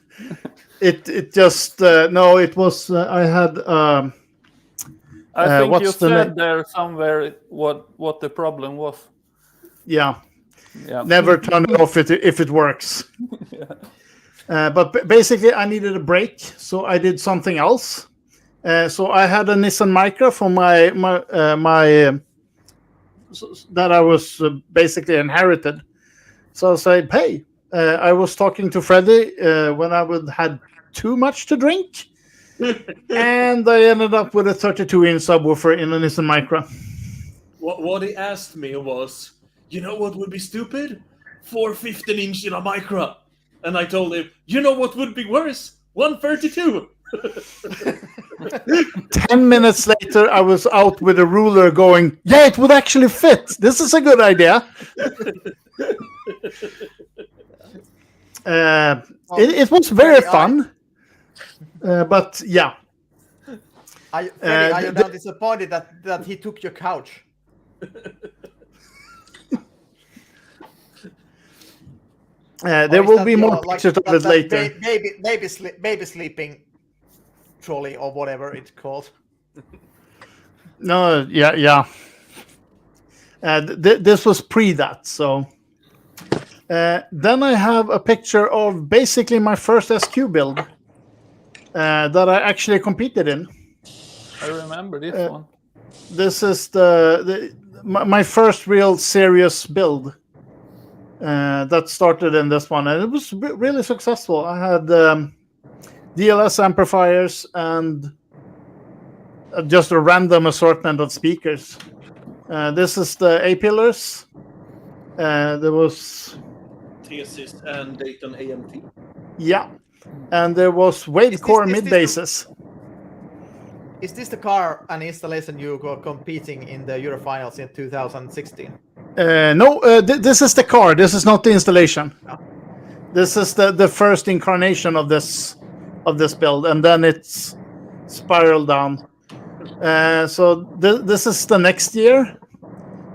It just no. It was I had. I think you said there somewhere what the problem was. Yeah. Never turn it off if it works. But basically, I needed a break, so I did something else. So I had a Nissan Micra for my that I was basically inherited. So I said, hey, I was talking to Freddy when I had too much to drink. And I ended up with a 32-inch subwoofer in an Nissan Micra. What he asked me was, you know what would be stupid? 415-inch in a Micra. And I told him, you know what would be worse? 132. 10 minutes later, I was out with a ruler going, yeah, it would actually fit. This is a good idea. It was very fun. But yeah. Are you now disappointed that he took your couch? There will be more pictures of it later. Baby sleeping trolley or whatever it's called. No, yeah. This was pre that, so. Then I have a picture of basically my first SQ build that I actually competed in. I remember this one. This is my first real serious build that started in this one, and it was really successful. I had DLS amplifiers and just a random assortment of speakers. This is the A-pillars. There was Thesis and Dayton AMT. Yeah, and there was Wavecore mid basses. Is this the car and installation you were competing in the Eurofinals in 2016? No, this is the car. This is not the installation. No. This is the first incarnation of this build, and then it's spiraled down. So this is the next year,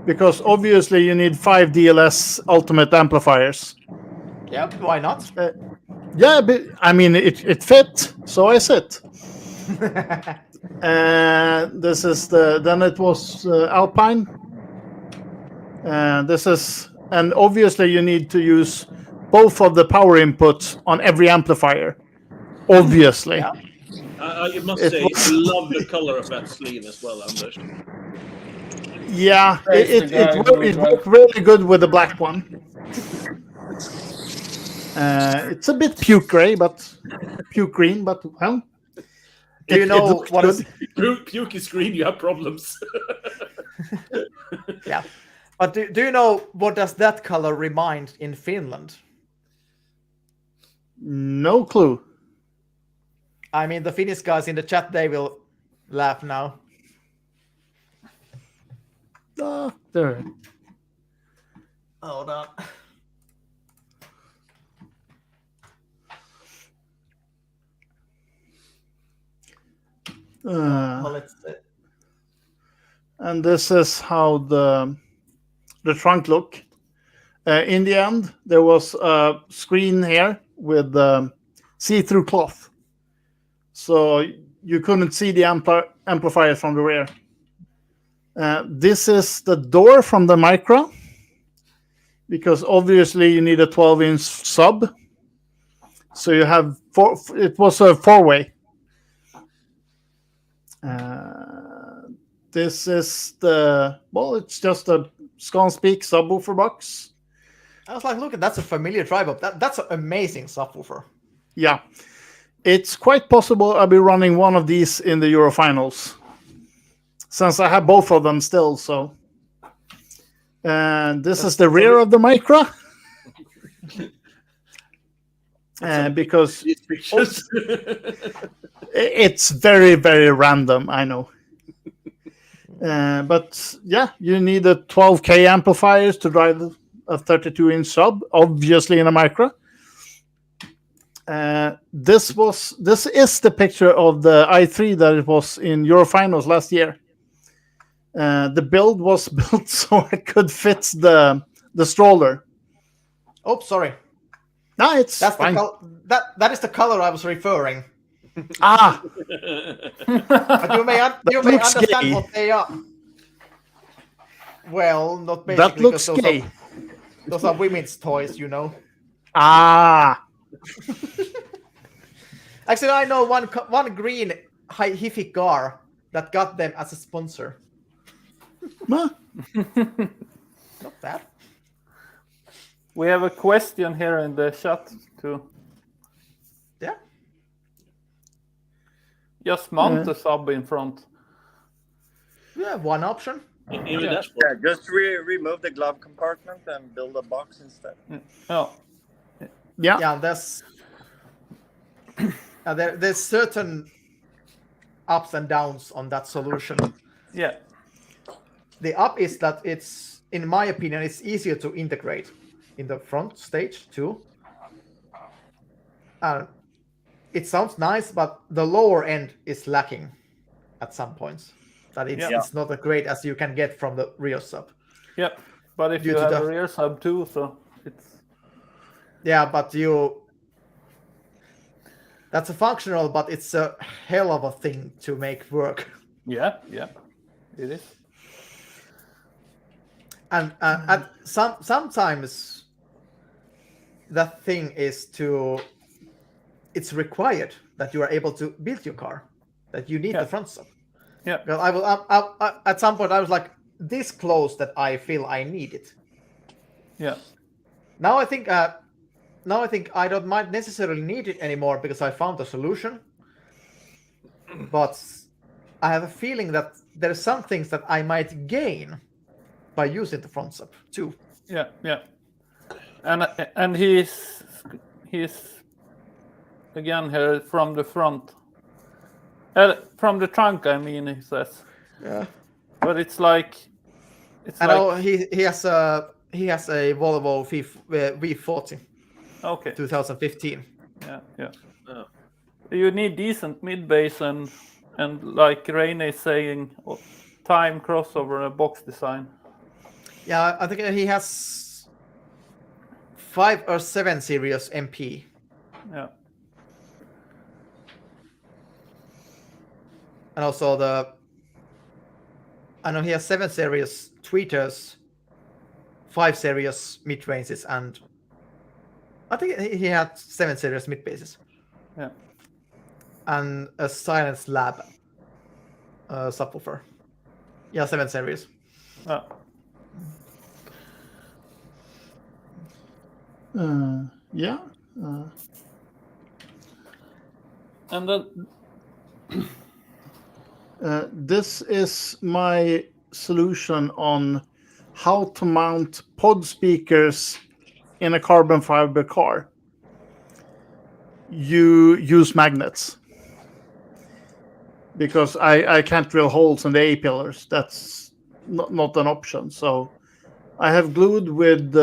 because obviously you need 5 DLS ultimate amplifiers. Yeah, why not? Yeah, but I mean it fit, so I sit. This is then it was Alpine. And obviously you need to use both of the power inputs on every amplifier. Obviously. Yeah. I must say, I love the color of that sleeve as well, Anders. Yeah, it worked really good with the black one. It's a bit puke gray, but puke green, but well. Do you know what is puke is green? You have problems. Yeah, but do you know what does that color remind in Finland? No clue. I mean, the Finnish guys in the chat, they will laugh now. There. Hold on. Let's see. And this is how the trunk look. In the end, there was a screen here with see-through cloth, so you couldn't see the amplifier from the rear. This is the door from the Micra, because obviously you need a 12-inch sub. So you have it was a 4-way. This is it's just a Scanspeak subwoofer box. I was like, look, that's a familiar drive up. That's an amazing subwoofer. Yeah, it's quite possible I'll be running one of these in the Eurofinals, since I have both of them still. So, and this is the rear of the Micra. Because it's very, very random, I know. But yeah, you need a 12K amplifiers to drive a 32-inch sub, obviously in a Micra. This is the picture of the i3 that it was in Eurofinals last year. The build was built so it could fit the stroller. Oh, sorry. No, it's fine. That is the color I was referring. Ah. But you may understand gay. What they are. Well, not basically. That looks gay. Those are women's toys, you know. Ah. Actually, I know one green hifi car that got them as a sponsor. Huh? Not bad. We have a question here in the chat too. Yeah. Just mount the sub in front. Yeah, one option. In the Yeah. dashboard. Yeah, just remove the glove compartment and build a box instead. Oh, Yeah. Yeah, there's certain ups and downs on that solution. yeah. The up is that it's, in my opinion, it's easier to integrate in the front stage too. It sounds nice, but the lower end is lacking at some points. That it's not as great as you can get from the rear sub. Yeah. But if Due you to have the- a rear sub too, so it's Yeah, but that's a functional, but it's a hell of a thing to make work. yeah, it is. And sometimes that thing is it's required that you are able to build your car, that you need the front sub. Yeah. Well, at some point I was like this close that I feel I need it. Yeah. Now I think I don't might necessarily need it anymore because I found a solution. But I have a feeling that there are some things that I might gain by using the front sub too. Yeah. And he's again here from the front. From the trunk, I mean, he says. Yeah. But it's like I know he has a Volvo V40 okay. 2015. Yeah. Oh. You need decent mid bass and like Raine is saying, time crossover and box design. Yeah, I think he has 5 or 7 series MP. Yeah. And also I know he has 7 series tweeters, 5 series mid ranges, and I think he had 7 series mid bases. Yeah. And a Silence Lab subwoofer. Yeah, 7 series. Yeah. Yeah. And then This is my solution on how to mount pod speakers in a carbon fiber car. You use magnets. Because I can't drill holes in the A-pillars. That's not an option. So I have glued with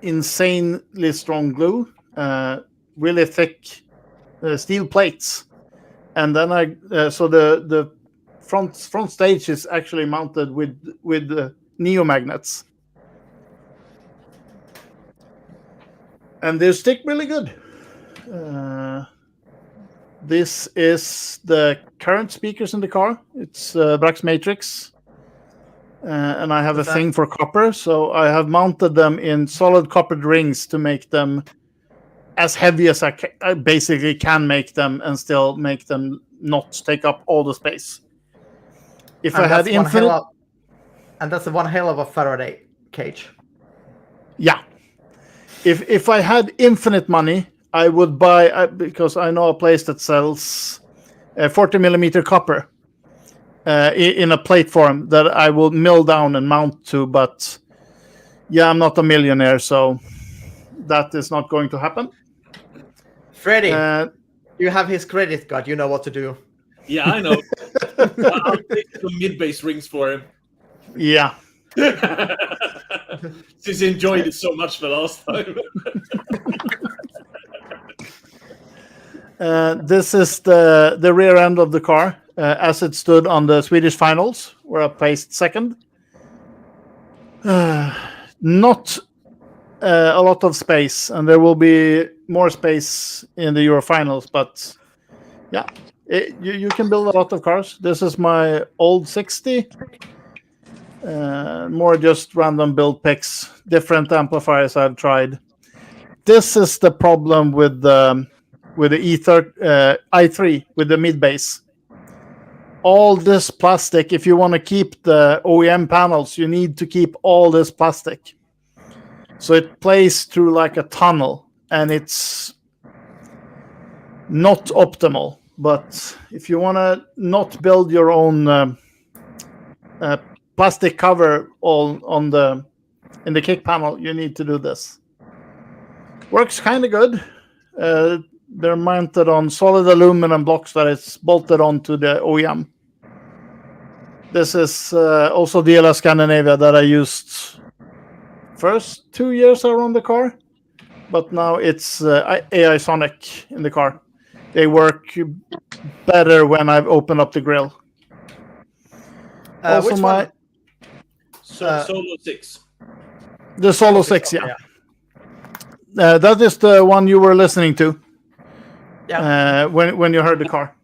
insanely strong glue, really thick steel plates. And then so the front stage is actually mounted with neo-magnets. And they stick really good. This is the current speakers in the car. It's Brax Matrix. And I have a thing for copper, so I have mounted them in solid coppered rings to make them as heavy as I basically can make them and still make them not take up all the space. If I had infinite... And that's one hell of a Faraday cage. Yeah. If I had infinite money, I would buy, because I know a place that sells 40 millimeter copper in a plate form that I will mill down and mount to. But yeah, I'm not a millionaire, so that is not going to happen. Freddy, you have his credit card. You know what to do. Yeah, I know. I'll take some mid-bass rings for him. Yeah. Since he enjoyed it so much the last time. This is the rear end of the car as it stood on the Swedish finals, where I placed second. Not a lot of space, and there will be more space in the Euro finals, but yeah, you can build a lot of cars. This is my old 60. More just random build picks, different amplifiers I've tried. This is the problem with the i3 with the mid bass. all this plastic. If you want to keep the OEM panels, you need to keep all this plastic. So it plays through like a tunnel, and it's not optimal. But if you want to not build your own plastic cover in the kick panel, you need to do this. Works kind of good. They're mounted on solid aluminum blocks that is bolted onto the OEM. This is also DLS Scandinavia that I used first 2 years around the car, but now it's AI Sonic in the car. They work better when I've opened up the grill. Also, which one? Solo 6. The Solo 6, yeah. That is the one you were listening to. Yeah. When you heard the car.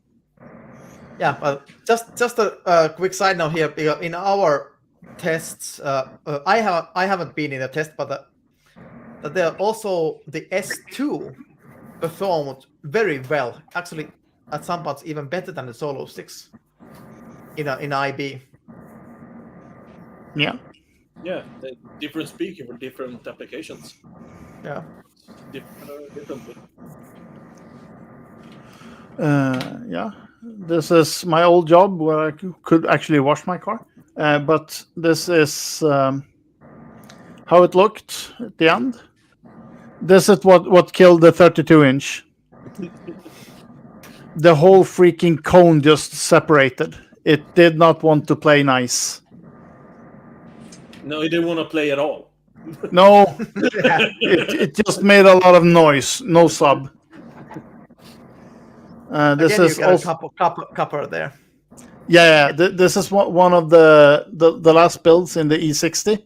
Yeah, well, just a quick side note here. In our tests, I haven't been in a test, but there also the S2 performed very well. Actually, at some parts even better than the Solo 6 in IB. Yeah. Yeah, different speaker for different applications. Yeah. Differently. Yeah, this is my old job where I could actually wash my car. But this is how it looked at the end. This is what killed the 32-inch. The whole freaking cone just separated. It did not want to play nice. No, it didn't want to play at all. No, it just made a lot of noise. No sub. This Again, is you got also a copper there. Yeah. This is one of the last builds in the E60.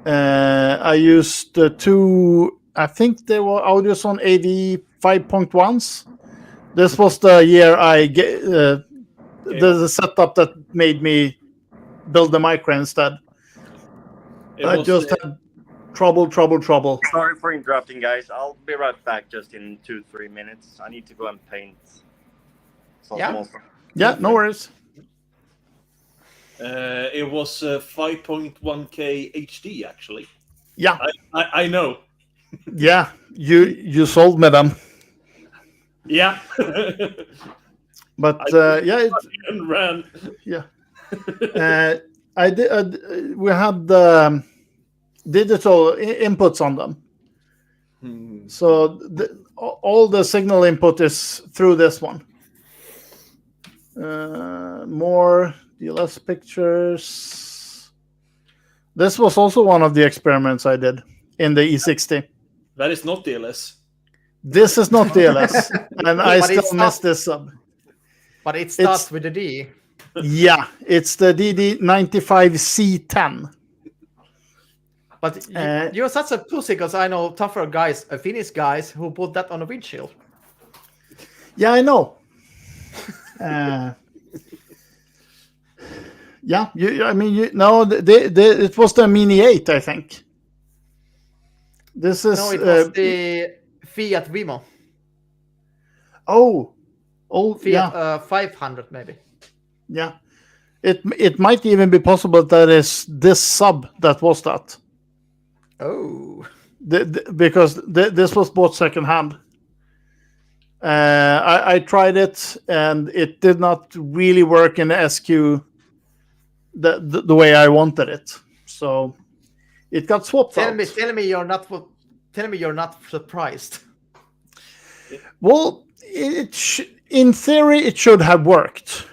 I used two. I think they were Audioson AV 5.1s. This was the year I get the setup that made me build the micro instead. I just had trouble. Sorry for interrupting, guys. I'll be right back just in 2-3 minutes. I need to go and paint. Yeah, no worries. It was 5.1K HD actually. Yeah, I know. Yeah, you sold me them. Yeah. But yeah, it ran. Yeah. I did. We had the digital inputs on them, so all the signal input is through this one. More DLS pictures. This was also one of the experiments I did in the E60. That is not DLS. This is not DLS, and I But still missed this sub. But it starts with a D. Yeah, it's the DD95C10. But you're such a pussy because I know tougher guys, Finnish guys, who put that on a windshield. Yeah, I know. Yeah, it was the Mini 8, I think. This is No, it was the Fiat Vimo. Oh, Fiat yeah. 500 maybe. Yeah, it might even be possible that is this sub that was that. Oh, because this was bought secondhand. I tried it and it did not really work in the SQ the way I wanted it. So it got swapped out. Tell me you're not surprised. Well, in theory it should have worked.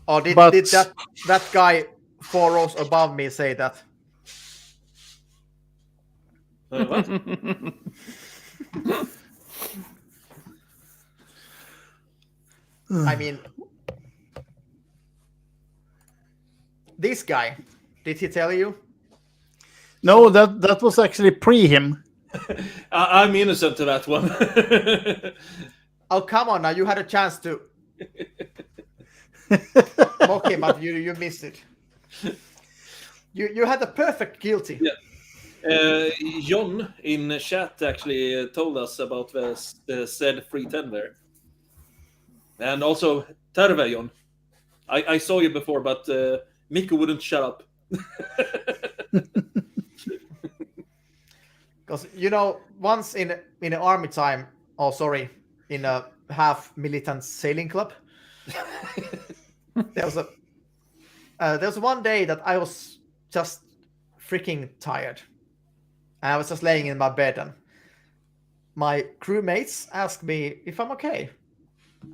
Or did that guy 4 rows above me say that? What? I mean, this guy, did he tell you? No, that was actually pre him. I'm innocent to that one. Oh, come on now, you had a chance to mock him, but you missed it. You had a perfect guilty. Yeah. John in chat actually told us about the said 310 there. And also Terve, John. I saw you before, but Mikko wouldn't shut up. Because once in the army time, in a half militant sailing club, there was one day that I was just freaking tired, and I was just laying in my bed, and my crewmates asked me if I'm okay.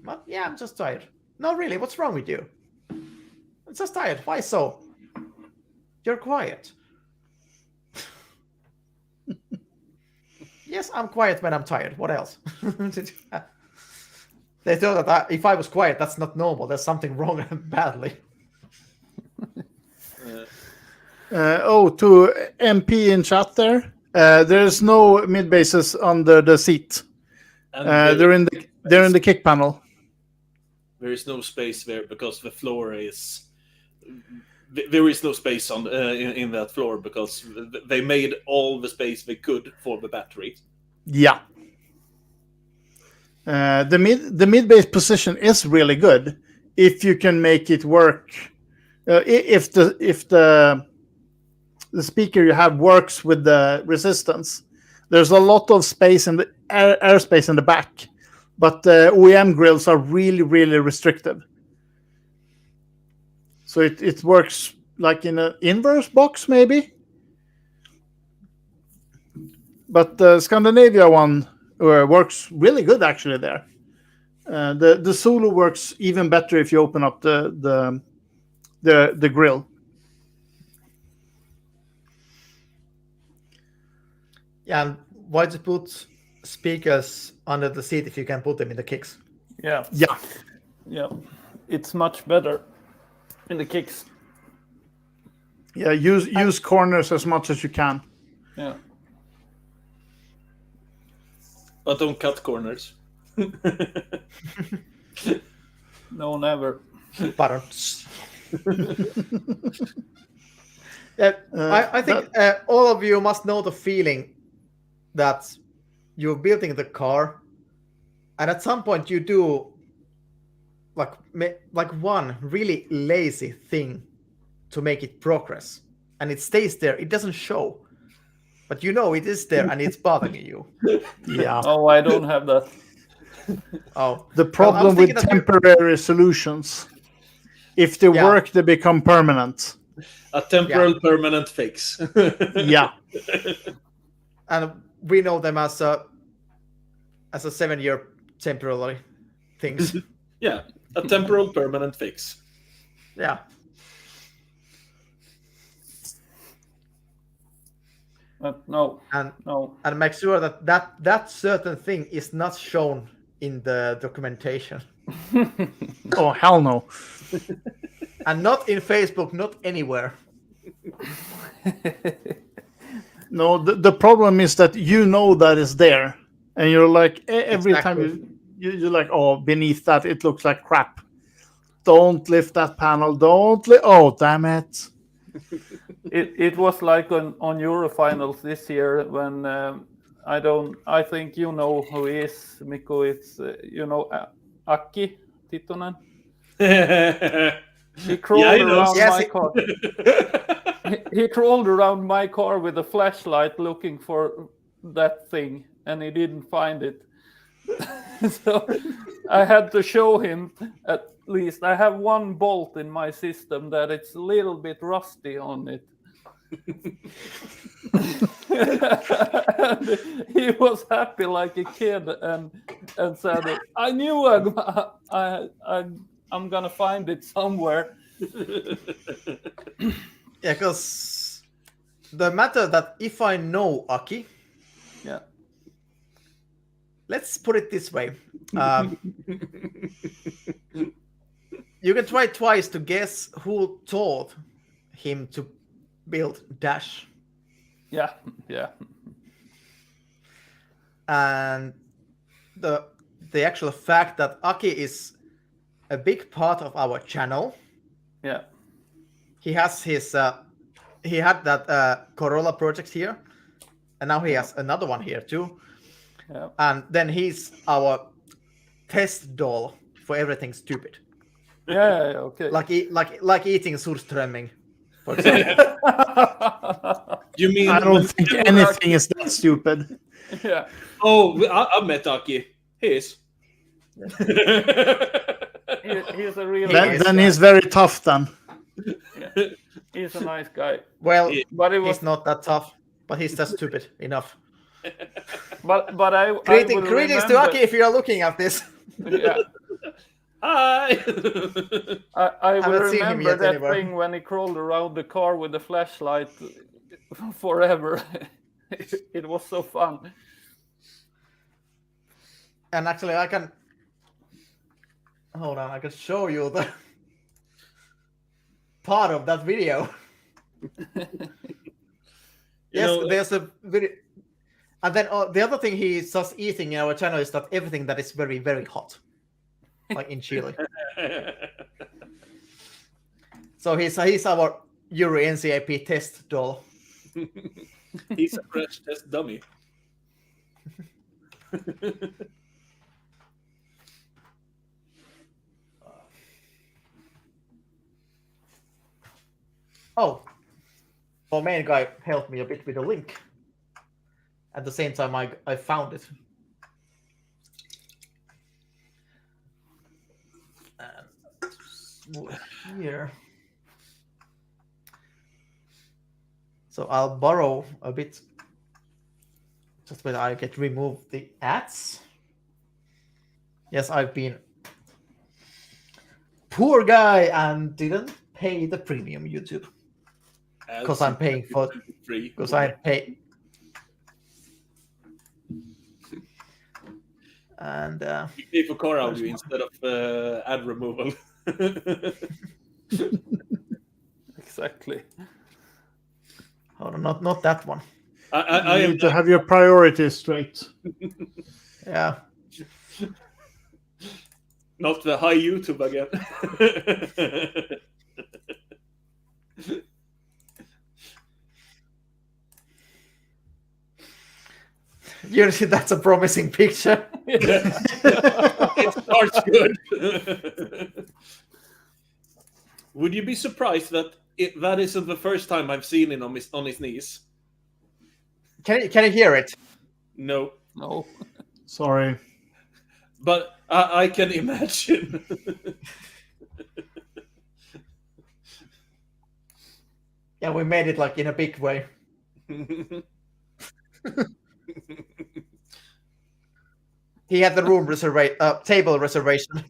But, yeah, I'm just tired. No, really, what's wrong with you? I'm just tired. Why so? You're quiet. Yes, I'm quiet when I'm tired. What else? They thought that if I was quiet, that's not normal. There's something wrong badly. To MP in chat there. There's no mid bases under the seat. They're in the kick panel. There is no space there because the floor is. There is no space on in that floor because they made all the space they could for the battery. Yeah. The mid base position is really good if you can make it work. If the speaker you have works with the resistance, there's a lot of space in the airspace in the back, but the OEM grills are really, really restrictive. So it works like in an inverse box, maybe. But the Scandinavia one works really good, actually, there. The Zulu works even better if you open up the grill. Yeah, and why to put speakers under the seat if you can put them in the kicks? Yeah. It's much better in the kicks. Yeah, use corners as much as you can. Yeah. But don't cut corners. No, never. Buttons. I think all of you must know the feeling that you're building the car, and at some point you do like one really lazy thing to make it progress, and it stays there. It doesn't show, but it is there, and it's bothering you. Yeah. Oh, I don't have that. Oh, The problem with temporary solutions, if they work, they become permanent. A temporal permanent fix. Yeah. And we know them as a 7-year temporary things. Yeah, a temporal permanent fix. Yeah. No. And make sure that certain thing is not shown in the documentation. Oh, hell no. And not in Facebook, not anywhere. No, the problem is that that is there, and you're like every time you're like, oh, beneath that it looks like crap. Don't lift that panel. Don't lift. Oh, damn it! It was like on Eurofinals this year when I think you know who he is, Mikko. It's Aki Titonen. He crawled around my car. He crawled around my car with a flashlight looking for that thing, and he didn't find it. So I had to show him at least. I have one bolt in my system that it's a little bit rusty on it. And he was happy like a kid and said, "I knew I'm gonna find it somewhere." Yeah, because the matter that if I know Aki, let's put it this way. You can try twice to guess who taught him to build Dash. Yeah. And the actual fact that Aki is a big part of our channel. Yeah. He has he had that Corolla project here, and now he has another one here too. Yeah. And then he's our test doll for everything stupid. Yeah, okay. Like eating surströmming, for example. You mean? I don't think anything is that stupid. Yeah. Oh, I met Aki. He is. He's a real Then- nice Then guy. he's very tough then. Yeah. He's a nice guy. Well, But it was he's not that tough, but he's just stupid enough. but I Greetings will to remember- Aki if you are looking at this. Yeah. Hi. I will Haven't seen him remember yet that anywhere. thing when he crawled around the car with the flashlight forever. It was so fun. And actually, I can hold on. I can show you the part of that video. There's a video. And then the other thing he's just eating in our channel is that everything that is very, very hot, like in Chile. So he's our Euro NCAP test doll. He's a crash test dummy. Oh, our main guy helped me a bit with the link. At the same time, I found it. And move it here. So I'll borrow a bit, just when I get remove the ads. Yes, I've been poor guy and didn't pay the premium YouTube because I'm paying for free. because I pay. And You pay for car audio instead of ad removal. Exactly. hold on, not that one. I You am need to have your priorities straight. Yeah. not the high YouTube again. You see, that's a promising picture. It starts good. Would you be surprised that that isn't the first time I've seen him on his knees? Can you hear it? No, No. Sorry. but I can imagine. Yeah, we made it like in a big way. He had the room table reservation.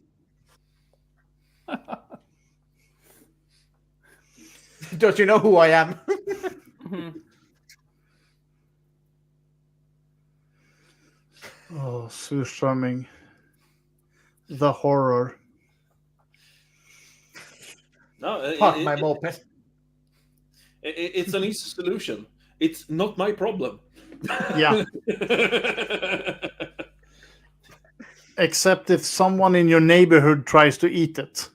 Don't you know who I am? Oh, surströmming. The horror. No, Fuck my moped. it's an easy solution. It's not my problem. Yeah. Except if someone in your neighborhood tries to eat it.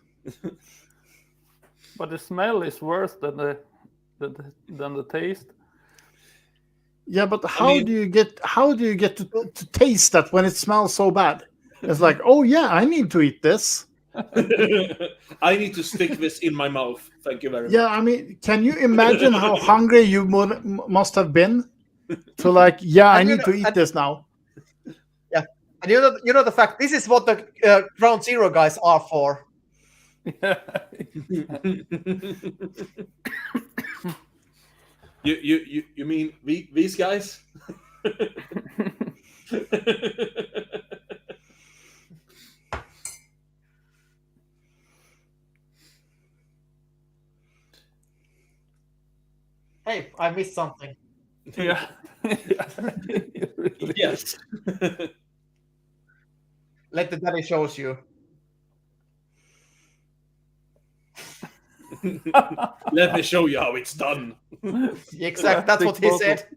But the smell is worse than the taste. Yeah, but how do you get to taste that when it smells so bad? It's like, oh yeah, I need to eat this. I need to stick this in my mouth. Thank you very much. Yeah, I mean, can you imagine how hungry you must have been to like, yeah, I need to eat this now. Yeah, and you know the fact. This is what the Ground Zero guys are for. You mean these guys? Hey, I missed something. Yeah. Really. Yes. Let the daddy shows you. Let me show you how it's done. Exactly, that's what he said.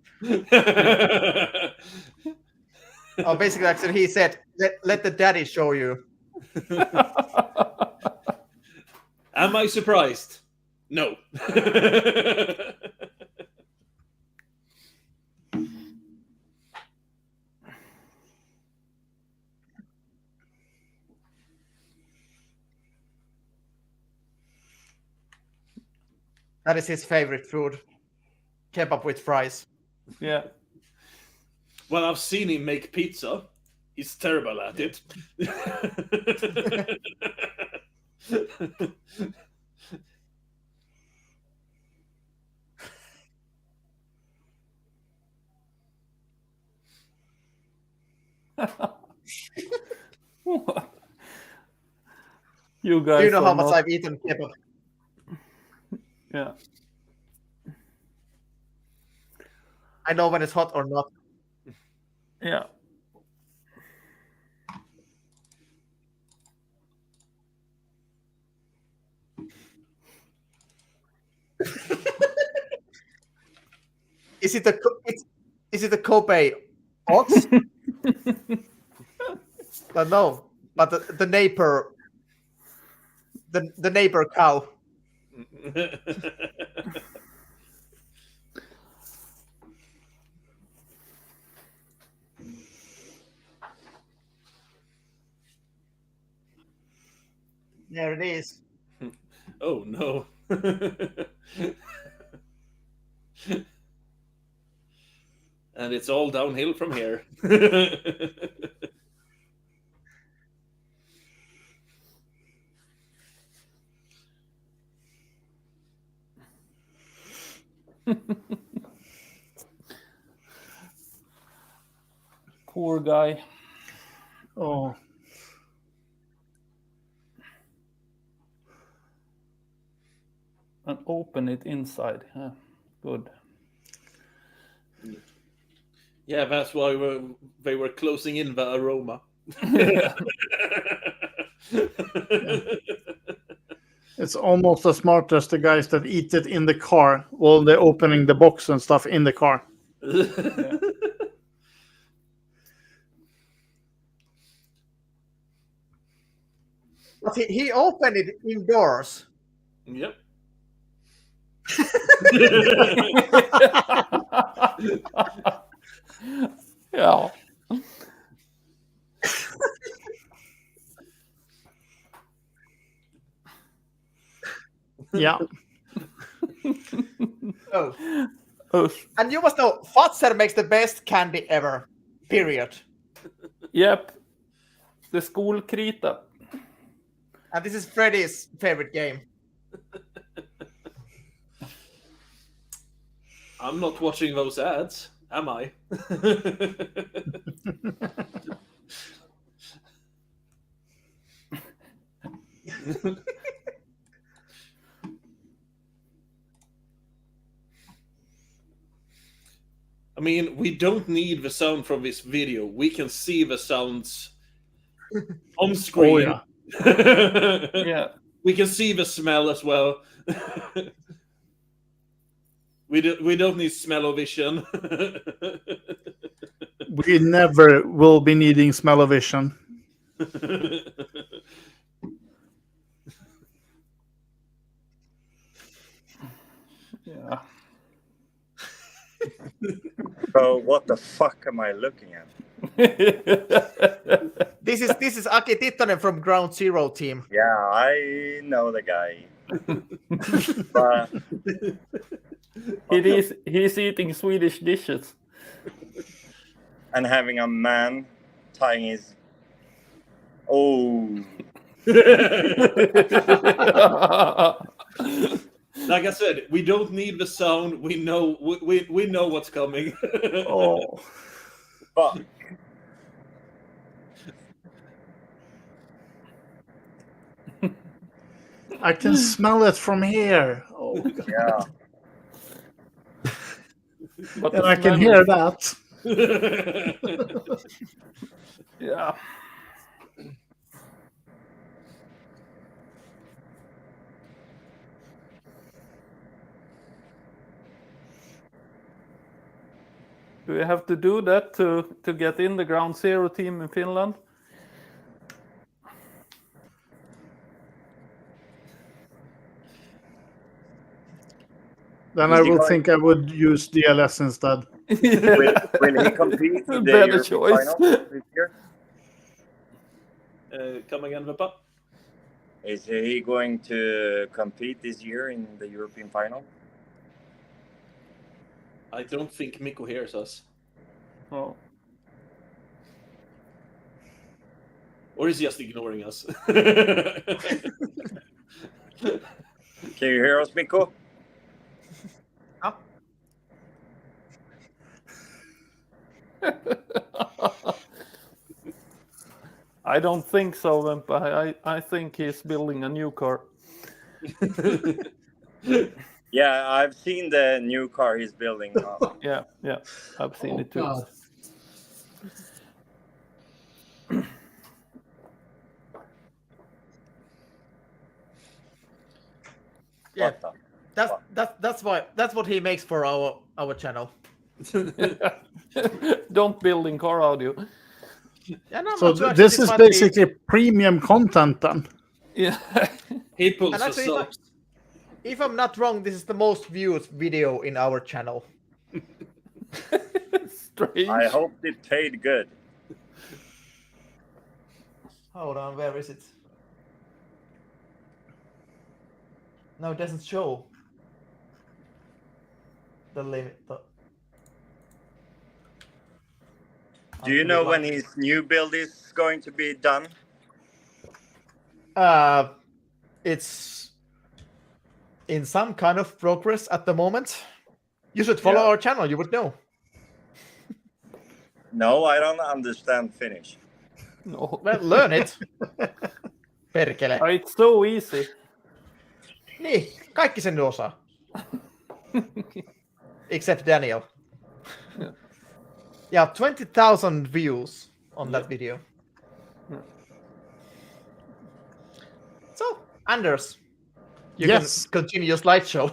Oh, basically, actually, he said, "Let the daddy show you." Am I surprised? No. That is his favorite food. Kebab with fries. Yeah. Well, I've seen him make pizza. He's terrible at it. You guys. Do you know how are much not- I've eaten kebab? Yeah. I know when it's hot or not. Yeah. Is it a Kobe ox? No, but the neighbor, the neighbor cow. There it is. Oh no. And it's all downhill from here. Poor guy. Oh. And open it inside. Yeah. Good. Yeah, that's why they were closing in the aroma. It's almost as smart as the guys that eat it in the car while they're opening the box and stuff in the car. Yeah. But he opened it indoors. Yep. Yeah. Yeah. Oh. Oh, And you must know, Fatser makes the best candy ever. Period. yep. The skolkrita. And this is Freddy's favorite game. I'm not watching those ads, am I? I mean, we don't need the sound from this video. We can see the sounds on screen. Oh, yeah. Yeah. We can see the smell as well. We don't need smell-o-vision. We never will be needing smell-o-vision. Yeah. So what the fuck am I looking at? This is Aki Tittonen from Ground Zero team. Yeah, I know the guy. But He's eating Swedish dishes. and having a man tying his Like I said, we don't need the sound. We know what's coming. Oh. fuck. I can smell it from here. Oh, God. Yeah. But And the I can smell hear is- that. Yeah. Do we have to do that to get in the Ground Zero team in Finland? Then I would think I would use DLS instead. Will he compete in the Better European choice. final this year? Come again, Vippa? Is he going to compete this year in the European final? I don't think Mikko hears us. Oh. Or is he just ignoring us? Can you hear us, Mikko? I don't think so, Vempa. I think he's building a new car. Yeah, I've seen the new car he's building. Yeah, I've seen it too. God. Yeah, that's what he makes for our channel. Don't build in car audio. Yeah, no, So actually, this is might be- basically premium content then. Yeah. He pulls And the actually, subs. if I'm not wrong, this is the most viewed video in our channel. Strange. I hope it paid good. Hold on, where is it? No, it doesn't show the limit. Do you know when his new build is going to be done? It's in some kind of progress at the moment. You should follow Yeah. our channel, you would know. No, I don't understand Finnish. No. Well, learn it. Perkele. It's so easy. Niin, kaikki sen osaa. Except Daniel. Yeah, 20,000 views on that video. So, Anders, you Yes. can continue your slideshow.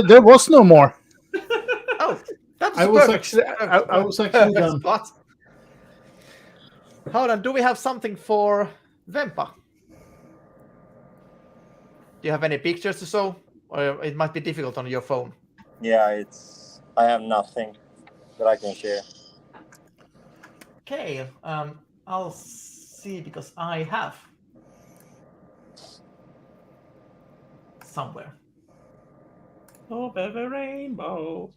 There was no more. Oh, that's I was perfect. actually I was actually Perfect done. spot. Hold on, do we have something for Vempa? Do you have any pictures to show? Or it might be difficult on your phone. Yeah, I have nothing that I can share. Okay, I'll see because I have somewhere. Over the rainbow.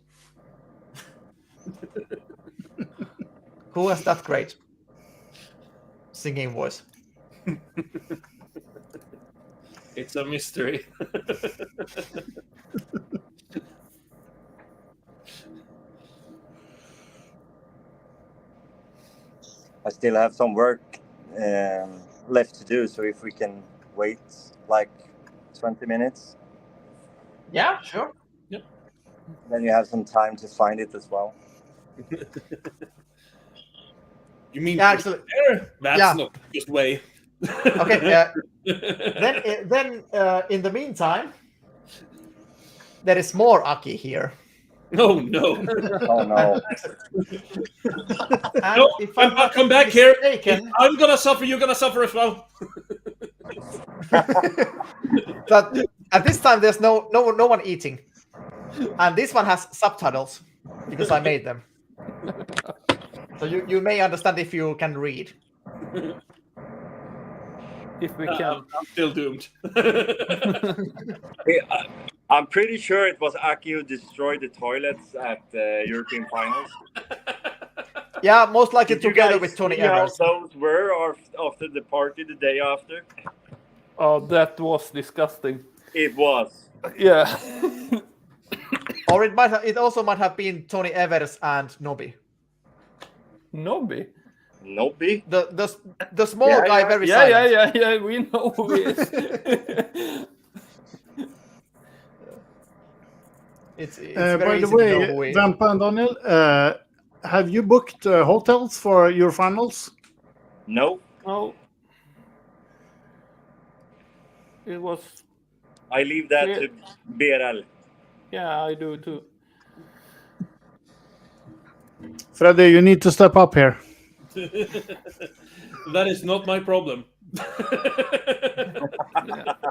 Who has that great singing voice? It's a mystery. I still have some work left to do, so if we can wait like 20 minutes, Yeah, sure. then you have some time to find it as well. You mean Yeah, actually, there? That's yeah. not just way. okay. Then in the meantime, there is more Aki here. Oh no. Oh no. And No, if I'm not come back here. mistaken, I'm gonna suffer, you're gonna suffer as well. that at this time there's no one eating, and this one has subtitles because I made them. So you may understand if you can read. If we can. I'm still doomed. I'm pretty sure it was Aki who destroyed the toilets at the European finals. Yeah, most likely Did you together guys with Tony see how Evers. those were after the party the day after? Oh, that was disgusting. It was. Yeah. Or it also might have been Tony Evers and Nobby. Nobby. Nobby? The small Yeah, guy, yeah. very silent. Yeah. We know who he is. It's By very the easy way, to know who he is. Vampa and Daniel, have you booked hotels for your finals? No. No. It was. I leave that to BRL. Yeah, I do too. Freddy, you need to step up here. That is not my problem.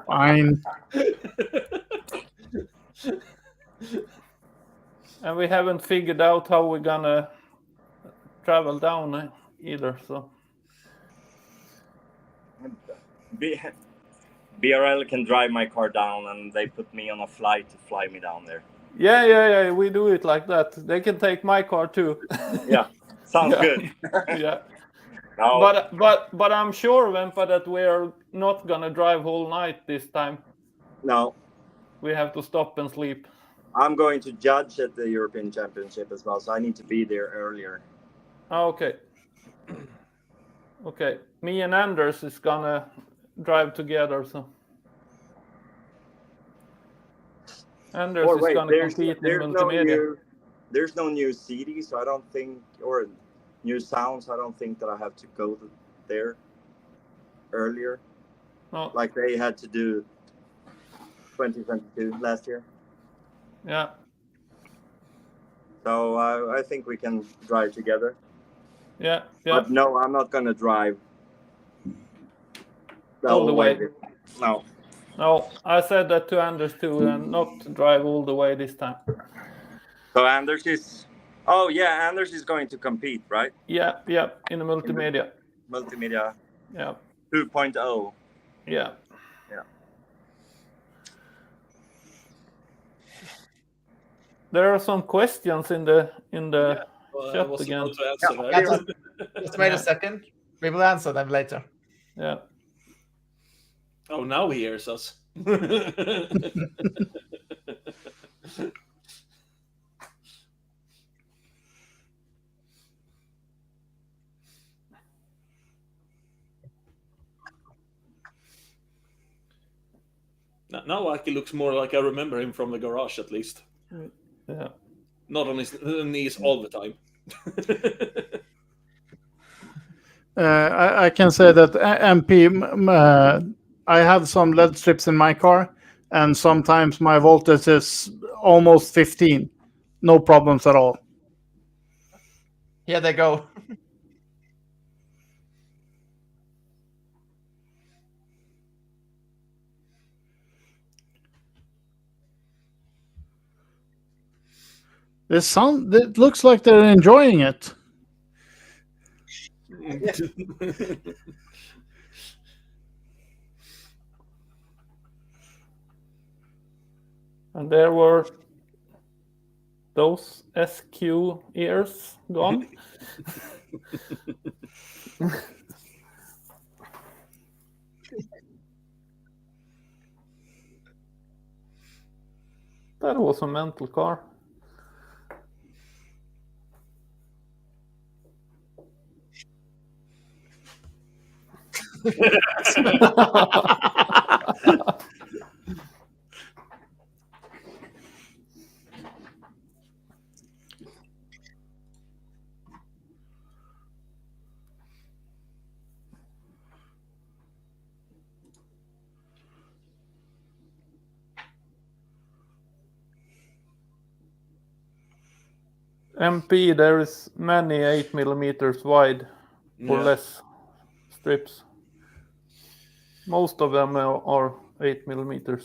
Fine. And we haven't figured out how we're gonna travel down either. So BRL can drive my car down, and they put me on a flight to fly me down there. Yeah. We do it like that. They can take my car too. Yeah, sounds Yeah. good. Yeah. No, But I'm sure, Vempa, that we're not gonna drive whole night this time. no, We have to stop and sleep. I'm going to judge at the European Championship as well, so I need to be there earlier. Okay. Okay. Me and Anders is gonna drive together, so. Anders Or is wait, gonna compete in multimedia. There's no new CD, so I don't think, or new sounds. I don't think that I have to go there earlier, No. like they had to do 2022 last year. Yeah. So I think we can drive together. Yeah. But no, I'm not gonna drive All the way. No. No, I said that to Anders too, and not drive all the way this time. So Anders is. Oh yeah, Anders is going to compete, right? Yeah, in the multimedia. Multimedia Yeah. 2.0. Yeah. Yeah. There are some questions in the I chat was again. about to answer Yeah, that. just wait a second. We will answer them later. Yeah. Oh, now he hears us. Now Aki looks more like I remember him from the garage, at least. Yeah. Not on his knees all the time. I can say that MP, I have some LED strips in my car, and sometimes my voltage is almost 15. No problems at all. Here they go. It looks like they're enjoying it. And there were those SQ ears gone. That was a mental car. MP, there is many 8mm wide or less strips. Most of them are 8mm.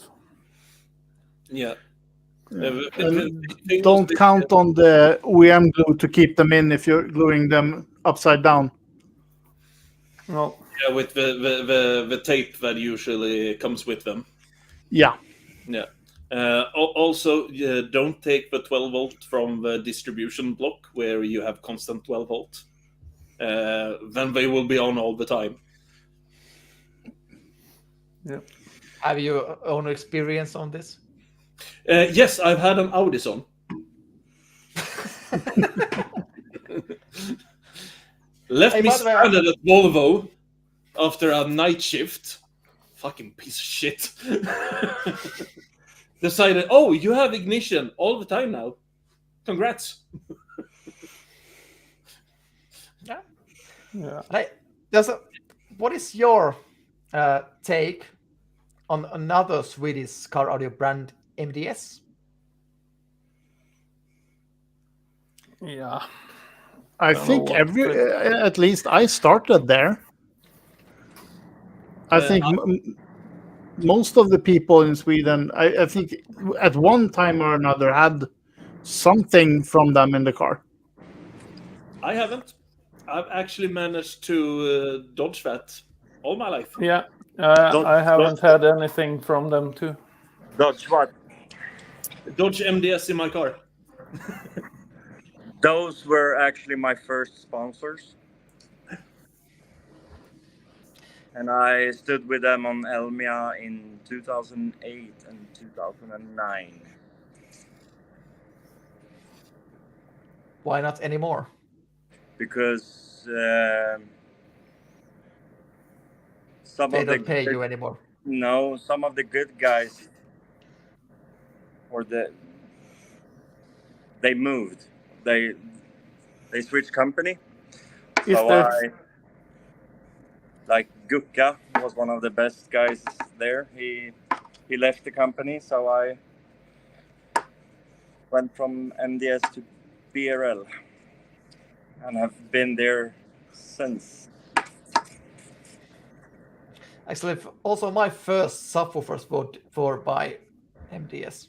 Yeah. And don't count on the OEM glue to keep them in if you're gluing them upside down. No. Yeah, with the tape that usually comes with them. Yeah. Yeah. Also, don't take the 12 volt from the distribution block where you have constant 12 volt. Then they will be on all the time. Yeah. Have you own experience on this? Yes, I've had an Audison. Left me stranded at Volvo after a night shift. Fucking piece of shit. Decided, oh, you have ignition all the time now. Congrats. Yeah. Hey, what is your take on another Swedish car audio brand, MDS? Yeah. I think at least I started there. I think most of the people in Sweden, I think at one time or another had something from them in the car. I haven't. I've actually managed to dodge that all my life. Yeah. I haven't had anything from them too. Dodge what? Dodge MDS in my car. Those were actually my first sponsors. And I stood with them on Elmia in 2008 and 2009. Why not anymore? Because some They of the don't pay you anymore. No, some of the good guys they moved. They switched company. Like Gukka was one of the best guys there. He left the company, so I went from MDS to BRL and have been there since. Actually, also my first subwoofers were by MDS.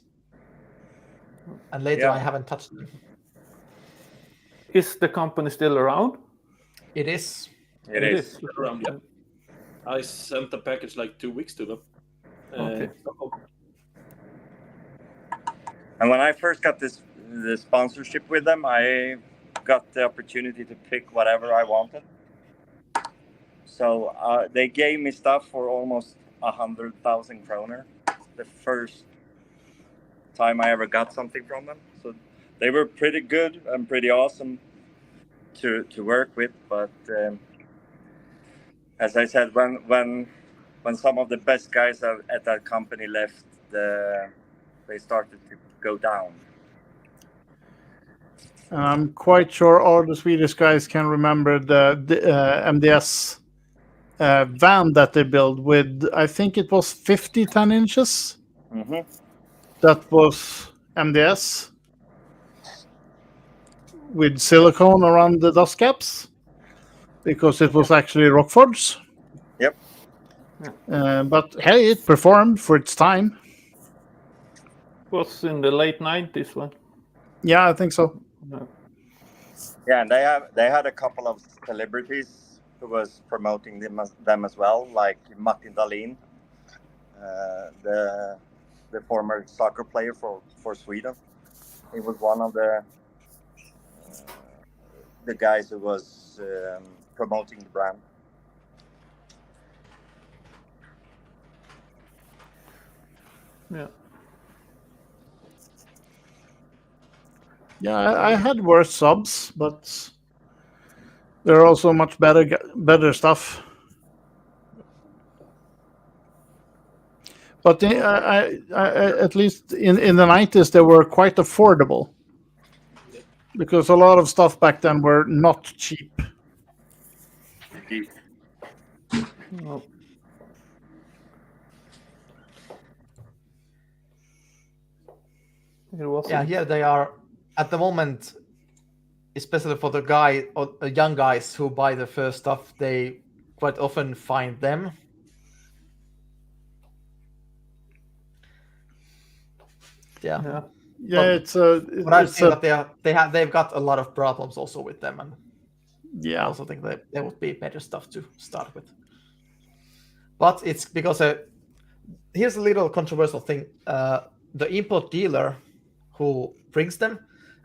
And later I haven't touched them. Is the company still around? It is. It is. Still around, yeah. I sent a package like 2 weeks to them. Okay. And when I first got the sponsorship with them, I got the opportunity to pick whatever I wanted. So they gave me stuff for almost 100,000 kroner. The first time I ever got something from them. So they were pretty good and pretty awesome to work with. But as I said, when some of the best guys at that company left, they started to go down. I'm quite sure all the Swedish guys can remember the MDS van that they built with, I think it was 50 10-inches. Mm-hmm. That was MDS with silicone around the dust caps because it was actually Rockford's. Yep. But hey, it performed for its time. Was in the late 90s one. Yeah, I think so. Yeah, and they had a couple of celebrities who was promoting them as well, like Martin Dahlin, the former soccer player for Sweden. He was one of the guys who was promoting the brand. Yeah. Yeah, I had worse subs, but there are also much better stuff. But I at least in the 90s, they were quite affordable. Because a lot of stuff back then were not cheap. No. It was Yeah, here they are at the moment, especially for the young guys who buy the first stuff, they quite often find them. Yeah. Yeah, But I've seen that they've got a lot of problems also with them, and I also think that there would be better stuff to start with. But it's because here's a little controversial thing: the import dealer who brings them,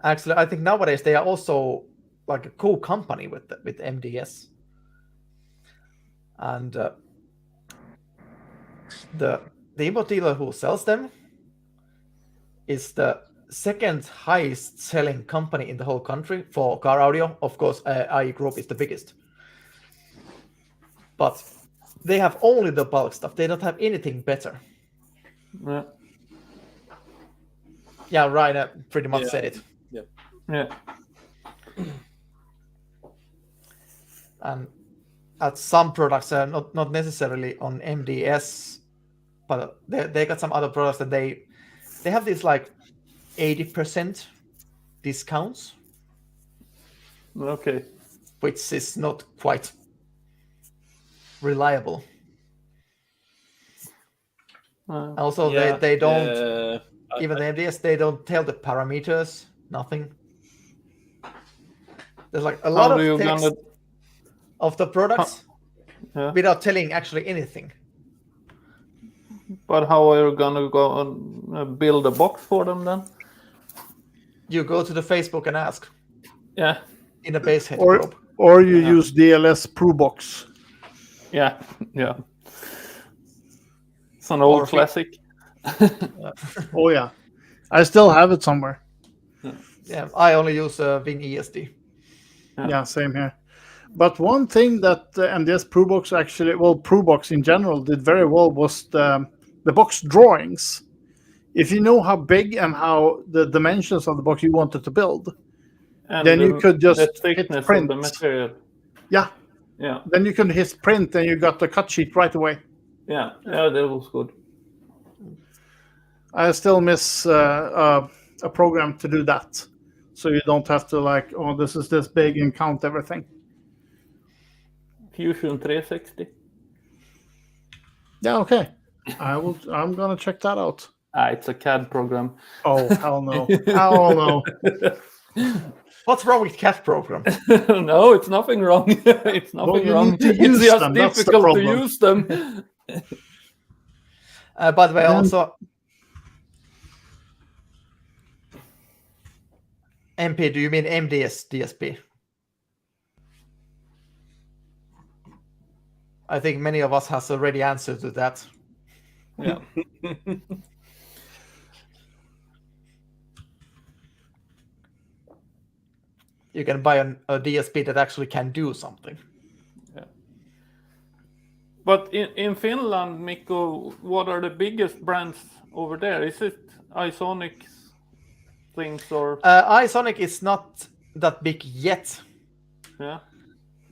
actually, I think nowadays they are also like a co-company with MDS, and the import dealer who sells them is the second highest selling company in the whole country for car audio. Of course, IE Group is the biggest. But they have only the bulk stuff. They don't have anything better. Yeah, Ryan pretty much said it. Yeah. And at some products, not necessarily on MDS, but they got some other products that they have these like 80% discounts. Okay. Which is not quite reliable. Also, they don't, even the MDS, they don't tell the parameters, nothing. There's like a lot of text of the products without telling actually anything. But how are you gonna go and build a box for them then? You go to the Facebook and ask Yeah, in a base head Or group. or you use DLS ProBox. yeah. It's an old Or- classic. Oh yeah, I still have it somewhere. Yeah, I only use Ving ESD. Yeah, same here. But one thing that NDS ProBox actually, well, ProBox in general did very well was the box drawings. If you know how big and how the dimensions of the box you wanted to build, And then you could just the hit thickness of print. the material. Yeah, Yeah, then you can hit print and you got the cut sheet right away. yeah, that was good. I still miss a program to do that. So you don't have to like, oh, this is this big and count everything. Fusion 360. Yeah, okay. I'm gonna check that out. It's a CAD program. Oh hell no! Hell no! What's wrong with CAD program? No, it's nothing wrong. It's nothing you wrong. need to It's use just them, that's the difficult to problem. use them. By the way, also MP. Do you mean MDS DSP? I think many of us has already answered to that. Yeah. You can buy a DSP that actually can do something. But in Finland, Mikko, what are the biggest brands over there? Is it iSonic things or? iSonic is not that big yet, Yeah.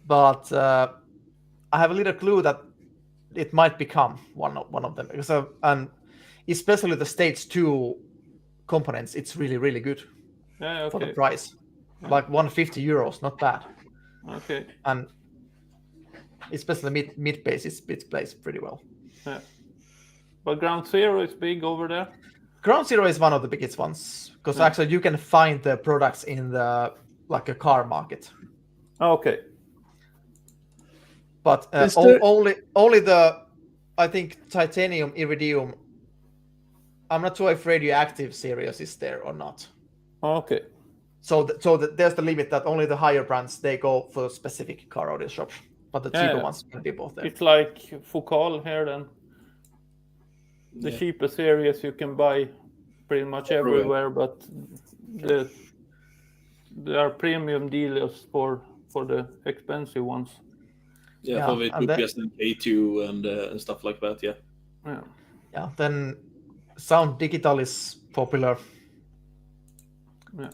but I have a little clue that it might become one of them. Because and especially the Stage 2 components, it's really, really good Yeah. for the Okay. price. Like 150 euros, not bad. Okay. And especially mid bass, it plays pretty well. Yeah. But Ground Zero is big over there. Ground Zero is one of the biggest ones because actually you can find the products in the like a car market. Okay. But Is there- only the, I think, titanium, iridium. I'm not sure if radioactive series is there or not. Okay. So there's the limit that only the higher brands they go for specific car audio shops, but the cheaper Yeah. ones can be both there. It's like Focal here then. The Yeah. cheapest series you can buy pretty much everywhere, but there are premium dealers for the expensive ones. Yeah, for and then- VPS and K2 and stuff like that. Yeah. Yeah. Then Sound Digital is popular. Yeah.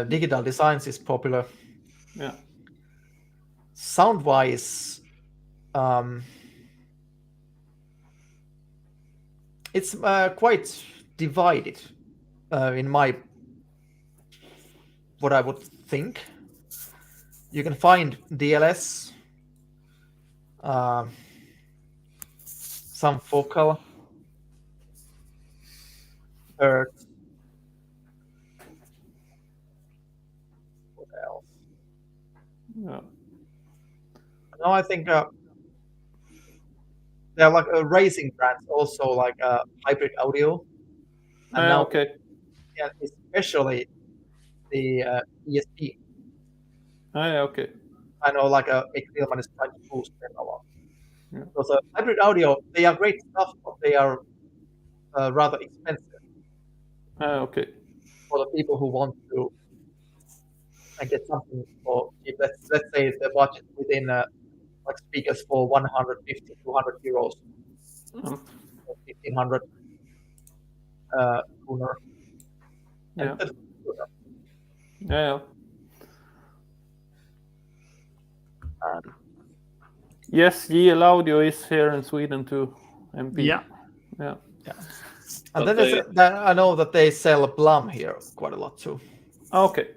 Digital Designs is popular. Yeah. Sound-wise, it's quite divided in what I would think. You can find DLS, some Focal, Earth. What else? Yeah. No, I think they're like racing brands, also like hybrid audio. And now, Okay. yeah, especially the ESP. Yeah. Okay. I know, like Mikko Tillman is trying to boost them a lot. Yeah. Because hybrid audio, they are great stuff, but they are rather expensive Okay. for the people who want to get something for cheap. Let's say the budget within like speakers for 150, 200 euros, 1500 kroner. Yeah. And Yeah. Yes, GL Audio is here in Sweden too. MP. Yeah. Yeah. And then I know that they sell Blum here quite a lot too. Okay.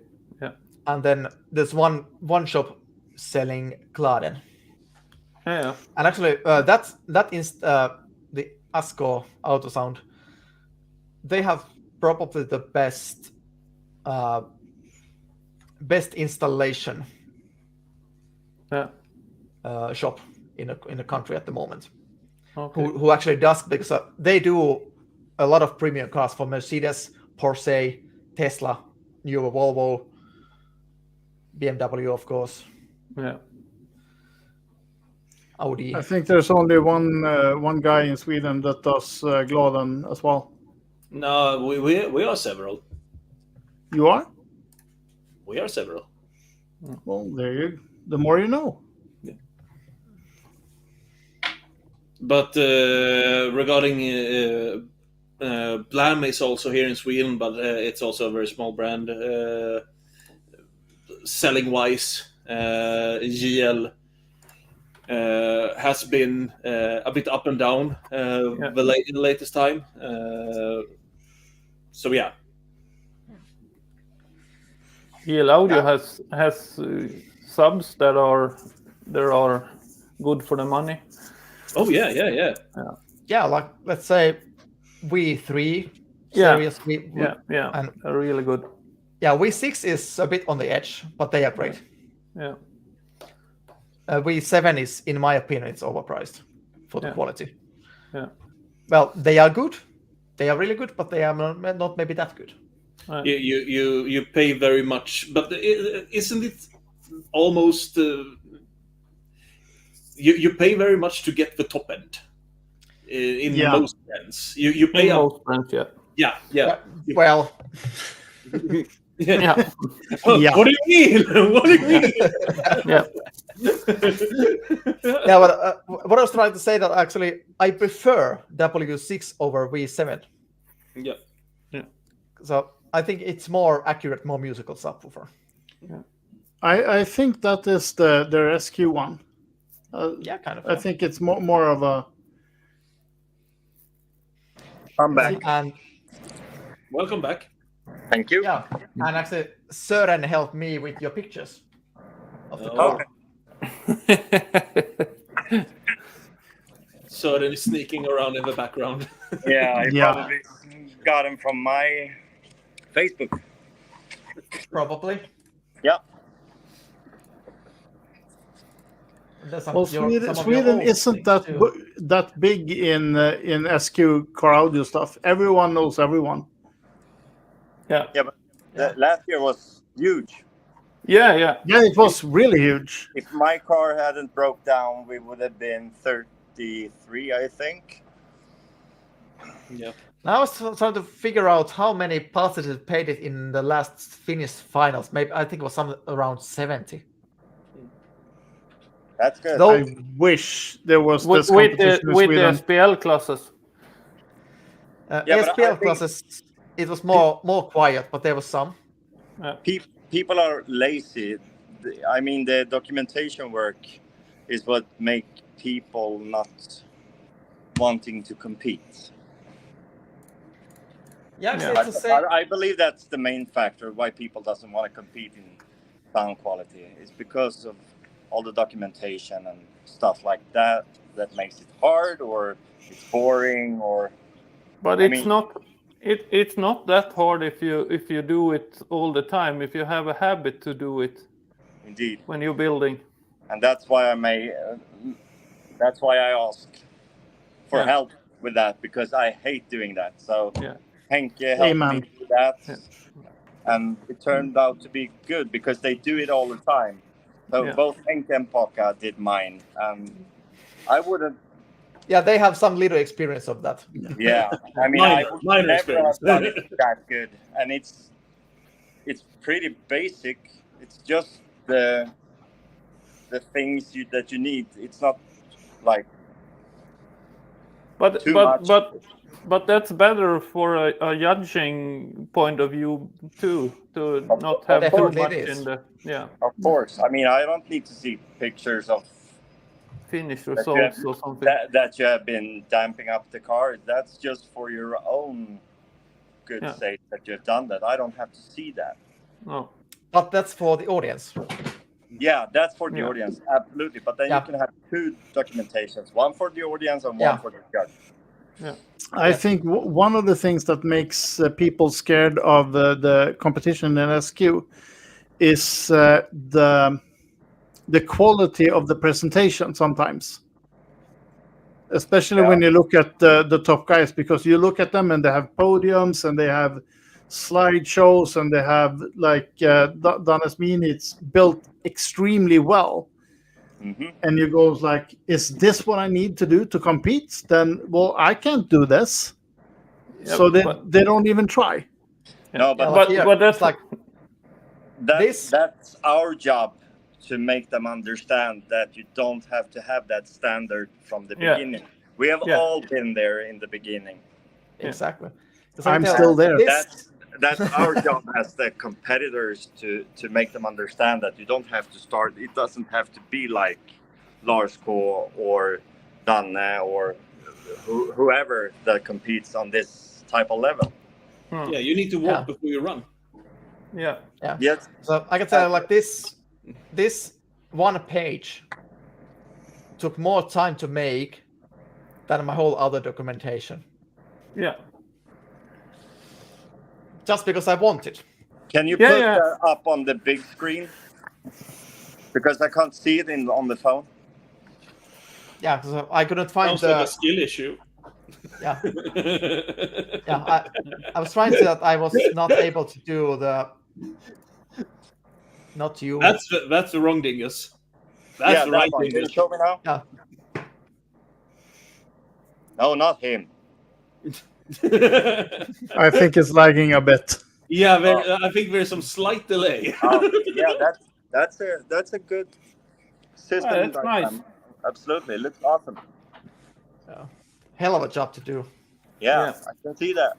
Yeah. And then there's one shop selling Gladen. Yeah. And actually, that is the Asko Auto Sound. They have probably the best installation Yeah. shop in the country at the moment. Okay. who actually does, because they do a lot of premium cars for Mercedes, Porsche, Tesla, newer Volvo, BMW, of course, Yeah. Audi. I think there's only one guy in Sweden that does VUODEN as well. No, we are several. You are? We are several. Well, there you. The more you know. But regarding Blam is also here in Sweden, but it's also a very small brand. Selling wise, GL has been a bit up and down the latest time. So yeah. GL Audio has subs that are good for the money. Oh yeah. Yeah, like let's say V3 Yeah. series. Yeah, and they're really good. yeah, V6 is a bit on the edge, but they are great. Yeah. V7 is, in my opinion, it's overpriced for the quality. Yeah. Well, they are good. They are really good, but they are not maybe that good. You pay very much, but isn't it almost you pay very much to get the top end in most brands. You pay most brands, yeah. Well, yeah. What do you mean? What do you mean? Yeah. Yeah, but what I was trying to say that actually I prefer W6 over V7. Yeah. So I think it's more accurate, more musical subwoofer. Yeah. I think that is their SQ1. Yeah, kind of. I think it's more of a. I'm back. And Welcome back. Thank you. yeah, and actually Søren helped me with your pictures of the car. Søren is sneaking around in the background. Yeah, I Yeah. probably got him from my Facebook. Probably. Yeah. Well, Sweden isn't that big in SQ car audio stuff. Everyone knows everyone. Yeah. Yeah, but last year was huge. Yeah. Yeah, it was really huge. If my car hadn't broke down, we would have been 33, I think. Yeah. Now I was trying to figure out how many participants paid it in the last Finnish finals. Maybe I think it was something around 70. That's good. Though, I wish there was With this competition in the Sweden. SPL classes. Yeah, but I SPL think- classes, it was more quiet, but there was some. People are lazy. I mean, the documentation work is what make people not wanting to compete. Yeah, actually, Yeah. it's the same. I believe that's the main factor why people doesn't want to compete in sound quality. It's because of all the documentation and stuff like that makes it hard, or it's boring, or. But I mean- it's not that hard if you do it all the time. If you have a habit to do it Indeed, when you're building. and that's why I ask for help with that, because I hate doing that. So Henke helped Amen. me do that, Yeah. and it turned out to be good because they do it all the time. So both Henke and Pocka did mine, and I wouldn't. Yeah, they have some little experience of that. Yeah, I mean, I would minor never experience. have done it that good, and it's pretty basic. It's just the things that you need. It's not like But too much. but that's better for a judging point of view too, to not have too Definitely much it is. in the Of course. I mean, I don't need to see pictures of finish results or something. that you have been damping up the car. That's just for your own good sake that you've done that. I don't have to see that. No. But that's for the audience. Yeah, that's for the audience, absolutely. But then you can have two documentations, one for the audience and one for the judge. Yeah. I think one of the things that makes people scared of the competition in SQ is the quality of the presentation sometimes. especially when you look at the top guys, because you look at them and they have podiums and they have slideshows and they have like Dannes Mini. It's built extremely well. Mm-hmm. And you go like, is this what I need to do to compete? Then, well, I can't do this. Yep, So they don't even try. No, but that's like that's our job, to make them understand that you don't have to have that standard from the beginning. We have all been there in the beginning. Exactly. I'm still there. That's our job as the competitors, to make them understand that you don't have to start. It doesn't have to be like Lars K or Danne or whoever that competes on this type of level. Yeah, you need to walk before you run. Yeah. Yes. So I can tell you, like this one page took more time to make than my whole other documentation. Yeah. Just because I wanted. Can you put that up on the big screen? Because I can't see it on the phone. Yeah, so I couldn't find Sounds like a skill issue. Yeah. I was trying to that I was not able to do the. Not you. That's the wrong dingus. That's the right one. Can you dingus. show me now? Yeah. No, not him. I think it's lagging a bit. Yeah, I think there's some slight delay. Yeah, that's a good system. It's nice. Absolutely, it looks awesome. Yeah. Hell of a job to do. Yeah, I can see that.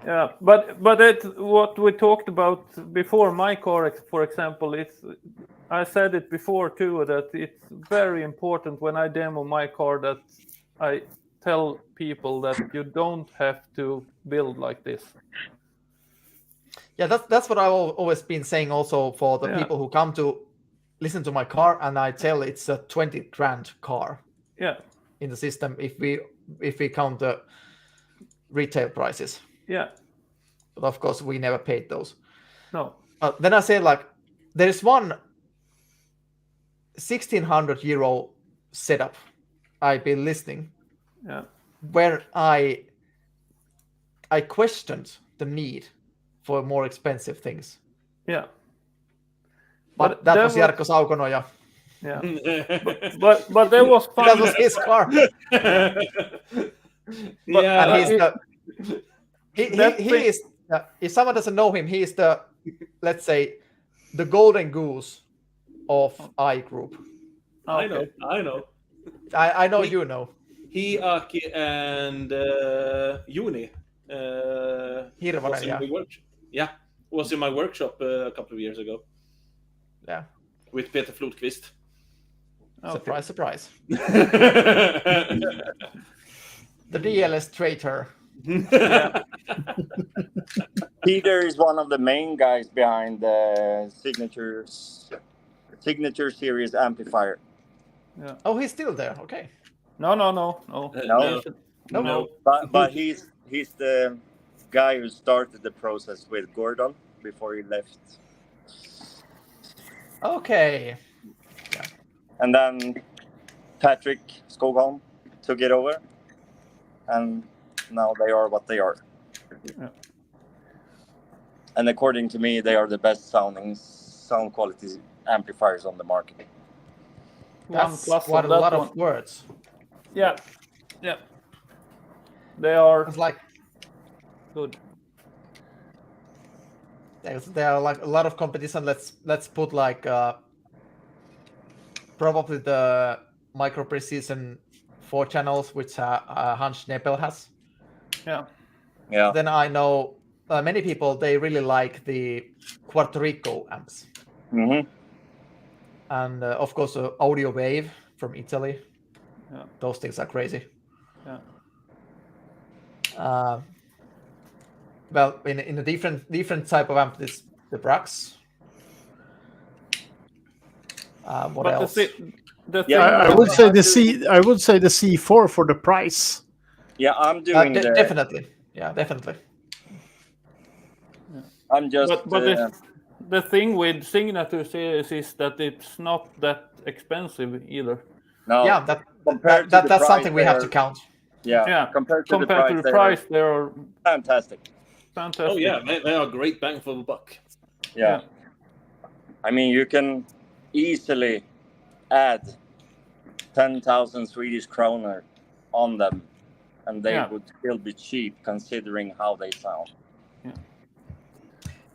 Yeah, but it's what we talked about before. My car, for example, I said it before too, that it's very important when I demo my car that I tell people that you don't have to build like this. Yeah, that's what I've always been saying also for the people who come to listen to my car, and I tell it's a 20 grand car. Yeah. In the system, if we count the retail prices. Yeah. But of course, we never paid those. No. Then I said, like, there is one 1,600 € setup I've been listening. Yeah. Where I questioned the need for more expensive things. Yeah. But that was Jarkko Saukonoja. Yeah. but there was fun. That was his car. And he is if someone doesn't know him, he is the, let's say, the golden goose of I Group. I know. I know you know. He, Aki, and Juni was in my workshop a couple of years ago. Yeah. With Peter Flodqvist. Surprise, surprise. The DLS traitor. Peter is one of the main guys behind the Signature Series amplifier. Yeah. Oh, he's still there. Okay. No. But he's the guy who started the process with Gordon before he left. Okay. Yeah. And then Patrick Skoglund took it over, and now they are what they are. Yeah. And according to me, they are the best sound quality amplifiers on the market. That's what a lot of words. Yeah. They are. It's like good. There are like a lot of competition. Let's put like probably the micro precision 4 channels, which Hans Schneppel has. Yeah. Then I know many people, they really like the Puerto Rico amps. Mm-hmm. And of course, Audio Wave from Italy. Yeah. Those things are crazy. Yeah. Well, in a different type of amp, it's the Brax. What else? I would say the C4 for the price. Yeah, I'm doing definitely. Yeah, definitely. I'm just. But the thing with Signature Series is that it's not that expensive either. No. Yeah, compared to that's the something price we have to there- count. Yeah. Compared to the price, price, they're fantastic. fantastic. Oh yeah, they are great bang for the buck. Yeah. I mean, you can easily add 10,000 Swedish kroner on them, and they would still be cheap considering how they sound.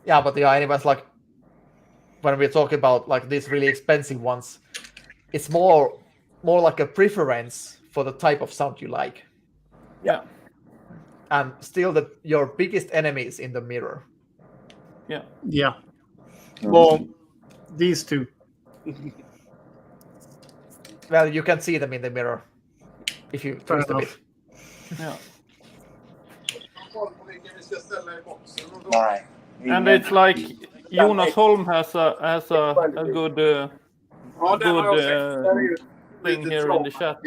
Yeah, but anyways, like when we're talking about like these really expensive ones, it's more like a preference for the type of sound you like. Yeah. And still, your biggest enemy is in the mirror. Yeah. Yeah. Well, these two. Well, you can see them in the mirror if you twist a bit. Yeah. Nej. And it's like Jonas Holm has a good thing here in the chat.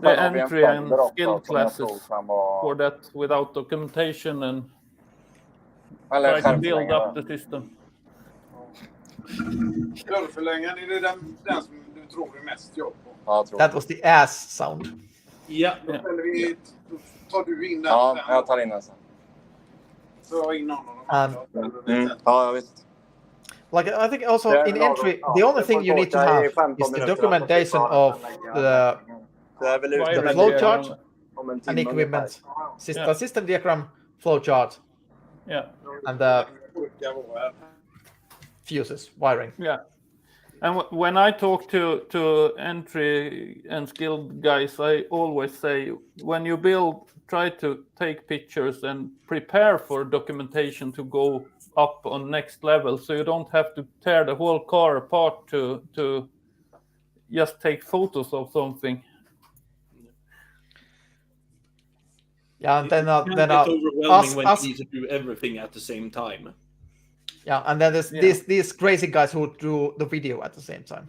The entry and skill classes for that without documentation and try to build up the system. Dörrförlängaren, är det den som du tror är mest jobb på? That was the ass sound. Ja. Då tar du in den. Ja, jag tar in den sen. Så jag in någon av dem. Ja, visst. Like I think also in entry, the only thing you need to have is the documentation of the flowchart and equipment, system diagram, flowchart, and the fuses, wiring. Yeah. And when I talk to entry and skilled guys, I always say, when you build, try to take pictures and prepare for documentation to go up on next level, so you don't have to tear the whole car apart to just take photos of something. Yeah, and then it's overwhelming when us, you need to do everything at the same time. Yeah, and then there's these crazy guys who do the video at the same time.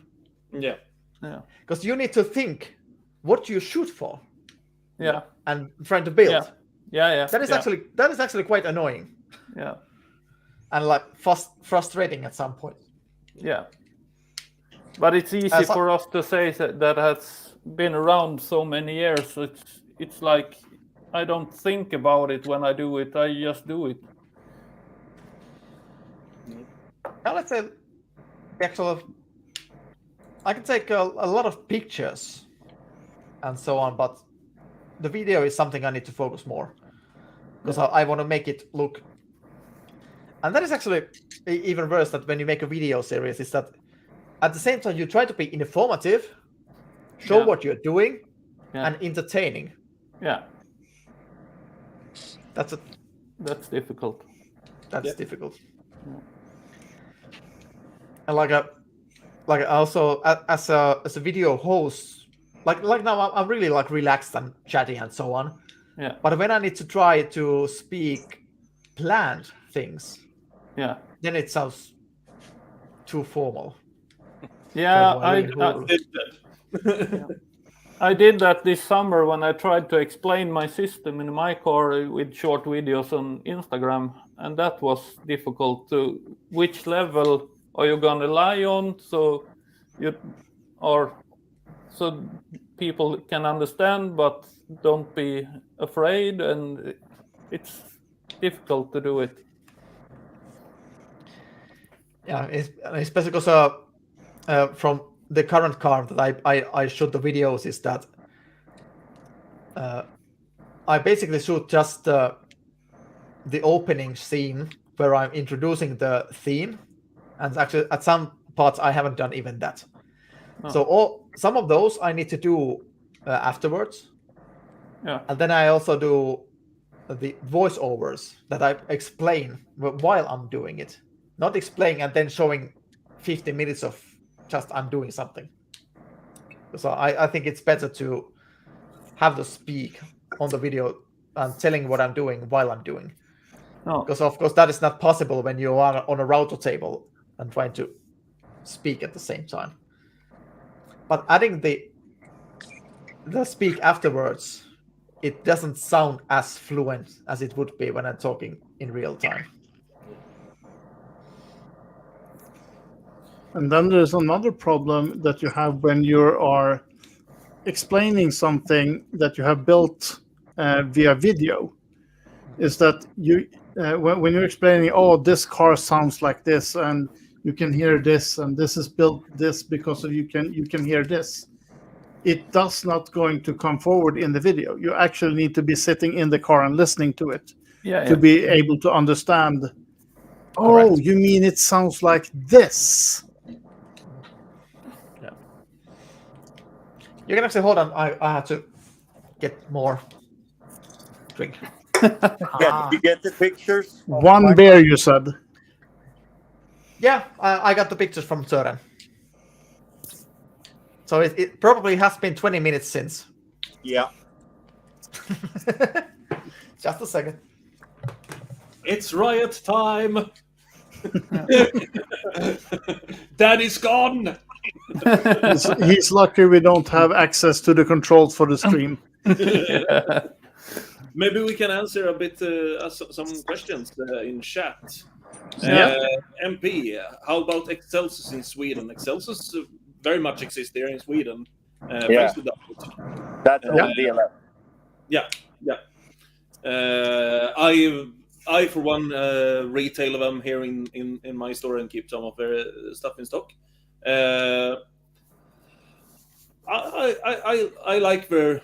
Yeah. Because you need to think what you shoot for. Yeah. And trying to build. Yeah. That is actually quite annoying. Yeah. And like frustrating at some point. Yeah. But it's easy for us to say that has been around so many years. It's like I don't think about it when I do it. I just do it. Now let's say I can take a lot of pictures and so on, but the video is something I need to focus more because I want to make it look. And that is actually even worse, that when you make a video series, is that at the same time you try to be informative, show what you're doing, and entertaining. Yeah. That's difficult. That's difficult. Yeah. And like also as a video host, like now I'm really like relaxed and chatty and so on. Yeah. But when I need to try to speak planned things, then it sounds too formal. Yeah, I did that this summer when I tried to explain my system in my car with short videos on Instagram, and that was difficult. To which level are you gonna lie on so people can understand but don't be afraid, and it's difficult to do it. Yeah, especially because from the current car that I shoot the videos is that I basically shoot just the opening scene where I'm introducing the theme, and actually at some parts I haven't done even that. So some of those I need to do afterwards. Yeah. And then I also do the voiceovers that I explain while I'm doing it. Not explaining and then showing 50 minutes of just I'm doing something. So I think it's better to have the speak on the video and telling what I'm doing while I'm doing. Because of course that is not possible when you are on a router table and trying to speak at the same time. But adding the speak afterwards, it doesn't sound as fluent as it would be when I'm talking in real time. And then there's another problem that you have when you are explaining something that you have built via video, is that you when you're explaining, oh, this car sounds like this, and you can hear this, and this is built this because of you can hear this. It does not going to come forward in the video. You actually need to be sitting in the car and listening to it to be able to understand. Oh, Correct. you mean it sounds like this? You can actually hold on. I have to get more drink. You get the pictures? One beer, you said. Yeah, I got the pictures from Søren. So it probably has been 20 minutes since. Yeah. Just a second. It's riot time. Daddy's gone. He's lucky we don't have access to the controls for the stream. Maybe we can answer a bit some questions in chat. Yeah. MP, how about Excelsus in Sweden? Excelsus very much exists there in Sweden. Thanks to that. That's only VLF. Yeah. I for one retail them here in my store and keep some of their stuff in stock. I like the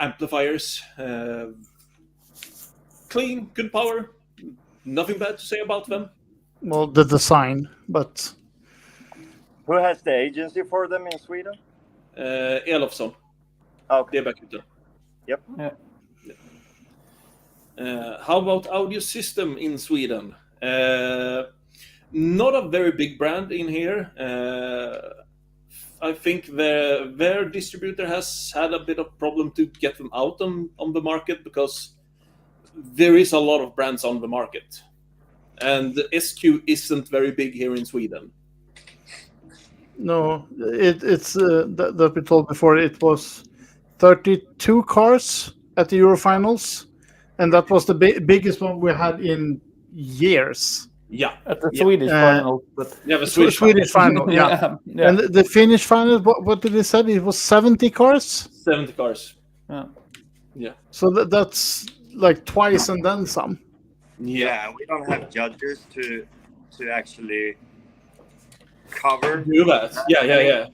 amplifiers. Clean, good power. Nothing bad to say about them. Well, the design, but Who has the agency for them in Sweden? Elofsson. Okay. Hedberg. Yep. Yeah. How about audio system in Sweden? Not a very big brand in here. I think their distributor has had a bit of problem to get them out on the market because there is a lot of brands on the market. And the SQ isn't very big here in Sweden. no, it's that we told before. It was 32 cars at the Eurofinals, and that was the biggest one we had in years. Yeah. At the Swedish final, but Yeah, the Swedish final, yeah. yeah. And the Finnish final, what did they say? It was 70 cars. 70 cars. Yeah. So that's like twice and then some. Yeah, we don't have judges to actually cover. Do that. Yeah.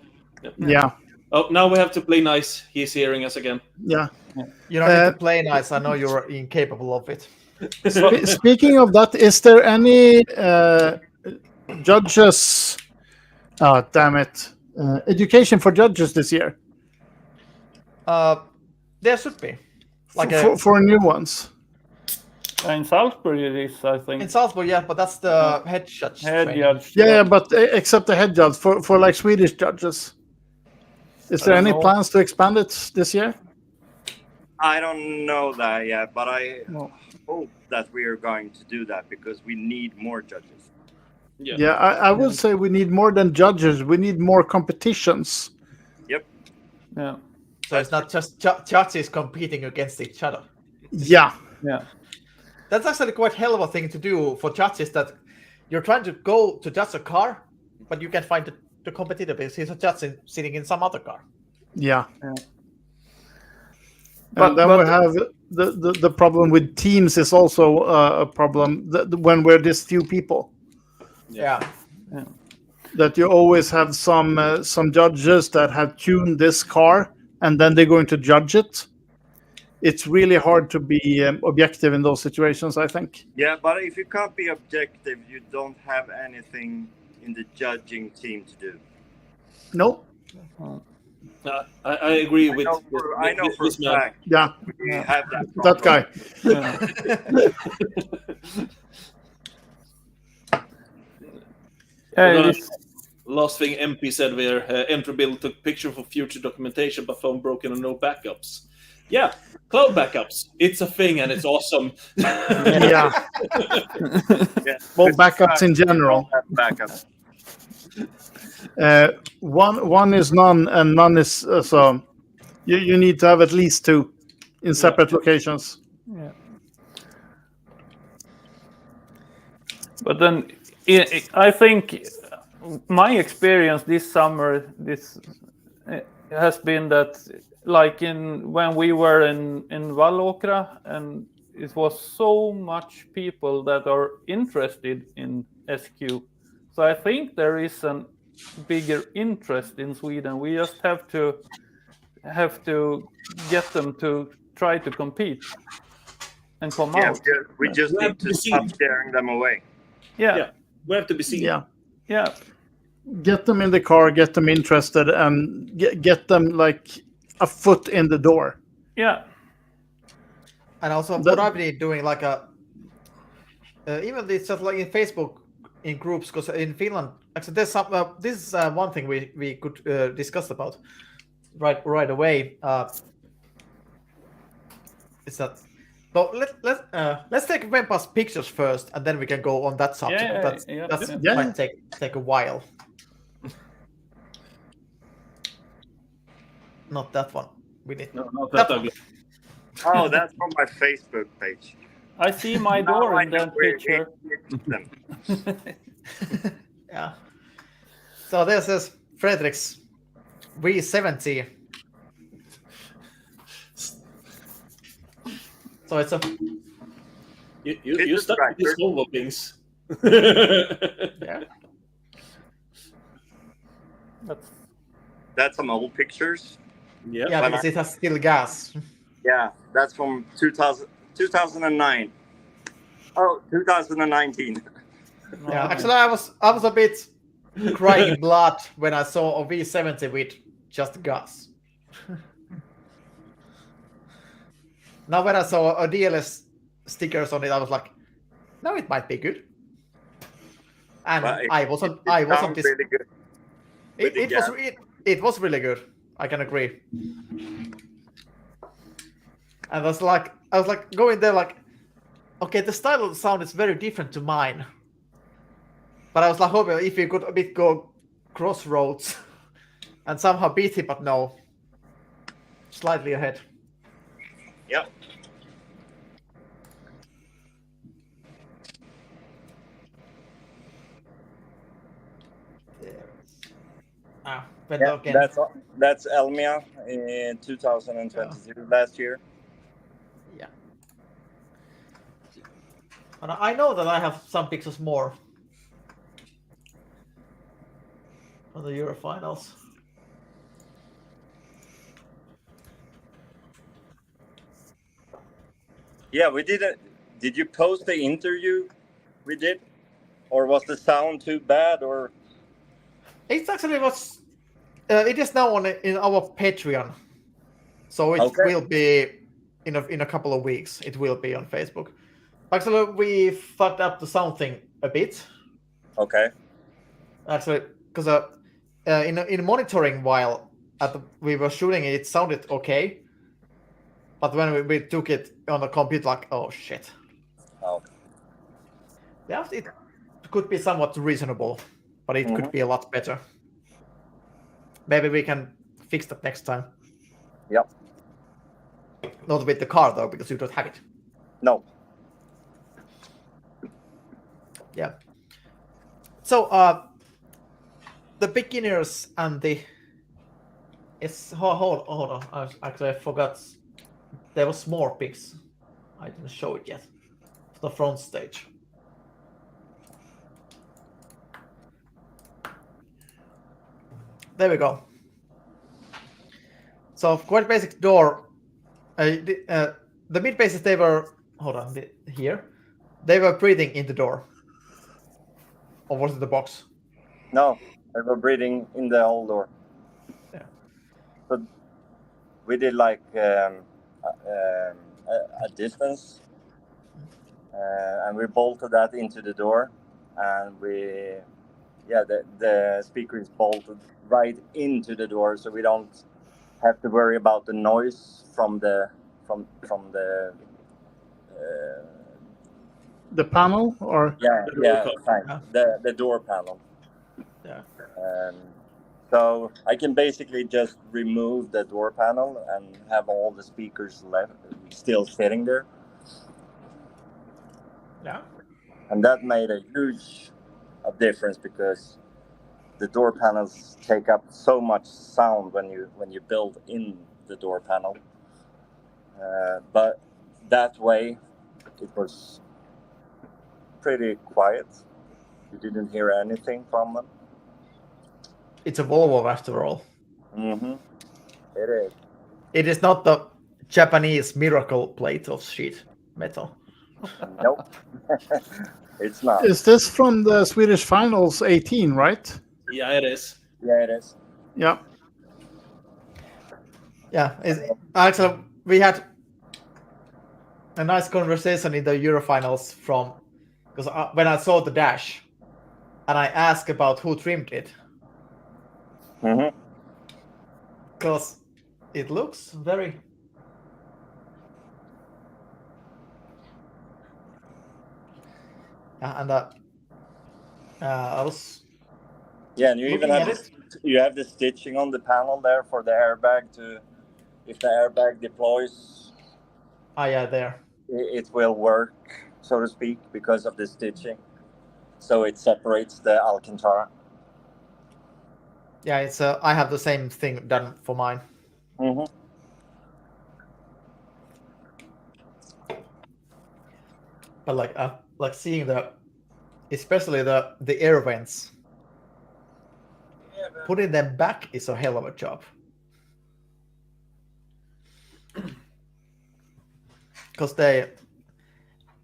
Yeah. Oh, now we have to play nice. He's hearing us again. Yeah. You don't need to play nice. I know you're incapable of it. Speaking of that, is there any judges? Oh, damn it! Education for judges this year There should be. Like for new ones. In Salzburg it is, I think. in Salzburg, yeah, but that's the head judge. Head training. judge. Yeah, but except the head judge for like Swedish judges. Is there I don't any know. plans to expand it this year? I don't know that yet, but I No. hope that we are going to do that because we need more judges. Yeah, I would say we need more than judges. We need more competitions. Yeah. So it's not just judges competing against each other. Yeah. Yeah. That's actually quite hell of a thing to do for judges, that you're trying to go to judge a car, but you can't find the competitor because he's a judge sitting in some other car. Yeah. Yeah. And then we have the problem with teams is also a problem when we're this few people. Yeah. That you always have some judges that have tuned this car and then they're going to judge it. It's really hard to be objective in those situations, I think. Yeah, but if you can't be objective, you don't have anything in the judging team to do. No. I agree with. I know for a this man. fact Yeah. we have that problem. That guy. Yeah, it is. Last thing MP said there, entry build took picture for future documentation, but phone broken and no backups. Yeah, cloud backups. It's a thing and it's awesome. Yeah. Yeah. Well, backups in general. Backups. One is none, and none is so. You need to have at least two in separate locations. Yeah. But then I think my experience this summer has been that, like when we were in Vallåkra, and it was so much people that are interested in SQ. So I think there is a bigger interest in Sweden. We just have to get them to try to compete and come out. We just need to stop scaring them away. Yeah. We have to be seen. Yeah. Get them in the car, get them interested, and get them like a foot in the door. Yeah. And also, what I've been doing, like even it's just like in Facebook, in groups, because in Finland, actually, there's some. This is one thing we could discuss about right away. It's that. So let's take Vempa's pictures first, and then we can go on that subject. That might take a while. Not that one. We need not that ugly. Oh, that's from my Facebook page. I see my door in that picture. Yeah. So this is Fredrik's V70. So it's a. You stuck with these Volvo things. Yeah. That's some old pictures. Yeah, because it has still gas. Yeah, that's from 2009. Oh, 2019. Yeah, actually, I was a bit crying blood when I saw a V70 with just gas. Now, when I saw a DLS stickers on it, I was like, "No, it might be good." And I wasn't. Really good. It was really good. I can agree. And I was like going there like, okay, the style of the sound is very different to mine. But I was like, hoping if you could a bit go crossroads and somehow beat it, but no, slightly ahead. Yep. That's Elmia in 2022 last year. Yeah. And I know that I have some pictures more on the Eurofinals. Yeah, we did it. Did you post the interview we did? Or was the sound too bad? Or it actually was. It is now in our Patreon, so it will be in a couple of weeks. It will be on Facebook. Actually, we fucked up the sound thing a bit. Okay. Actually, because in monitoring while we were shooting it sounded okay, but when we took it on the computer, like, oh shit. Oh. Yeah, it could be somewhat reasonable, but it could be a lot better. Maybe we can fix that next time. Yep. Not with the car though, because you don't have it. No. Yeah. So the beginners and the hold on. I forgot. There was more pics. I didn't show it yet. The front stage. There we go. So quite basic door. The mid bases, they were here. They were breathing in the door. Or was it the box? No, they were breathing in the whole door. Yeah. But we did like a distance, and we bolted that into the door, and the speaker is bolted right into the door, so we don't have to worry about the noise from the panel, or the door panel. Yeah. So I can basically just remove the door panel and have all the speakers left still sitting there. Yeah. And that made a huge difference, because the door panels take up so much sound when you build in the door panel. But that way, it was pretty quiet. You didn't hear anything from them. It's a Volvo after all. Mm-hmm. It is. It is not the Japanese miracle plate of sheet metal. Nope. It's not. Is this from the Swedish Finals 18, right? Yeah, it is. Yeah, it is. Yeah. Yeah, actually, we had a nice conversation in the Eurofinals because when I saw the dash, and I asked about who trimmed it, Mm-hmm. because it looks very. And I was. Yeah, and you even looking have at you have the stitching on the panel there for the airbag to, if the airbag deploys, Yeah, there. it will work, so to speak, because of the stitching. So it separates the Alcantara. Yeah, it's I have the same thing done for mine. Mm-hmm. But like seeing especially the air vents, putting them back is a hell of a job. Because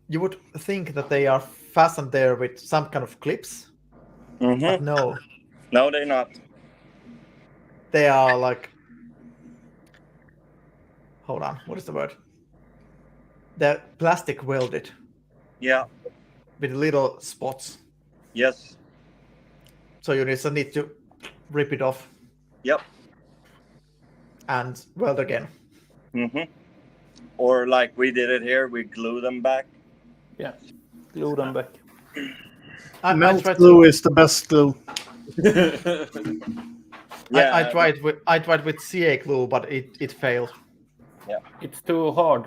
you would think that they are fastened there with some kind of clips, Mm-hmm. but no, No, they're not. they are like. Hold on, what is the word? They're plastic welded Yeah. with little spots, Yes. so you just need to rip it off Yep. and weld again. Mm-hmm. Or like we did it here, we glue them back. Yeah, glue them back. I Melt tried glue is the best glue. Yeah. I tried with CA glue, but it failed. It's too hard.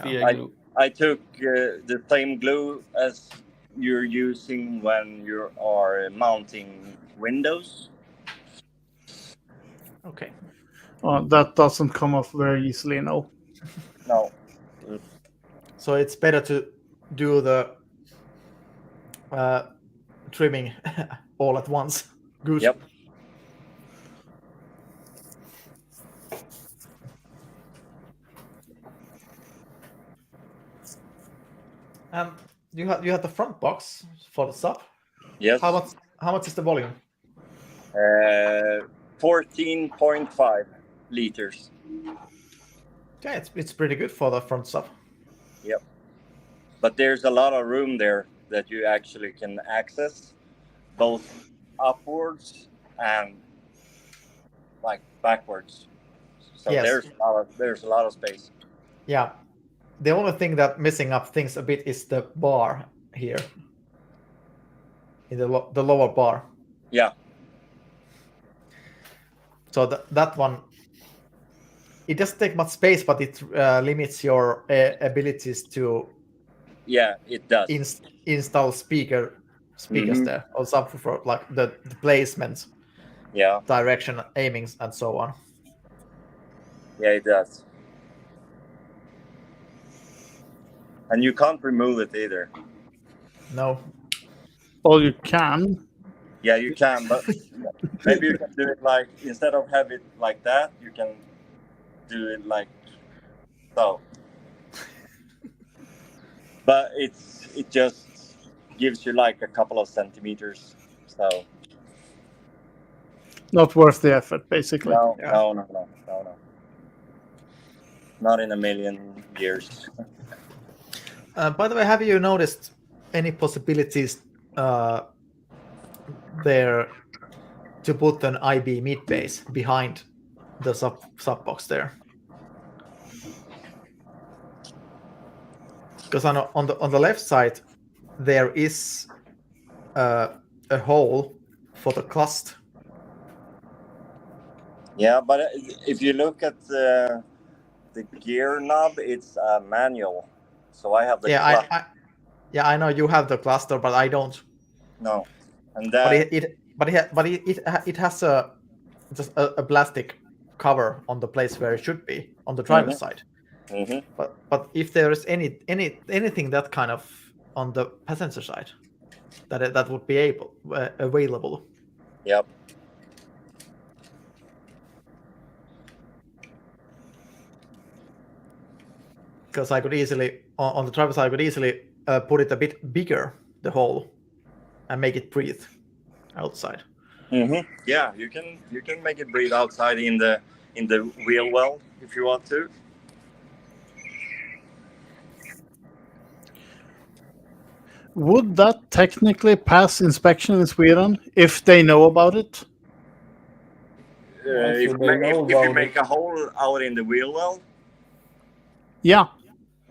CA glue. I took the same glue as you're using when you are mounting windows. Okay. That doesn't come off very easily, no. No. So it's better to do the trimming all at once. Goose. Yep. You have the front box for the sub. Yes. How much is the volume? 14.5 liters. Yeah, it's pretty good for the front sub. Yep. But there's a lot of room there that you actually can access, both upwards and like backwards. So Yes. there's a lot of space. Yeah. The only thing that messing up things a bit is the bar here. In the lower bar. Yeah. So that one, it doesn't take much space, but it limits your abilities to Yeah, it does. install speakers Mhm. there, or subwoofer, like the placement, Yeah. direction, aiming, and so on. Yeah, it does. And you can't remove it either. No. Well, you can. Yeah, you can, but maybe you can do it like, instead of have it like that, you can do it like so. But it just gives you like a couple of centimeters. So Not worth the effort, basically. no. Not in a million years. By the way, have you noticed any possibilities there to put an IB mid base behind the sub box there? Because on the left side there is a hole for the cluster. Yeah, but if you look at the gear knob, it's manual. So I have the I know you have the cluster, but I don't. No, and But that it has just a plastic cover on the place where it should be on the driver's side. Mm-hmm. But if there is anything that kind of on the passenger side, that would be available. Yep. Because I could easily on the driver's side, I could easily put it a bit bigger, the hole, and make it breathe outside. Mm-hmm. Yeah, you can make it breathe outside in the wheel well if you want to. Would that technically pass inspection in Sweden if they know about it? If you make a hole out in the wheel well, Yeah.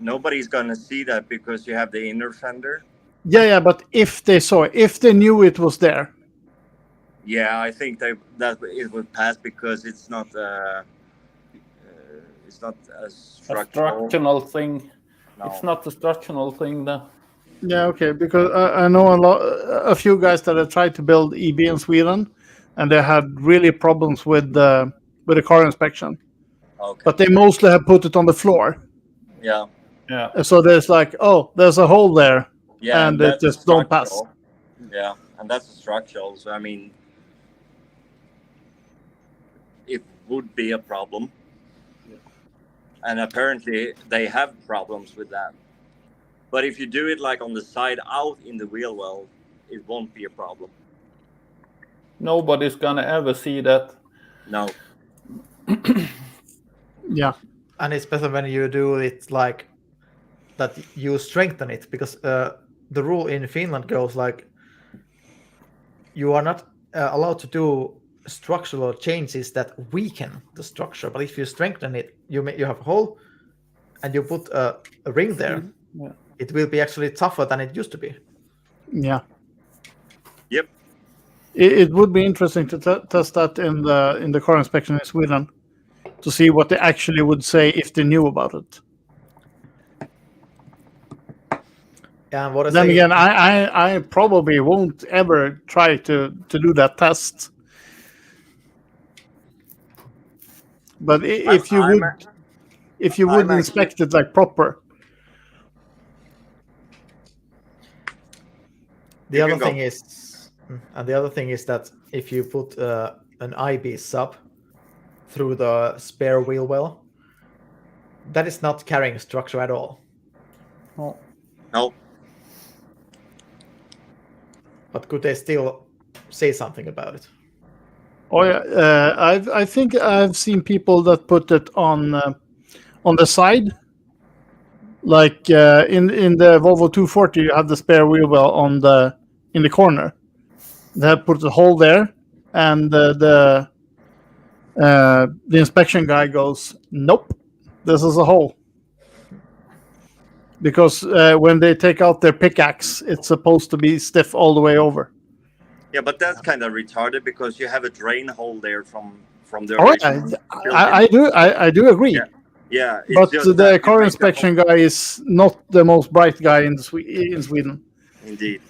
nobody's gonna see that because you have the inner fender. Yeah, but if they saw it, if they knew it was there. Yeah, I think that it would pass because it's not a structural thing. No. It's not a structural thing, though. Yeah, okay, because I know a few guys that have tried to build EB in Sweden, and they had really problems with the car inspection. Okay. But they mostly have put it on the floor. Yeah. Yeah. So there's like, oh, there's a hole there, Yeah, and it just don't pass. Yeah, and that's a structural. So I mean, it would be a problem. And apparently they have problems with that. But if you do it like on the side out in the wheel well, it won't be a problem. Nobody's gonna ever see that. No. Yeah. And it's better when you do it like that, you strengthen it, because the rule in Finland goes like you are not allowed to do structural changes that weaken the structure. But if you strengthen it, you have a hole and you put a ring there, it will be actually tougher than it used to be. Yeah. Yep. It would be interesting to test that in the car inspection in Sweden, to see what they actually would say if they knew about it. And what Then again, I probably won't ever try to do that test. But if you would inspect it like proper. The other thing is that if you put an IB sub through the spare wheel well, that is not carrying structure at all. No. But could they still say something about it? Oh yeah, I think I've seen people that put it on the side, like in the Volvo 240, you have the spare wheel well in the corner. They have put a hole there, and the inspection guy goes, "Nope, this is a hole." Because when they take out their pickaxe, it's supposed to be stiff all the way over. Yeah, but that's kind of retarded because you have a drain hole there from the All original. right, I do agree. Yeah. But the car inspection guy is not the most bright guy in Sweden. Indeed,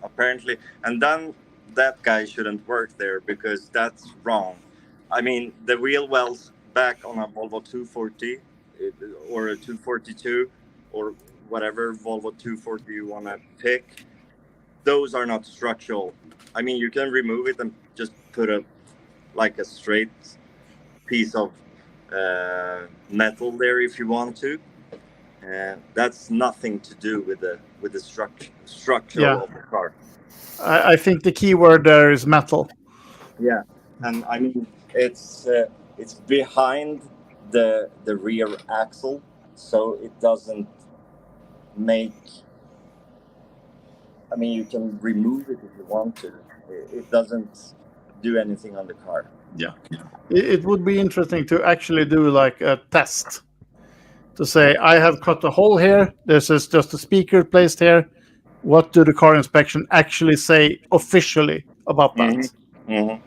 apparently, and then that guy shouldn't work there because that's wrong. I mean, the wheel wells back on a Volvo 240 or a 242 or whatever Volvo 240 you want to pick, those are not structural. I mean, you can remove it and just put a straight piece of metal there if you want to. That's nothing to do with the structure of the car. I think the key word there is metal. Yeah, and I mean it's behind the rear axle, so it doesn't make. I mean, you can remove it if you want to. It doesn't do anything on the car. Yeah. It would be interesting to actually do like a test. To say, I have cut a hole here. This is just a speaker placed here. What do the car inspection actually say officially about that? Mm-hmm. Mm-hmm.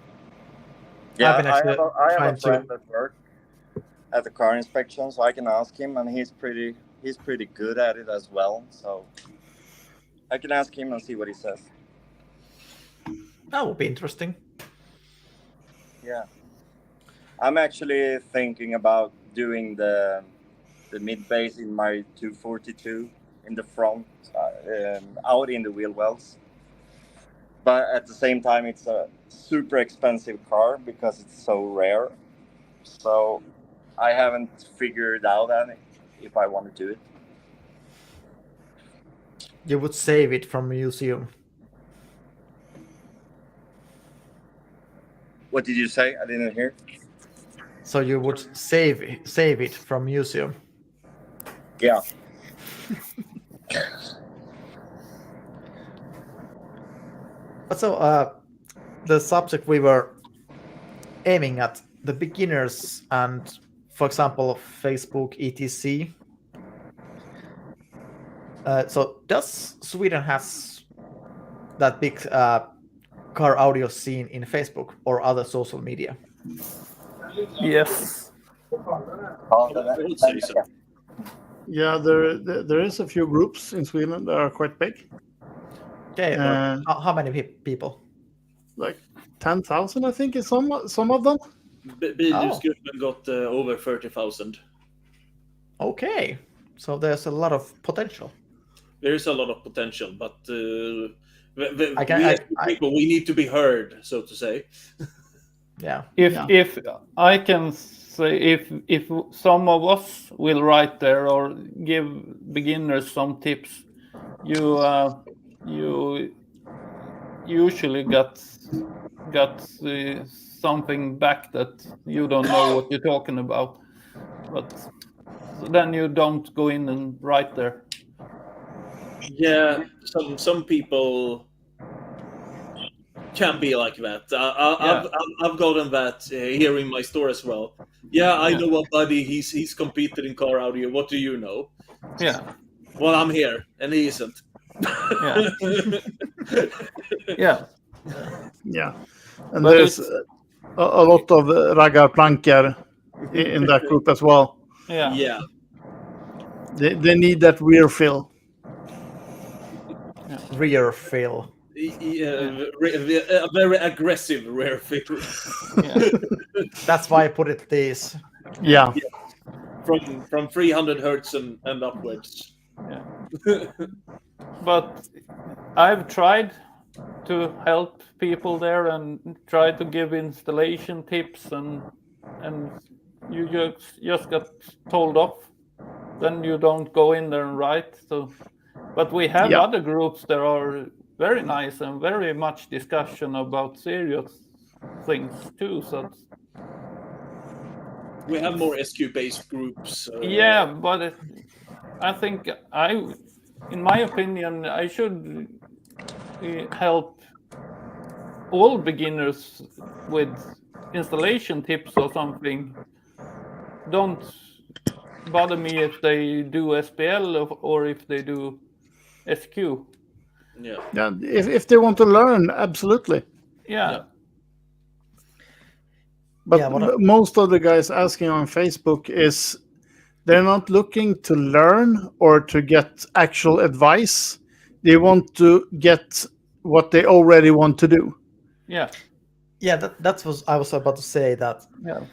Yeah, I have a friend that works at the car inspection, so I can ask him, and he's pretty good at it as well. So I can ask him and see what he says. That would be interesting. Yeah. I'm actually thinking about doing the mid bass in my 242 in the front, out in the wheel wells. But at the same time, it's a super expensive car because it's so rare. So I haven't figured out if I want to do it. You would save it from a museum. What did you say? I didn't hear. So you would save it from museum. Yeah. So the subject we were aiming at, the beginners and, for example, Facebook, etc. So does Sweden has that big car audio scene in Facebook or other social media? Yes. I would say so. Yeah, there is a few groups in Sweden that are quite big. Okay, how many people? Like 10,000, I think, is some of them. Bilhusgruppen got over 30,000. Okay, so there's a lot of potential. There is a lot of potential, but we need to be heard, so to say. Yeah. If I can say, if some of us will write there or give beginners some tips, you usually got something back that you don't know what you're talking about, but so then you don't go in and write there. Yeah, some people can be like that. I've gotten that here in my store as well. Yeah, I know a buddy. He's competed in car audio. What do you know? Yeah. Well, I'm here, and he isn't. Yeah. Yeah. Yeah, and But there's a lot of raggarplankar in that group as well. Yeah. Yeah. They need that rear fill. Rear fill. A very aggressive rear fill. Yeah. That's why I put it this. Yeah. From 300 hertz and upwards. Yeah. But I've tried to help people there and try to give installation tips, and you just got told off. Then you don't go in there and write. So, but we have other groups that are very nice and very much discussion about serious things too. So we have more SQ-based groups. Yeah, but I think in my opinion, I should help all beginners with installation tips or something. Don't bother me if they do SPL or if they do SQ. Yeah. Yeah, if they want to learn, absolutely. Yeah. But most of the guys asking on Facebook is they're not looking to learn or to get actual advice. They want to get what they already want to do. Yeah. Yeah, that was I was about to say that. Yeah.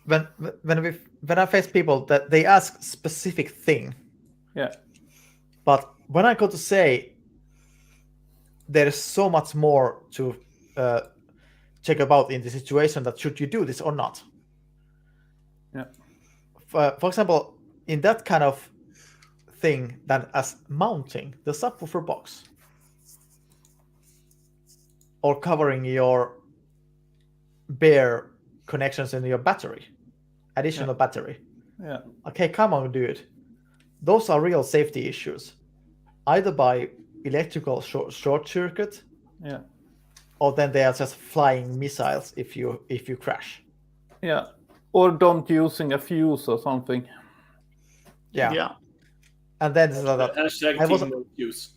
When I face people that they ask specific thing. Yeah. But when I go to say there's so much more to check about in the situation that should you do this or not. Yeah. For example, in that kind of thing, than as mounting the subwoofer box or covering your bare connections in your battery, additional battery. Yeah. Okay, come on, dude. Those are real safety issues, either by electrical short circuit, yeah, or then they are just flying missiles if you crash. Yeah, or don't using a fuse or something. Yeah. Yeah. And then hashtag team use.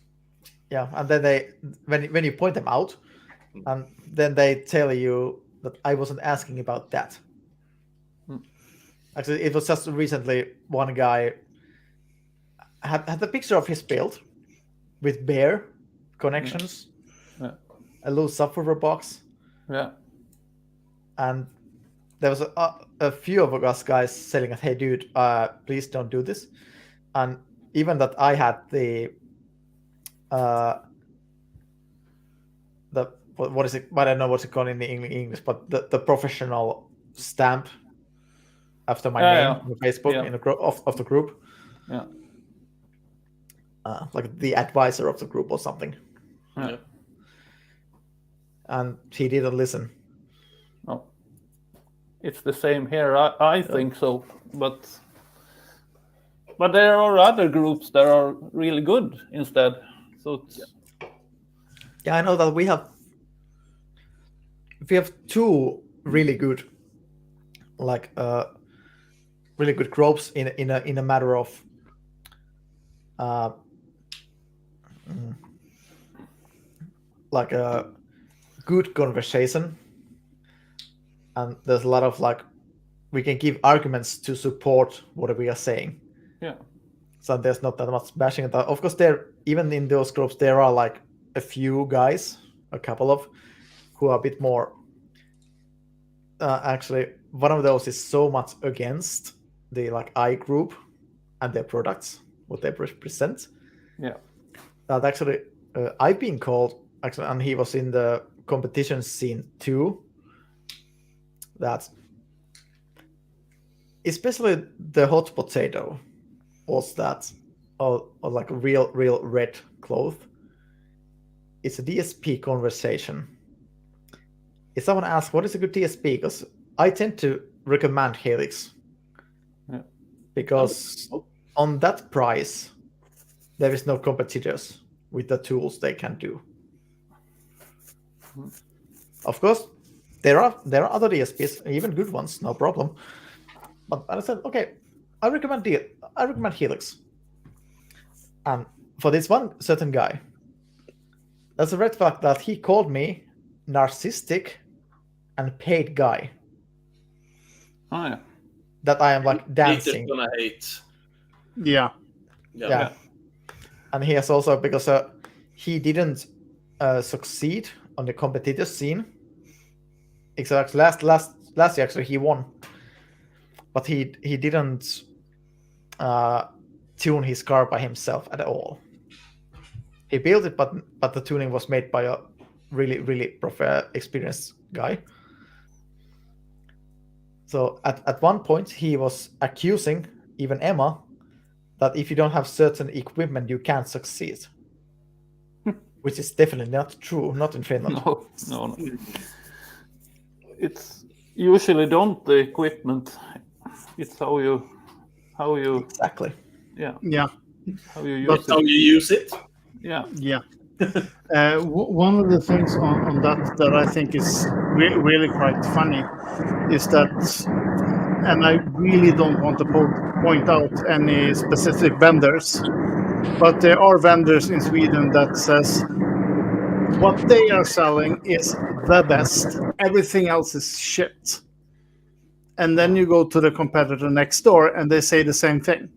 Yeah, and then they when you point them out, and then they tell you that I wasn't asking about that. Actually, it was just recently one guy had a picture of his build with bare connections, a loose subwoofer box, Yeah. and there was a few of us guys saying, "Hey, dude, please don't do this." And even that I had the what is it? I don't know what's it called in the English, but the professional stamp after my name on Facebook in the group of the group. Yeah. Like the advisor of the group or something. Yeah. And he didn't listen. No. It's the same here. I think so, but there are other groups that are really good instead. So I know that we have two really good, like really good groups in a matter of like a good conversation, and there's a lot of like we can give arguments to support what we are saying. Yeah. So there's not that much bashing. Of course, there even in those groups there are like a few guys, a couple of, who are a bit more. Actually, one of those is so much against the like I group and their products, what they present. Yeah. That actually, I've been called actually, and he was in the competition scene too. That especially the hot potato was that, or like a real red cloth. It's a DSP conversation. If someone asks what is a good DSP, because I tend to recommend Helix, because on that price there is no competitors with the tools they can do. Of course, there are other DSPs, even good ones, no problem. But I said, okay, I recommend Helix, and for this one certain guy, that's a red flag that he called me narcissistic and paid guy. Oh yeah. That I am like dancing. Gonna hate. Yeah. And he has also, because he didn't succeed on the competitive scene. Except last year actually he won, but he didn't tune his car by himself at all. He built it, but the tuning was made by a really experienced guy. So at one point he was accusing even Emma that if you don't have certain equipment you can't succeed, which is definitely not true, not in Finland. No. It's usually don't the equipment. It's how you exactly. Yeah. How you use But it. How you use it? Yeah. One of the things on that I think is really quite funny is that, and I really don't want to point out any specific vendors, but there are vendors in Sweden that says what they are selling is the best, everything else is shit. And then you go to the competitor next door and they say the same thing.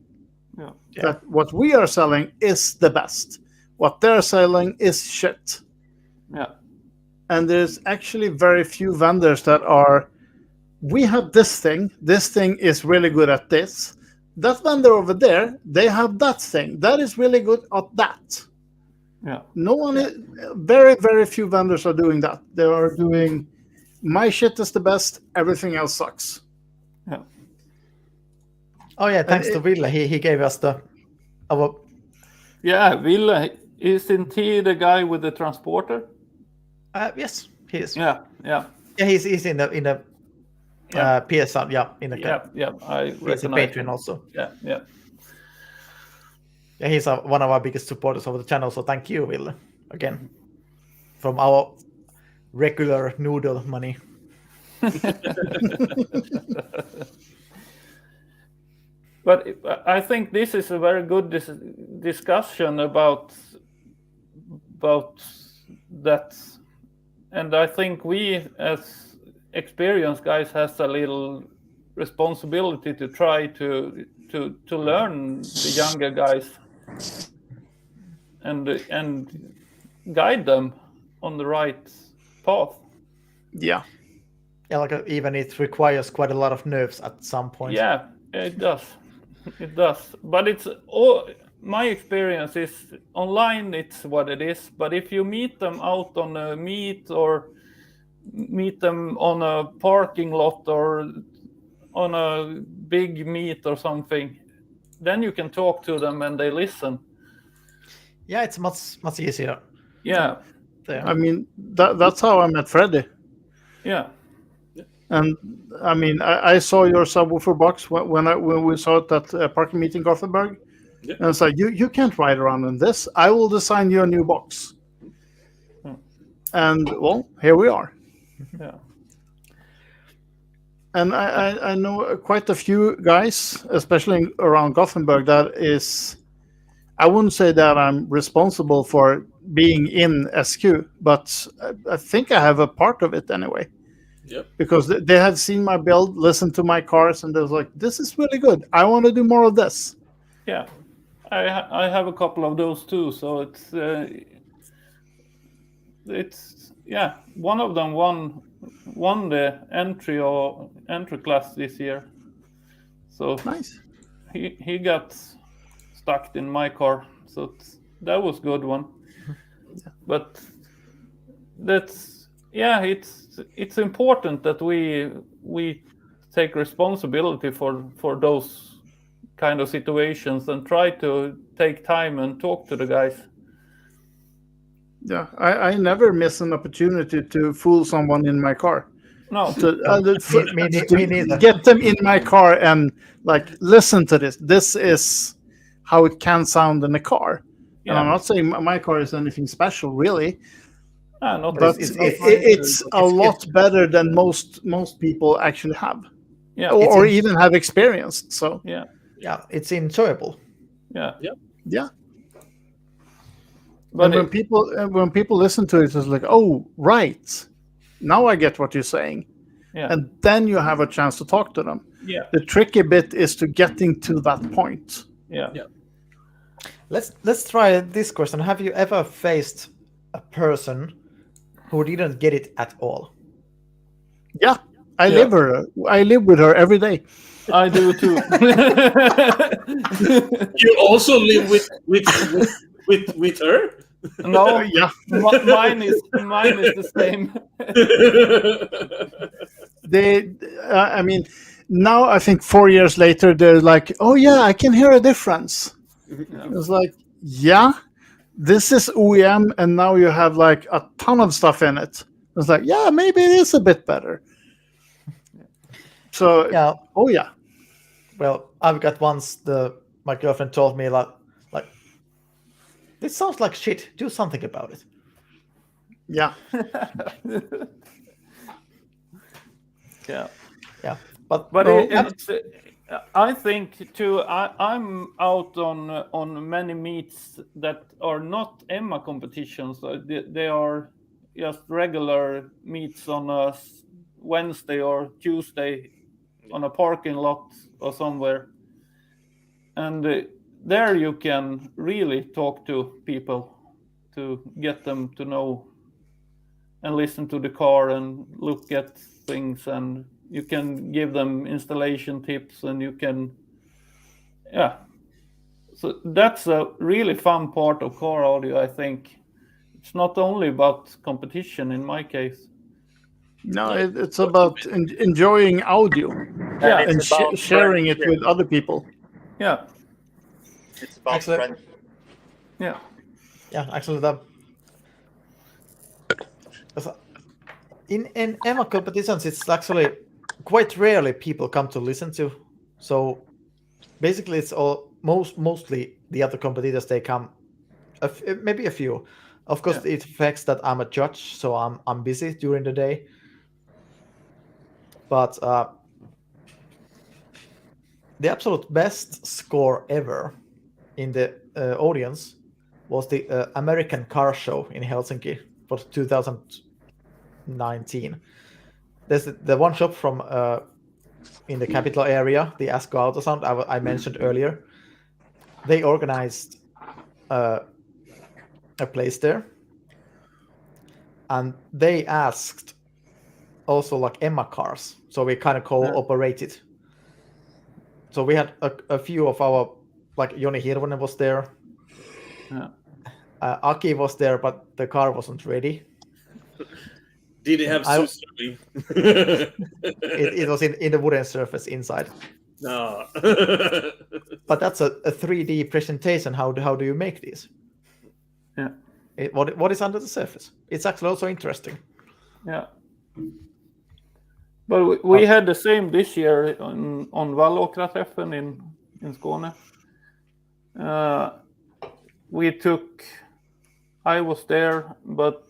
Yeah. That what we are selling is the best. What they're selling is shit. Yeah. And there's actually very few vendors that are, we have this thing is really good at this. That vendor over there, they have that thing. That is really good at that. Yeah. No one is, very few vendors are doing that. They are doing, my shit is the best, everything else sucks. Yeah. Oh yeah, thanks to Ville. He gave us our. Yeah, Ville, isn't he the guy with the transporter? Yes, he is. Yeah. Yeah, he's in the PSR. Yeah, in the Yeah. I he's a recognize Patreon him. also. Yeah. Yeah, he's one of our biggest supporters of the channel. So thank you, Ville, again, from our regular noodle money. But I think this is a very good discussion about that, and I think we as experienced guys has a little responsibility to try to learn the younger guys and guide them on the right path. Yeah. Yeah, like even it requires quite a lot of nerves at some point. Yeah, it does. It does. But it's all my experience is online. It's what it is. But if you meet them out on a meet or meet them on a parking lot or on a big meet or something, then you can talk to them and they listen. Yeah, it's much easier. Yeah. There. I mean, that's how I met Freddy. Yeah. And I mean, I saw your subwoofer box when we saw it at parking meet in Gothenburg. Yeah. And it's like, you can't ride around in this. I will design you a new box. And well, here we are. Yeah. And I know quite a few guys, especially around Gothenburg, that is, I wouldn't say that I'm responsible for being in SQ, but I think I have a part of it anyway. Yep. Because they had seen my build, listened to my cars, and they was like, this is really good. I want to do more of this. Yeah. I have a couple of those too. So it's yeah. One of them won the entry class this year. So Nice. he got stuck in my car. So that was good one. But that's yeah. It's important that we take responsibility for those kind of situations and try to take time and talk to the guys. Yeah, I never miss an opportunity to fool someone in my car. No. Me neither. Get them in my car and like listen to this. This is how it can sound in a car. Yeah. And I'm not saying my car is anything special, really, Not but it's a lot better than most people actually have, yeah. or even have experienced. So Yeah. Yeah, it's enjoyable. Yeah. yeah. But And when people listen to it, it's like, oh, right, now I get what you're saying, yeah. and then you have a chance to talk to them. Yeah. The tricky bit is to getting to that point. Yeah. Let's try this question. Have you ever faced a person who didn't get it at all? Yeah, I live with her every day. I do too. You also live with her? No, Yeah. mine is the same. I mean, now I think 4 years later, they're like, oh yeah, I can hear a difference. It's like, yeah, this is OEM, and now you have like a ton of stuff in it. It's like, yeah, maybe it is a bit better. So, Yeah. oh yeah. Well, I've got once my girlfriend told me like this sounds like shit. Do something about it. Yeah. Yeah. Yeah. But it's, I think too. I'm out on many meets that are not EMMA competitions. They are just regular meets on a Wednesday or Tuesday on a parking lot or somewhere, and there you can really talk to people to get them to know and listen to the car and look at things, and you can give them installation tips, and you can so that's a really fun part of car audio. I think it's not only about competition in my case. No, it's about enjoying audio and sharing it with other people. Yeah. It's about Actually- friendship. Yeah. Yeah, actually, in EMMA competitions, it's actually quite rarely people come to listen to. So basically, it's mostly the other competitors. They come, maybe a few. Of course, it affects that I'm a judge, so I'm busy during the day. But the absolute best score ever in the audience was the American Car Show in Helsinki for 2019. There's the one shop from in the capital area, the Asko Autosound I mentioned earlier. They organized a place there, and they asked also like Emma cars, so we kind of cooperated. So we had a few of our, like Joni Hirvonen was there. Yeah. Aki was there, but the car wasn't ready. Did he have sushi? It was in the wooden surface inside. No. But that's a 3D presentation. How do you make these? Yeah. What is under the surface? It's actually also interesting. Yeah. But we had the same this year on Vallåkraträffen in Skåne. I was there,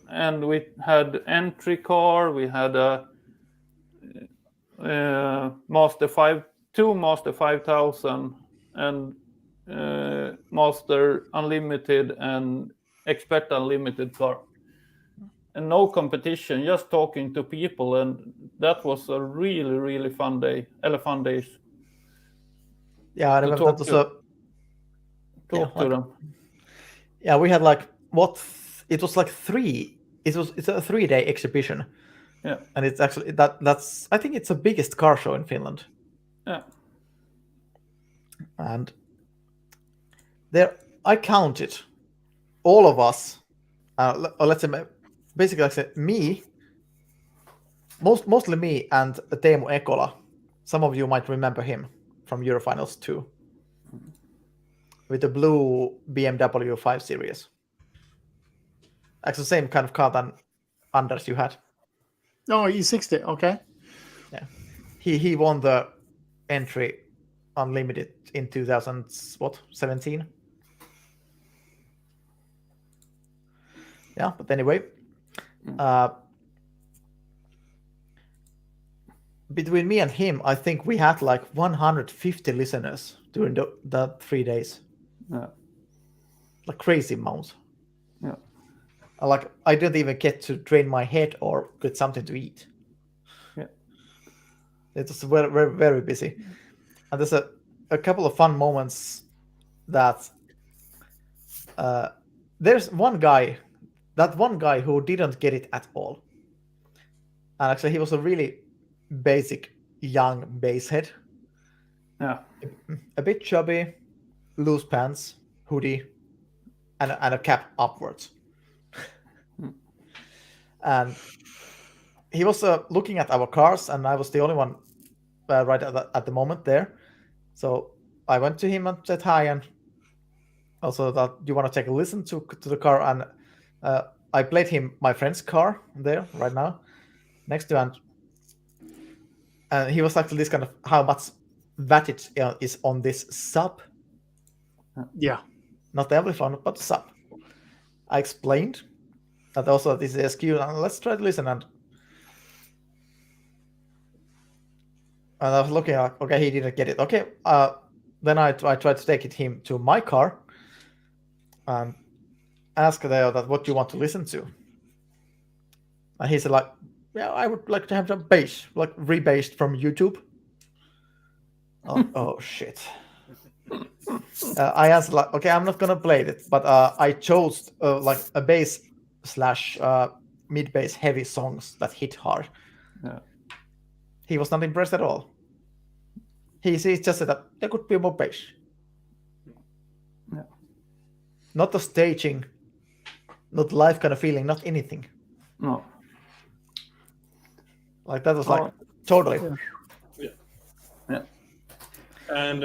and we had entry car. We had a two Master 5000 and Master Unlimited and Expert Unlimited car. And no competition, just talking to people, and that was a really, really fun day. Fun days. Yeah, I remember that was talk to them. Yeah, we had like it was like it's a 3-day exhibition. Yeah, and it's actually that's I think it's the biggest car show in Finland. Yeah, and there I counted all of us. Let's say basically, like I said, mostly me and Teemu Ekola. Some of you might remember him from Eurofinals 2 with the blue BMW 5 Series. Actually, same kind of car than Anders you had. Oh, E60. Okay. Yeah, he won the entry Unlimited in 2017. Yeah, but anyway, between me and him, I think we had like 150 listeners during the 3 days. Yeah, like crazy amount. Yeah, like I didn't even get to drain my head or get something to eat. Yeah, it was very, very, very busy. And there's a couple of fun moments that there's one guy who didn't get it at all. And actually he was a really basic young basshead. Yeah, a bit chubby, loose pants, hoodie, and a cap upwards. And he was looking at our cars, and I was the only one right at the moment there. So I went to him and said hi, and also that you want to take a listen to the car. And I played him my friend's car there right now next to, and he was actually this kind of how much wattage is on this sub. Yeah, not the amplifier, but the sub. I explained that also this is SQ, and let's try to listen. And I was looking like, okay, he didn't get it. Okay, then I tried to take him to my car and ask there that what you want to listen to. And he said like, yeah, I would like to have some bass, like rebased from YouTube. Oh shit. I answered like, okay, I'm not gonna play it, but I chose like a bass / mid bass heavy songs that hit hard. Yeah. He was not impressed at all. He just said that there could be more bass. Yeah. Not the staging, not live kind of feeling, not anything. No. Like that was like totally. Yeah. Yeah. And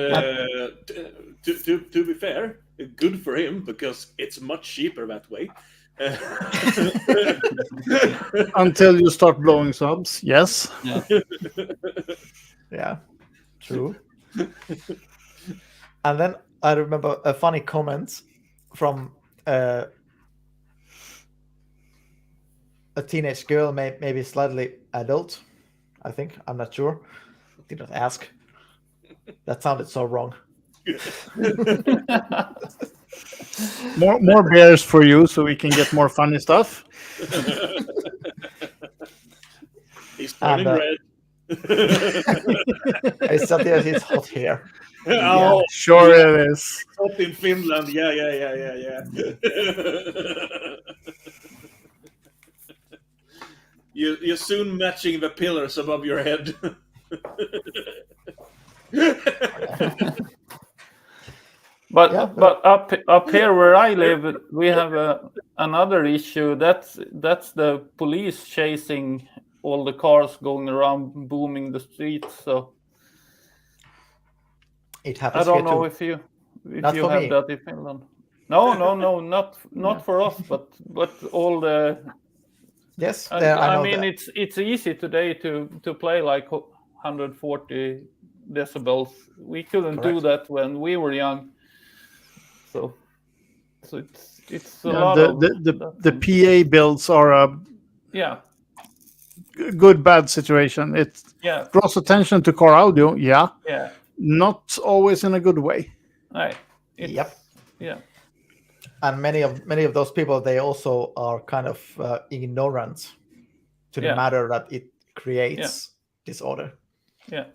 to be fair, good for him because it's much cheaper that way. Until you start blowing subs, yes. Yeah. Yeah, true. And then I remember a funny comment from a teenage girl, maybe slightly adult, I think. I'm not sure. Did not ask. That sounded so wrong. More bears for you, so we can get more funny stuff. He's turning red. It's hot here. Oh, sure it is. Hot in Finland. Yeah. You're soon matching the pillars above your head. But Yeah, but up here where I live, we have another issue. That's the police chasing all the cars going around, booming the streets. So it I happens don't here know too. if you Not for have me. that in Finland. No, not for us, but all the. Yes, I know mean, that. it's easy today to play like 140 decibels. We couldn't do that when we were young. So it's a lot of the PA builds are a good bad situation. It draws attention to car audio, not always in a good way. Right. Yep. Yeah. And many of those people, they also are kind of ignorant to the matter that it creates disorder. Yeah.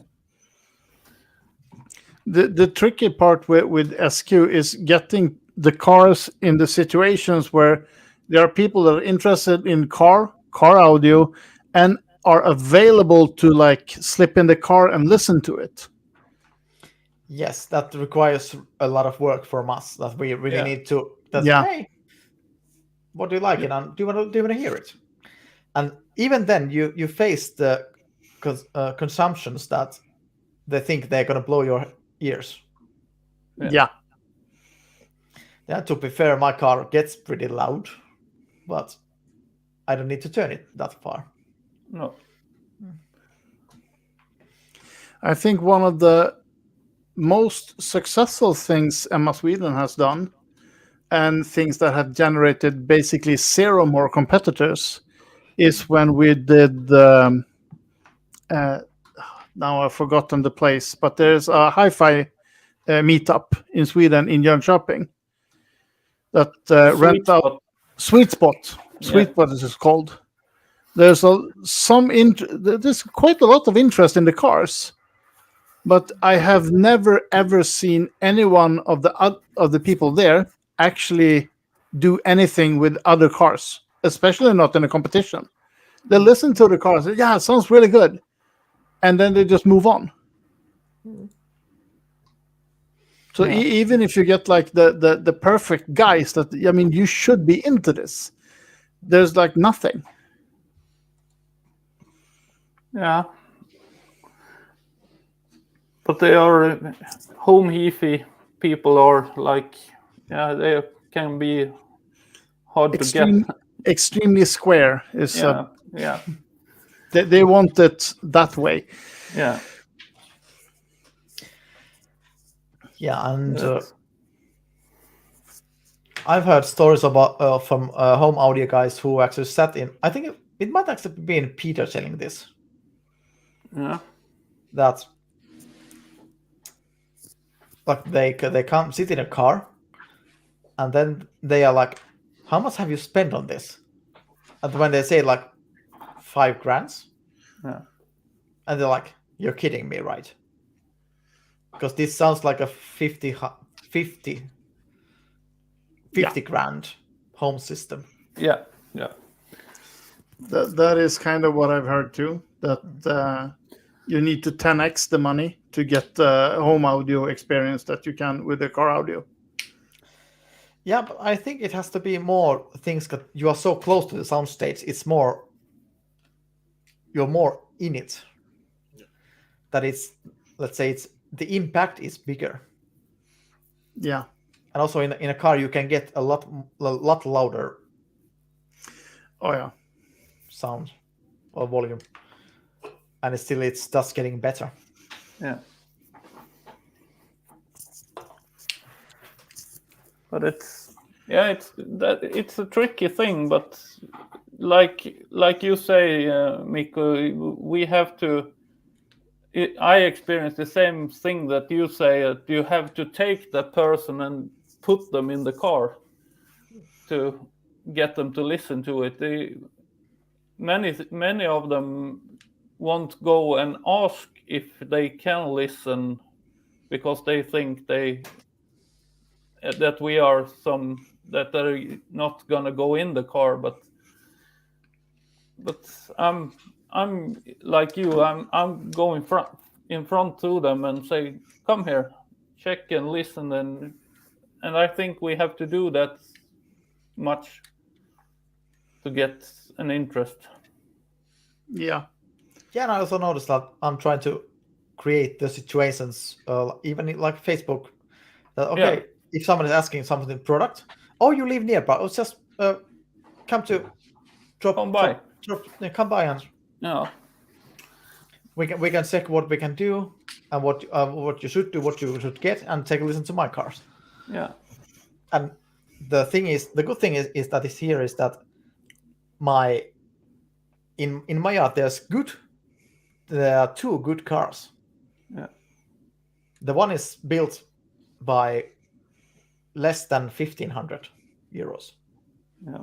The tricky part with SQ is getting the cars in the situations where there are people that are interested in car audio and are available to like slip in the car and listen to it. Yes, that requires a lot of work from us. That we really need to. Hey, what do you like? And do you want to hear it? And even then, you face the consumptions that they think they're going to blow your ears. Yeah. To be fair, my car gets pretty loud, but I don't need to turn it that far. No. I think one of the most successful things Emma Sweden has done, and things that have generated basically zero more competitors, is when we did now I've forgotten the place, but there's a hi-fi meetup in Sweden, in Jönköping, that rent out Sweet Spot. Sweet Spot is called. There's there's quite a lot of interest in the cars, but I have never ever seen anyone of the people there actually do anything with other cars, especially not in a competition. They listen to the cars, it sounds really good, and then they just move on. So even if you get like the perfect guys that, I mean, you should be into this, there's like nothing. Yeah. But they are home hifi people, are like, they can be hard to get. Extremely square is yeah. They want it that way. Yeah. Yeah, and I've heard stories about from home audio guys who actually sat in. I think it might actually be Peter telling this. Yeah. That like they come sit in a car, and then they are like, "How much have you spent on this?" And when they say like $5,000, and they're like, "You're kidding me, right?" Because this sounds like a 50 grand home system. Yeah. That is kind of what I've heard too. That you need to 10x the money to get the home audio experience that you can with the car audio. Yeah, but I think it has to be more things that you are so close to the soundstage. It's more, you're more in it. That it's, let's say, the impact is bigger. Yeah. And also in a car you can get a lot louder. Oh yeah. Sound or volume, and it's just getting better. Yeah. But it's a tricky thing, but like you say, Mikko, we have to. I experience the same thing that you say. That you have to take that person and put them in the car to get them to listen to it. Many of them won't go and ask if they can listen because they think that we are that they're not gonna go in the car, but but I'm like you. I'm going in front to them and say, "Come here, check and listen," and I think we have to do that much to get an interest. Yeah. Yeah, and I also noticed that I'm trying to create the situations, even like Facebook. That, okay, if someone is asking something product, oh, you live nearby, oh, just come by and we can check what we can do and what you should do, what you should get, and take a listen to my cars. Yeah. And the good thing is that is that in my yard there are two good cars. Yeah. The one is built by less than 1,500 euros. Yeah.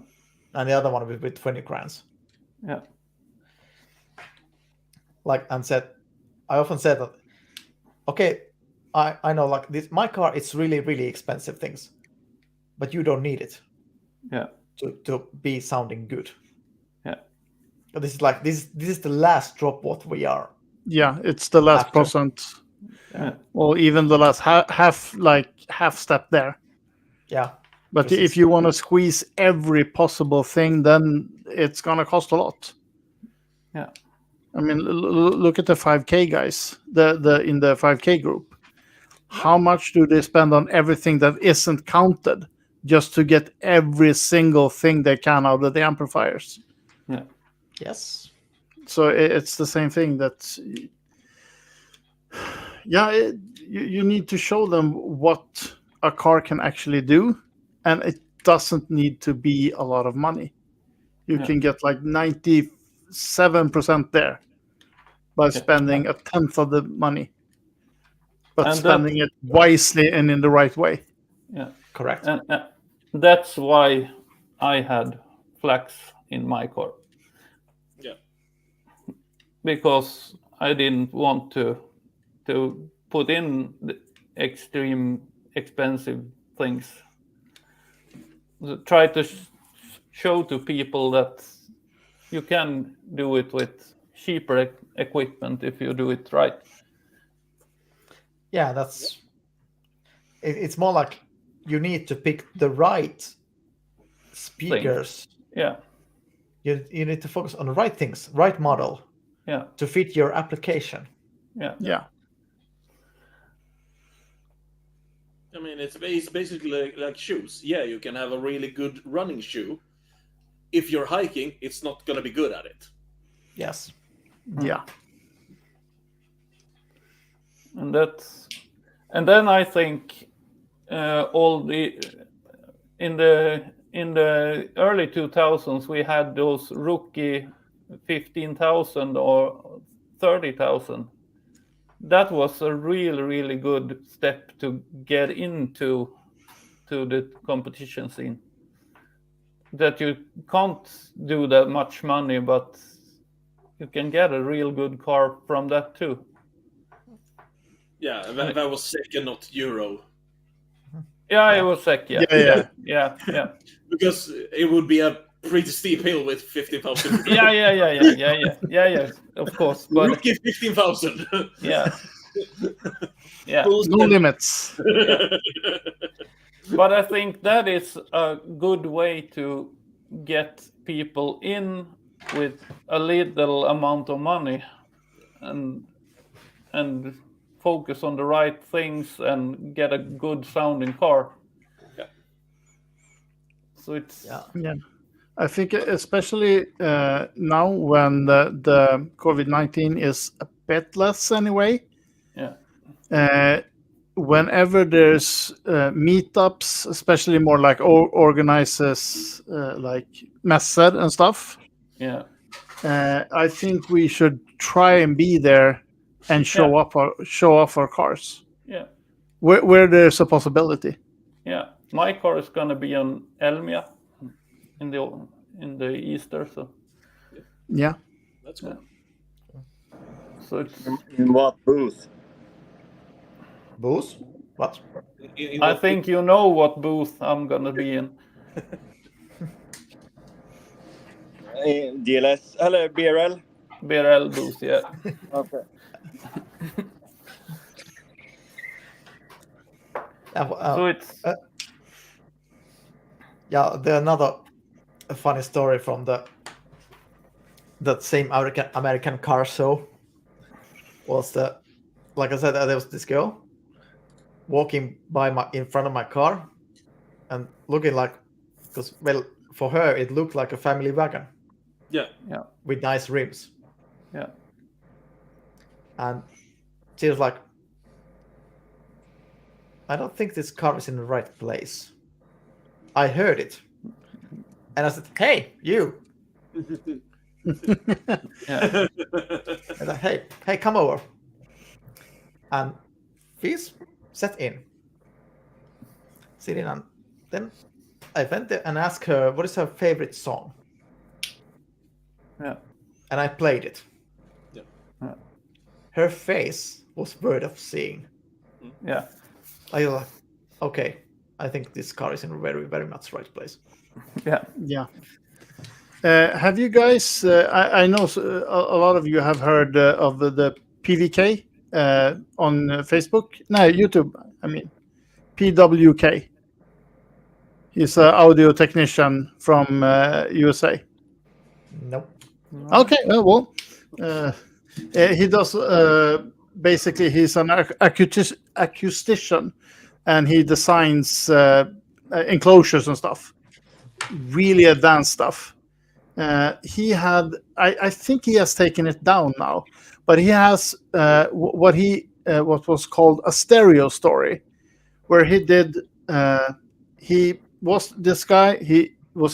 And the other one with 20 grand. Yeah. I often said that, okay, I know like this, my car, it's really, really expensive things, but you don't need it. Yeah. To be sounding good. Yeah. But this is the last drop what we are. Yeah, it's the last percent. Yeah. Or even the last half step there. Yeah. But if you want to squeeze every possible thing, then it's going to cost a lot. Yeah. I mean, look at the 5K guys, the in the 5K group. How much do they spend on everything that isn't counted just to get every single thing they can out of the amplifiers? Yeah. Yes. So it's the same thing that, you need to show them what a car can actually do, and it doesn't need to be a lot of money. You can get like 97% there by spending a tenth of the money, but spending it wisely and in the right way. Yeah, correct. And that's why I had flax in my car. Yeah, because I didn't want to put in the extreme expensive things. Try to show to people that you can do it with cheaper equipment if you do it right. Yeah, it's more like you need to pick the right speakers. Yeah. You need to focus on the right things, right model. Yeah. To fit your application. Yeah. Yeah. I mean, it's basically like shoes. Yeah, you can have a really good running shoe. If you're hiking, it's not going to be good at it. Yes. Yeah. And then I think in the early 2000s we had those rookie 15,000 or 30,000. That was a really, really good step to get into the competition scene. That you can't do that much money, but you can get a real good car from that too. Yeah, that was SEK and not euro. Yeah, it was SEK. Yeah. Because it would be a pretty steep hill with 15,000. Yeah. Of course, but rookie 15,000. Yeah. No limits. Yeah. But I think that is a good way to get people in with a little amount of money and focus on the right things and get a good sounding car. Yeah. So it's yeah. I think especially now when the COVID-19 is a bit less anyway. Yeah. Whenever there's meetups, especially more like organizers like Mässor and stuff. Yeah. I think we should try and be there and show off our cars. Yeah. Where there's a possibility. Yeah. My car is gonna be on Elmia in the Easter, so yeah. That's cool. So it's in what booth? Booth? What? I think you know what booth I'm gonna be in. DLS eller BRL? BRL boost, yeah. Okay. So it's there's another funny story from that same American car show. Was like I said, there was this girl walking by in front of my car and looking like, because for her it looked like a family wagon. Yeah. With nice rims. Yeah. And she was like, I don't think this car is in the right place. I heard it. And I said, hey, you. Yeah. And I said, hey, come over. And please set in. Sit in. And then I went there and asked her, what is her favorite song? Yeah. And I played it. Yeah. Her face was worth seeing. Yeah. I was like, okay, I think this car is in a very, very much right place. Yeah. Have you guys? I know a lot of you have heard of the PVK on Facebook. No, YouTube. I mean, PWK. He's an audio technician from USA. Nope. Okay. Well, he does. Basically, he's an acoustician, and he designs enclosures and stuff. Really advanced stuff. He had, I think he has taken it down now, but he has what was called a stereo story, where he did. He was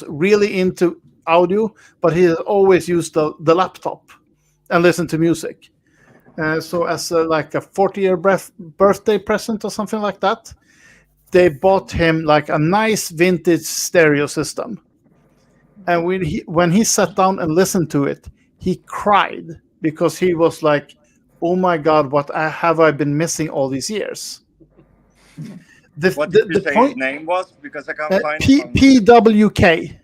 really into audio, but he has always used the laptop and listened to music. So as like a 40-year birthday present or something like that, they bought him like a nice vintage stereo system. And when he sat down and listened to it, he cried because he was like, "Oh my God, what have I been missing all these years?" What did you say his name was? Because I can't find it. PWK.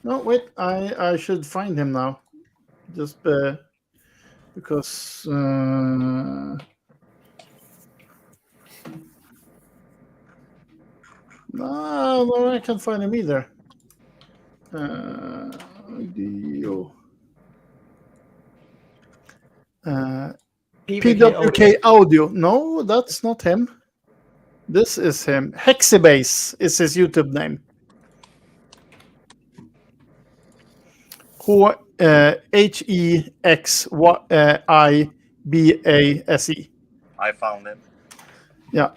No, wait, I should find him now. Just because no, I can't find him either. PWK Audio. No, that's not him. This is him. Hexibase is his YouTube name. HEXIBASE. I found it. Yeah.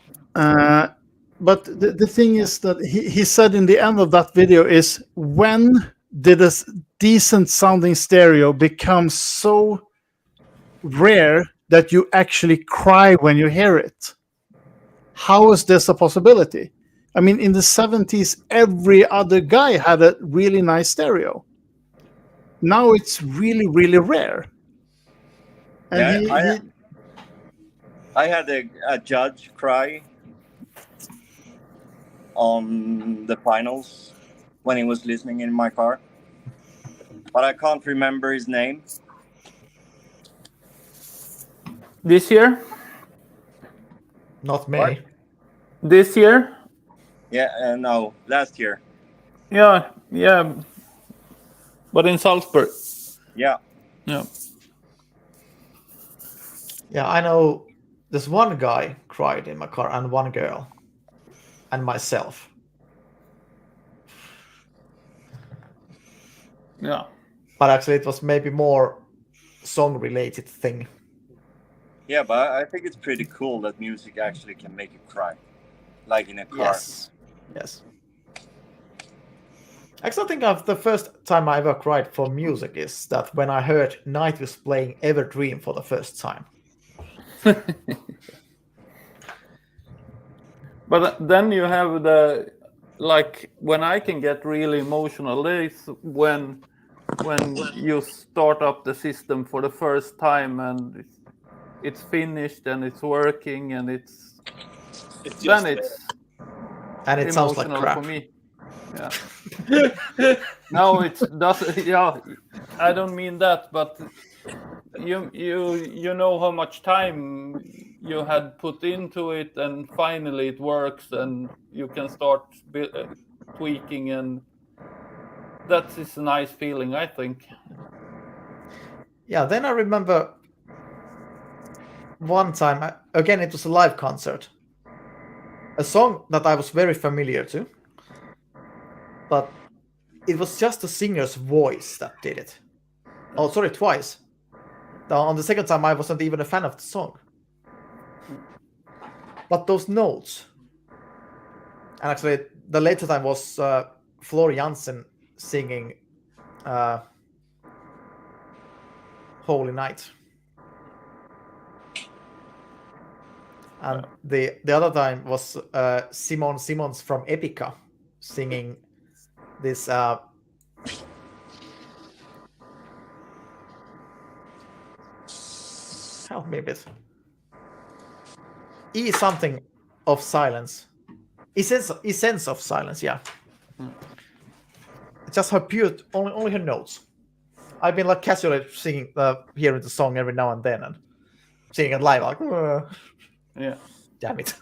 But the thing is that he said in the end of that video is, when did a decent sounding stereo become so rare that you actually cry when you hear it? How is this a possibility? I mean, in the 70s, every other guy had a really nice stereo. Now it's really, really rare. And yeah, I had a judge cry on the finals when he was listening in my car, but I can't remember his name. This year? Not me. What? This year? Yeah, no, last year. Yeah. But in Salzburg. Yeah. Yeah. Yeah, I know there's one guy cried in my car and one girl and myself. Yeah. But actually it was maybe more song related thing. Yeah, but I think it's pretty cool that music actually can make you cry. Like in a car. Yes. Actually, I think of the first time I ever cried for music is that when I heard Night was playing Everdream for the first time. But then you have the, like, when I can get really emotional is when you start up the system for the first time and it's finished and it's working and it sounds like crap. For me. Yeah. No, it doesn't. Yeah, I don't mean that, but you know how much time you had put into it, and finally it works, and you can start tweaking, and that is a nice feeling, I think. Yeah, then I remember one time, again, it was a live concert. A song that I was very familiar to, but it was just the singer's voice that did it. Oh, sorry, twice. On the second time, I wasn't even a fan of the song. But those notes, and actually, the later time was Floor Jansen singing Holy Night. And the other time was Simon Simons from EKA singing this help me a bit. Something of silence. Essence of silence, yeah. It's just her pure, only her notes. I've been like casually singing, hearing the song every now and then, and singing it live, like, yeah. Damn it.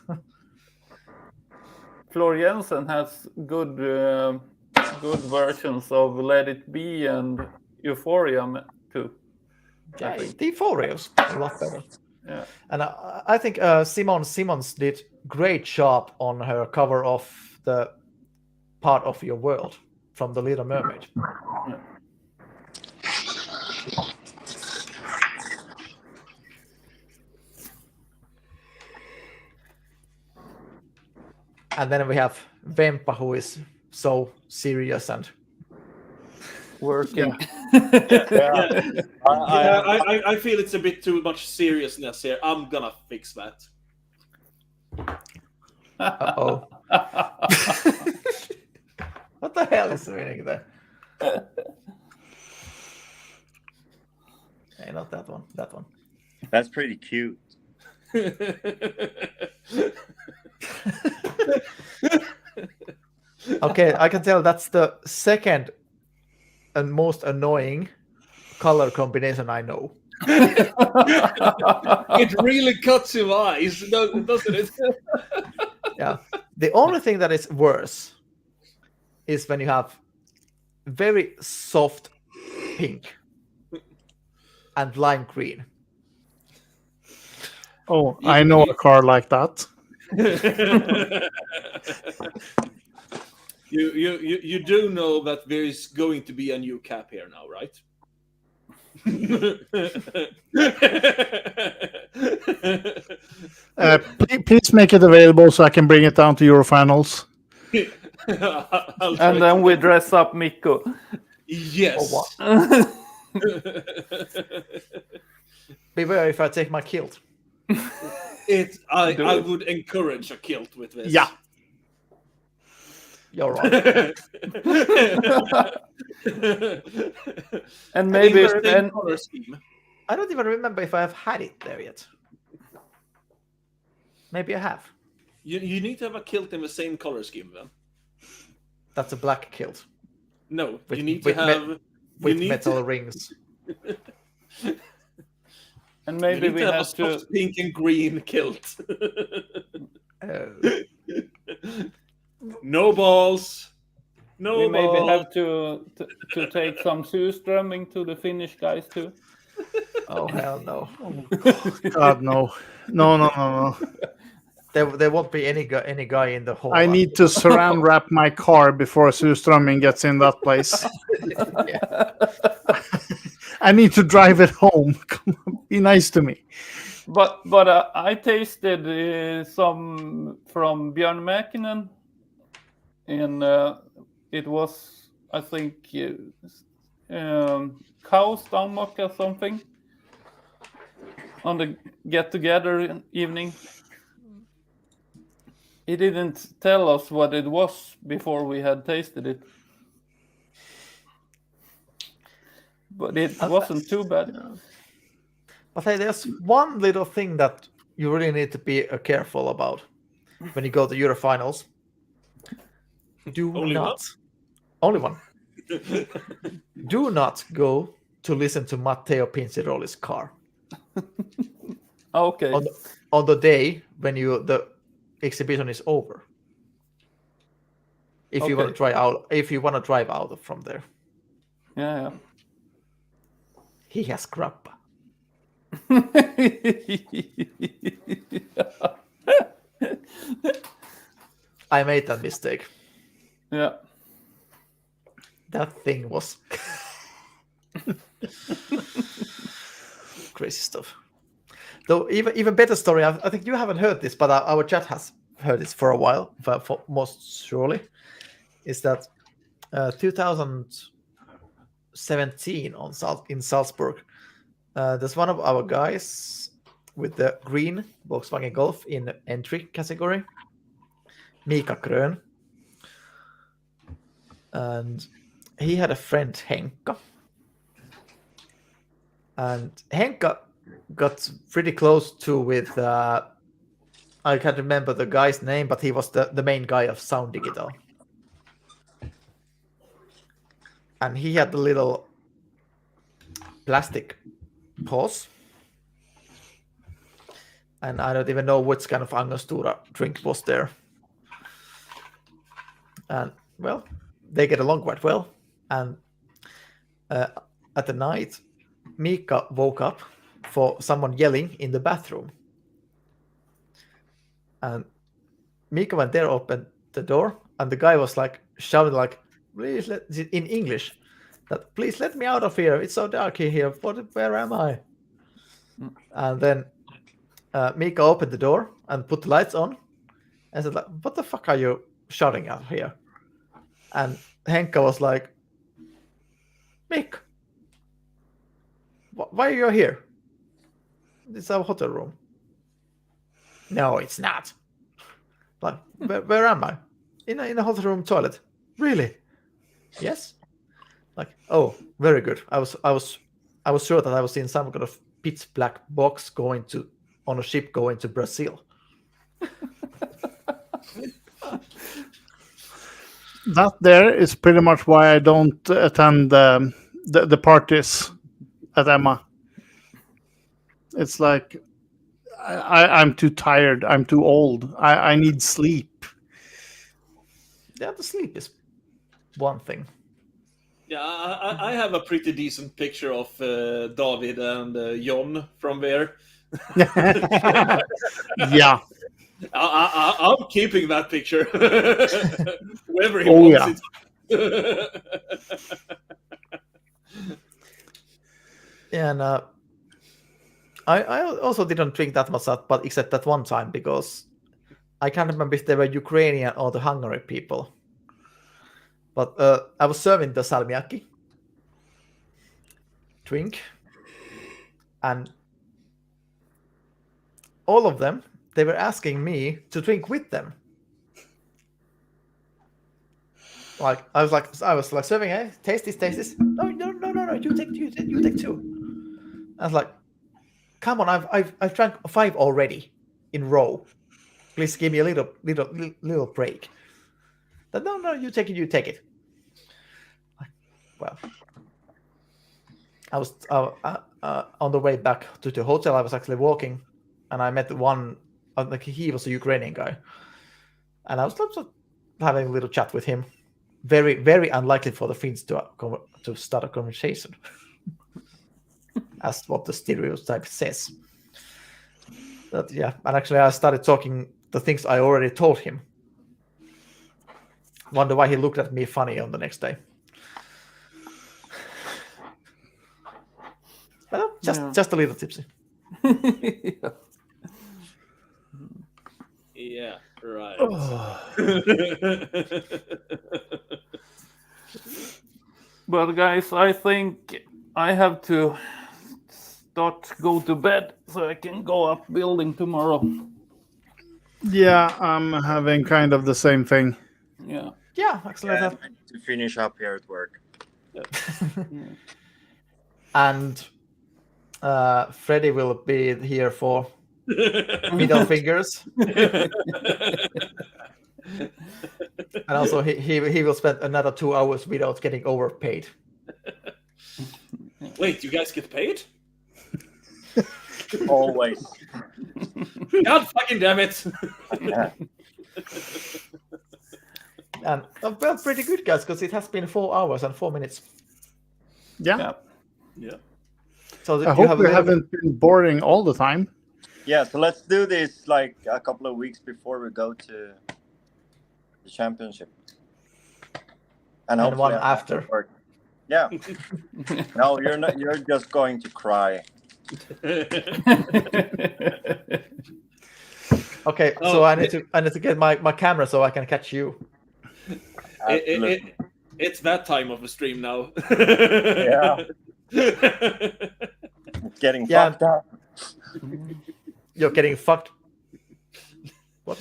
Floor Jansen has good versions of Let It Be and Euphoria too. Yeah, the Euphoria was a lot better. Yeah. And I think Simon Simons did great job on her cover of the Part of Your World from The Little Mermaid. Yeah. And then we have Vempa, who is so serious and working. Yeah. I feel it's a bit too much seriousness here. I'm gonna fix that. Uh-oh. What the hell is reading there? Hey, not that one. That one. That's pretty cute. Okay, I can tell that's the second and most annoying color combination I know. It really cuts your eyes, doesn't it? Yeah. The only thing that is worse is when you have very soft pink and lime green. Oh, I know a car like that. You do know that there is going to be a new cap here now, right? Please make it available so I can bring it down to Eurofinals. And then we dress up Mikko. Yes. Beware if I take my kilt. I would encourage a kilt with this. Yeah. You're right. And maybe color scheme. I don't even remember if I have had it there yet. Maybe I have. You need to have a kilt in the same color scheme then. That's a black kilt. No, With- you need with to have with metal rings. And maybe you need we to have a have to. soft pink and green kilt. Oh. No balls. No We maybe balls. have to take some surströmming to the Finnish guys too. Oh hell no! God, no. No. There won't be any guy in the whole. I need to saran wrap my car before Surströmming gets in that place. I need to drive it home. Come on, be nice to me. But I tasted some from Björn Mäkinen, and it was, I think, cow stomach or something on the get-together evening. He didn't tell us what it was before we had tasted it. But it wasn't too bad. But hey, there's one little thing that you really need to be careful about when you go to Eurofinals. Do Only not. Only one. Do not go to listen to Matteo Pinciroli's car Okay. on the day when the exhibition is over. If you want to drive out from there. Yeah. He has grappa. I made that mistake. Yeah. That thing was crazy stuff. Though even better story. I think you haven't heard this, but our chat has heard this for a while. For most surely, is that 2017 in Salzburg. There's one of our guys with the green Volkswagen Golf in entry category, Mika Grön, and he had a friend Henka, and Henka got pretty close to with I can't remember the guy's name, but he was the main guy of Sound Digital, and he had the little plastic pause, and I don't even know which kind of Angostura drink was there, and well, they get along quite well. And at the night, Mika woke up for someone yelling in the bathroom. And Mika went there, opened the door, and the guy was like shouting like, please in English, that please let me out of here. It's so dark in here. Where am I? And then Mika opened the door and put the lights on and said like, what the fuck are you shouting out here? And Henka was like, Mick, why are you here? It's our hotel room. No, it's not. Like, where am I? In a hotel room toilet. Really? Yes. Like, oh, very good. I was sure that I was in some kind of pitch black box on a ship going to Brazil. That there is pretty much why I don't attend the parties at Emma. It's like I'm too tired. I'm too old. I need sleep. Yeah, the sleep is one thing. Yeah, I have a pretty decent picture of David and John from there. Yeah. I'm keeping that picture. Wherever he wants it. And I also didn't drink that much, but except that one time, because I can't remember if they were Ukrainian or the Hungary people. But I was serving the salmiakki drink, and all of them, they were asking me to drink with them. Like I was like serving, hey, taste this. No, you take two. I was like, come on, I've drank 5 already in row. Please give me a little break. But no, you take it. Well, I was on the way back to the hotel. I was actually walking, and I met one. Like he was a Ukrainian guy, and I was having a little chat with him. Very, very unlikely for the Finns to start a conversation, as what the stereotype says. But yeah, and actually I started talking the things I already told him. Wonder why he looked at me funny on the next day. Well, just a little tipsy. Yeah, right. But guys, I think I have to go to bed so I can go up building tomorrow. Yeah, I'm having kind of the same thing. Yeah. Yeah, actually. I need to finish up here at work. And Freddy will be here for middle fingers. And also, he will spend another 2 hours without getting overpaid. Wait, you guys get paid? Always. God fucking damn it! Yeah. And well, pretty good, guys, because it has been 4 hours and 4 minutes. Yeah. Yeah. So I hope we haven't been boring all the time. Yeah, so let's do this like a couple of weeks before we go to the championship. And hopefully one I have after. to work. Yeah. No, you're not. You're just going to cry. Okay, so I need to get my camera so I can catch you. It's that time of the stream now. Yeah. It's getting fucked up. You're getting fucked. What?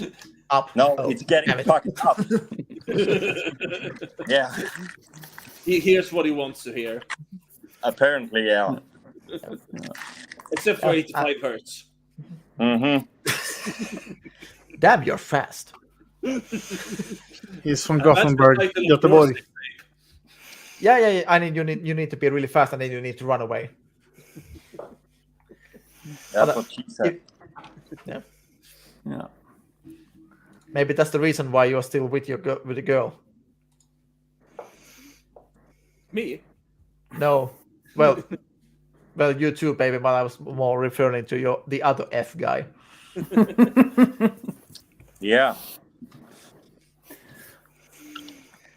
Up. No, Oh, it's getting damn it. fucked up. Yeah. He hears what he wants to hear. Apparently, yeah. Except for 85 hertz. Mm-hmm. Damn, you're fast. He's from And that's the Gothenburg, title of Göteborg. your tape. Yeah. I mean, you need to be really fast, and then you need to run away. That's what she said. Yeah. Yeah. Maybe that's the reason why you're still with the girl. Me? No. Well, you too, baby. But I was more referring to the other F guy. Yeah.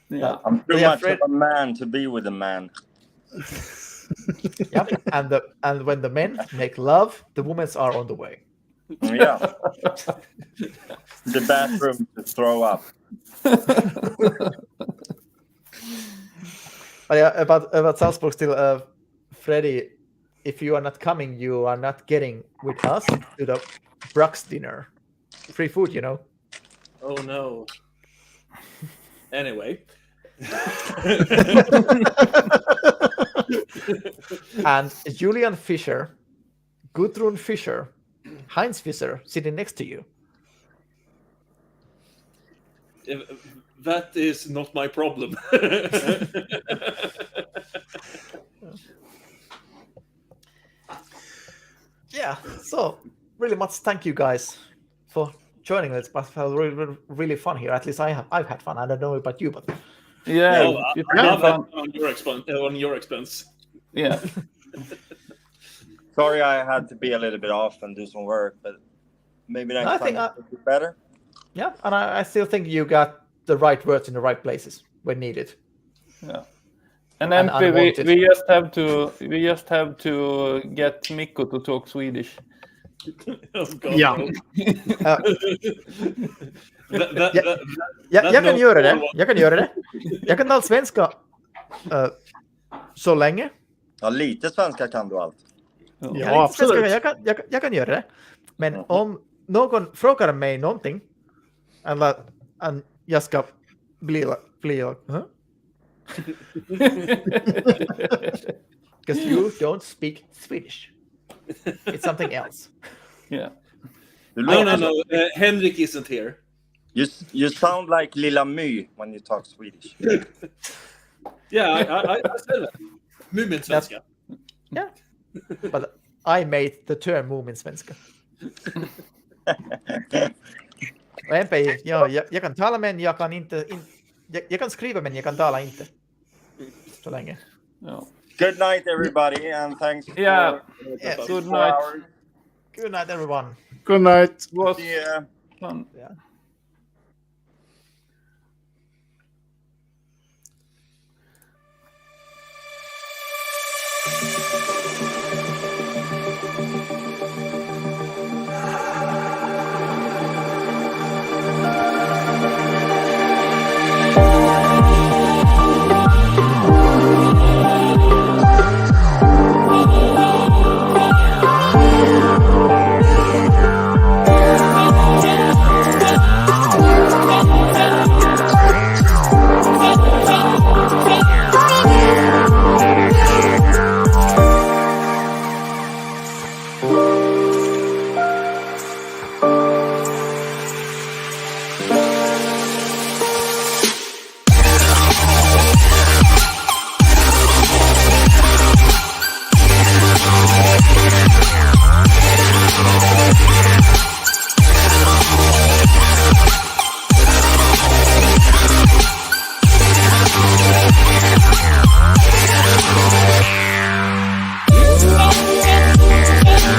Yeah. I'm too Yeah, much of a man to be with a man. Yep. And when the men make love, the women are on the way. Yeah. The bathroom to throw up. But yeah, about Salzburg still, Freddy, if you are not coming, you are not getting with us to the Brux dinner. Free food, you know. Oh no. Anyway. And Julian Fischer, Gudrun Fischer, Heinz Fischer sitting next to you. That is not my problem. Yeah, so really much thank you guys for joining us. But felt really fun here. At least I've had fun. I don't know about you, but Yeah. No, it's I been love fun. that on your expense. Yeah. Sorry, I had to be a little bit off and do some work, but maybe next I time think it'll be better. yeah, and I still think you got the right words in the right places when needed. Yeah. And And MP, unwanted. we just have to get Mikko to talk Swedish. Oh, God, Ja. no. Jag kan göra det. Jag kan tala svenska så länge. Ja, lite svenska kan du allt. Ja, absolut. Jag kan göra det. Men om någon frågar mig någonting eller jag ska bli huh? Because you don't speak Swedish. It's something else. Yeah. No. Henrik isn't here. You sound like Lilla My when you talk Swedish. Yeah, I said that. Muminsvenska. Yeah. But I made the term Muminsvenska. Och MP, jag kan tala men jag kan inte... Jag kan skriva men jag kan tala inte. Så länge. Yeah. Good night, everybody, and thanks for Good night. hours. Good night, everyone. Good night. It was Yeah. fun. Yeah.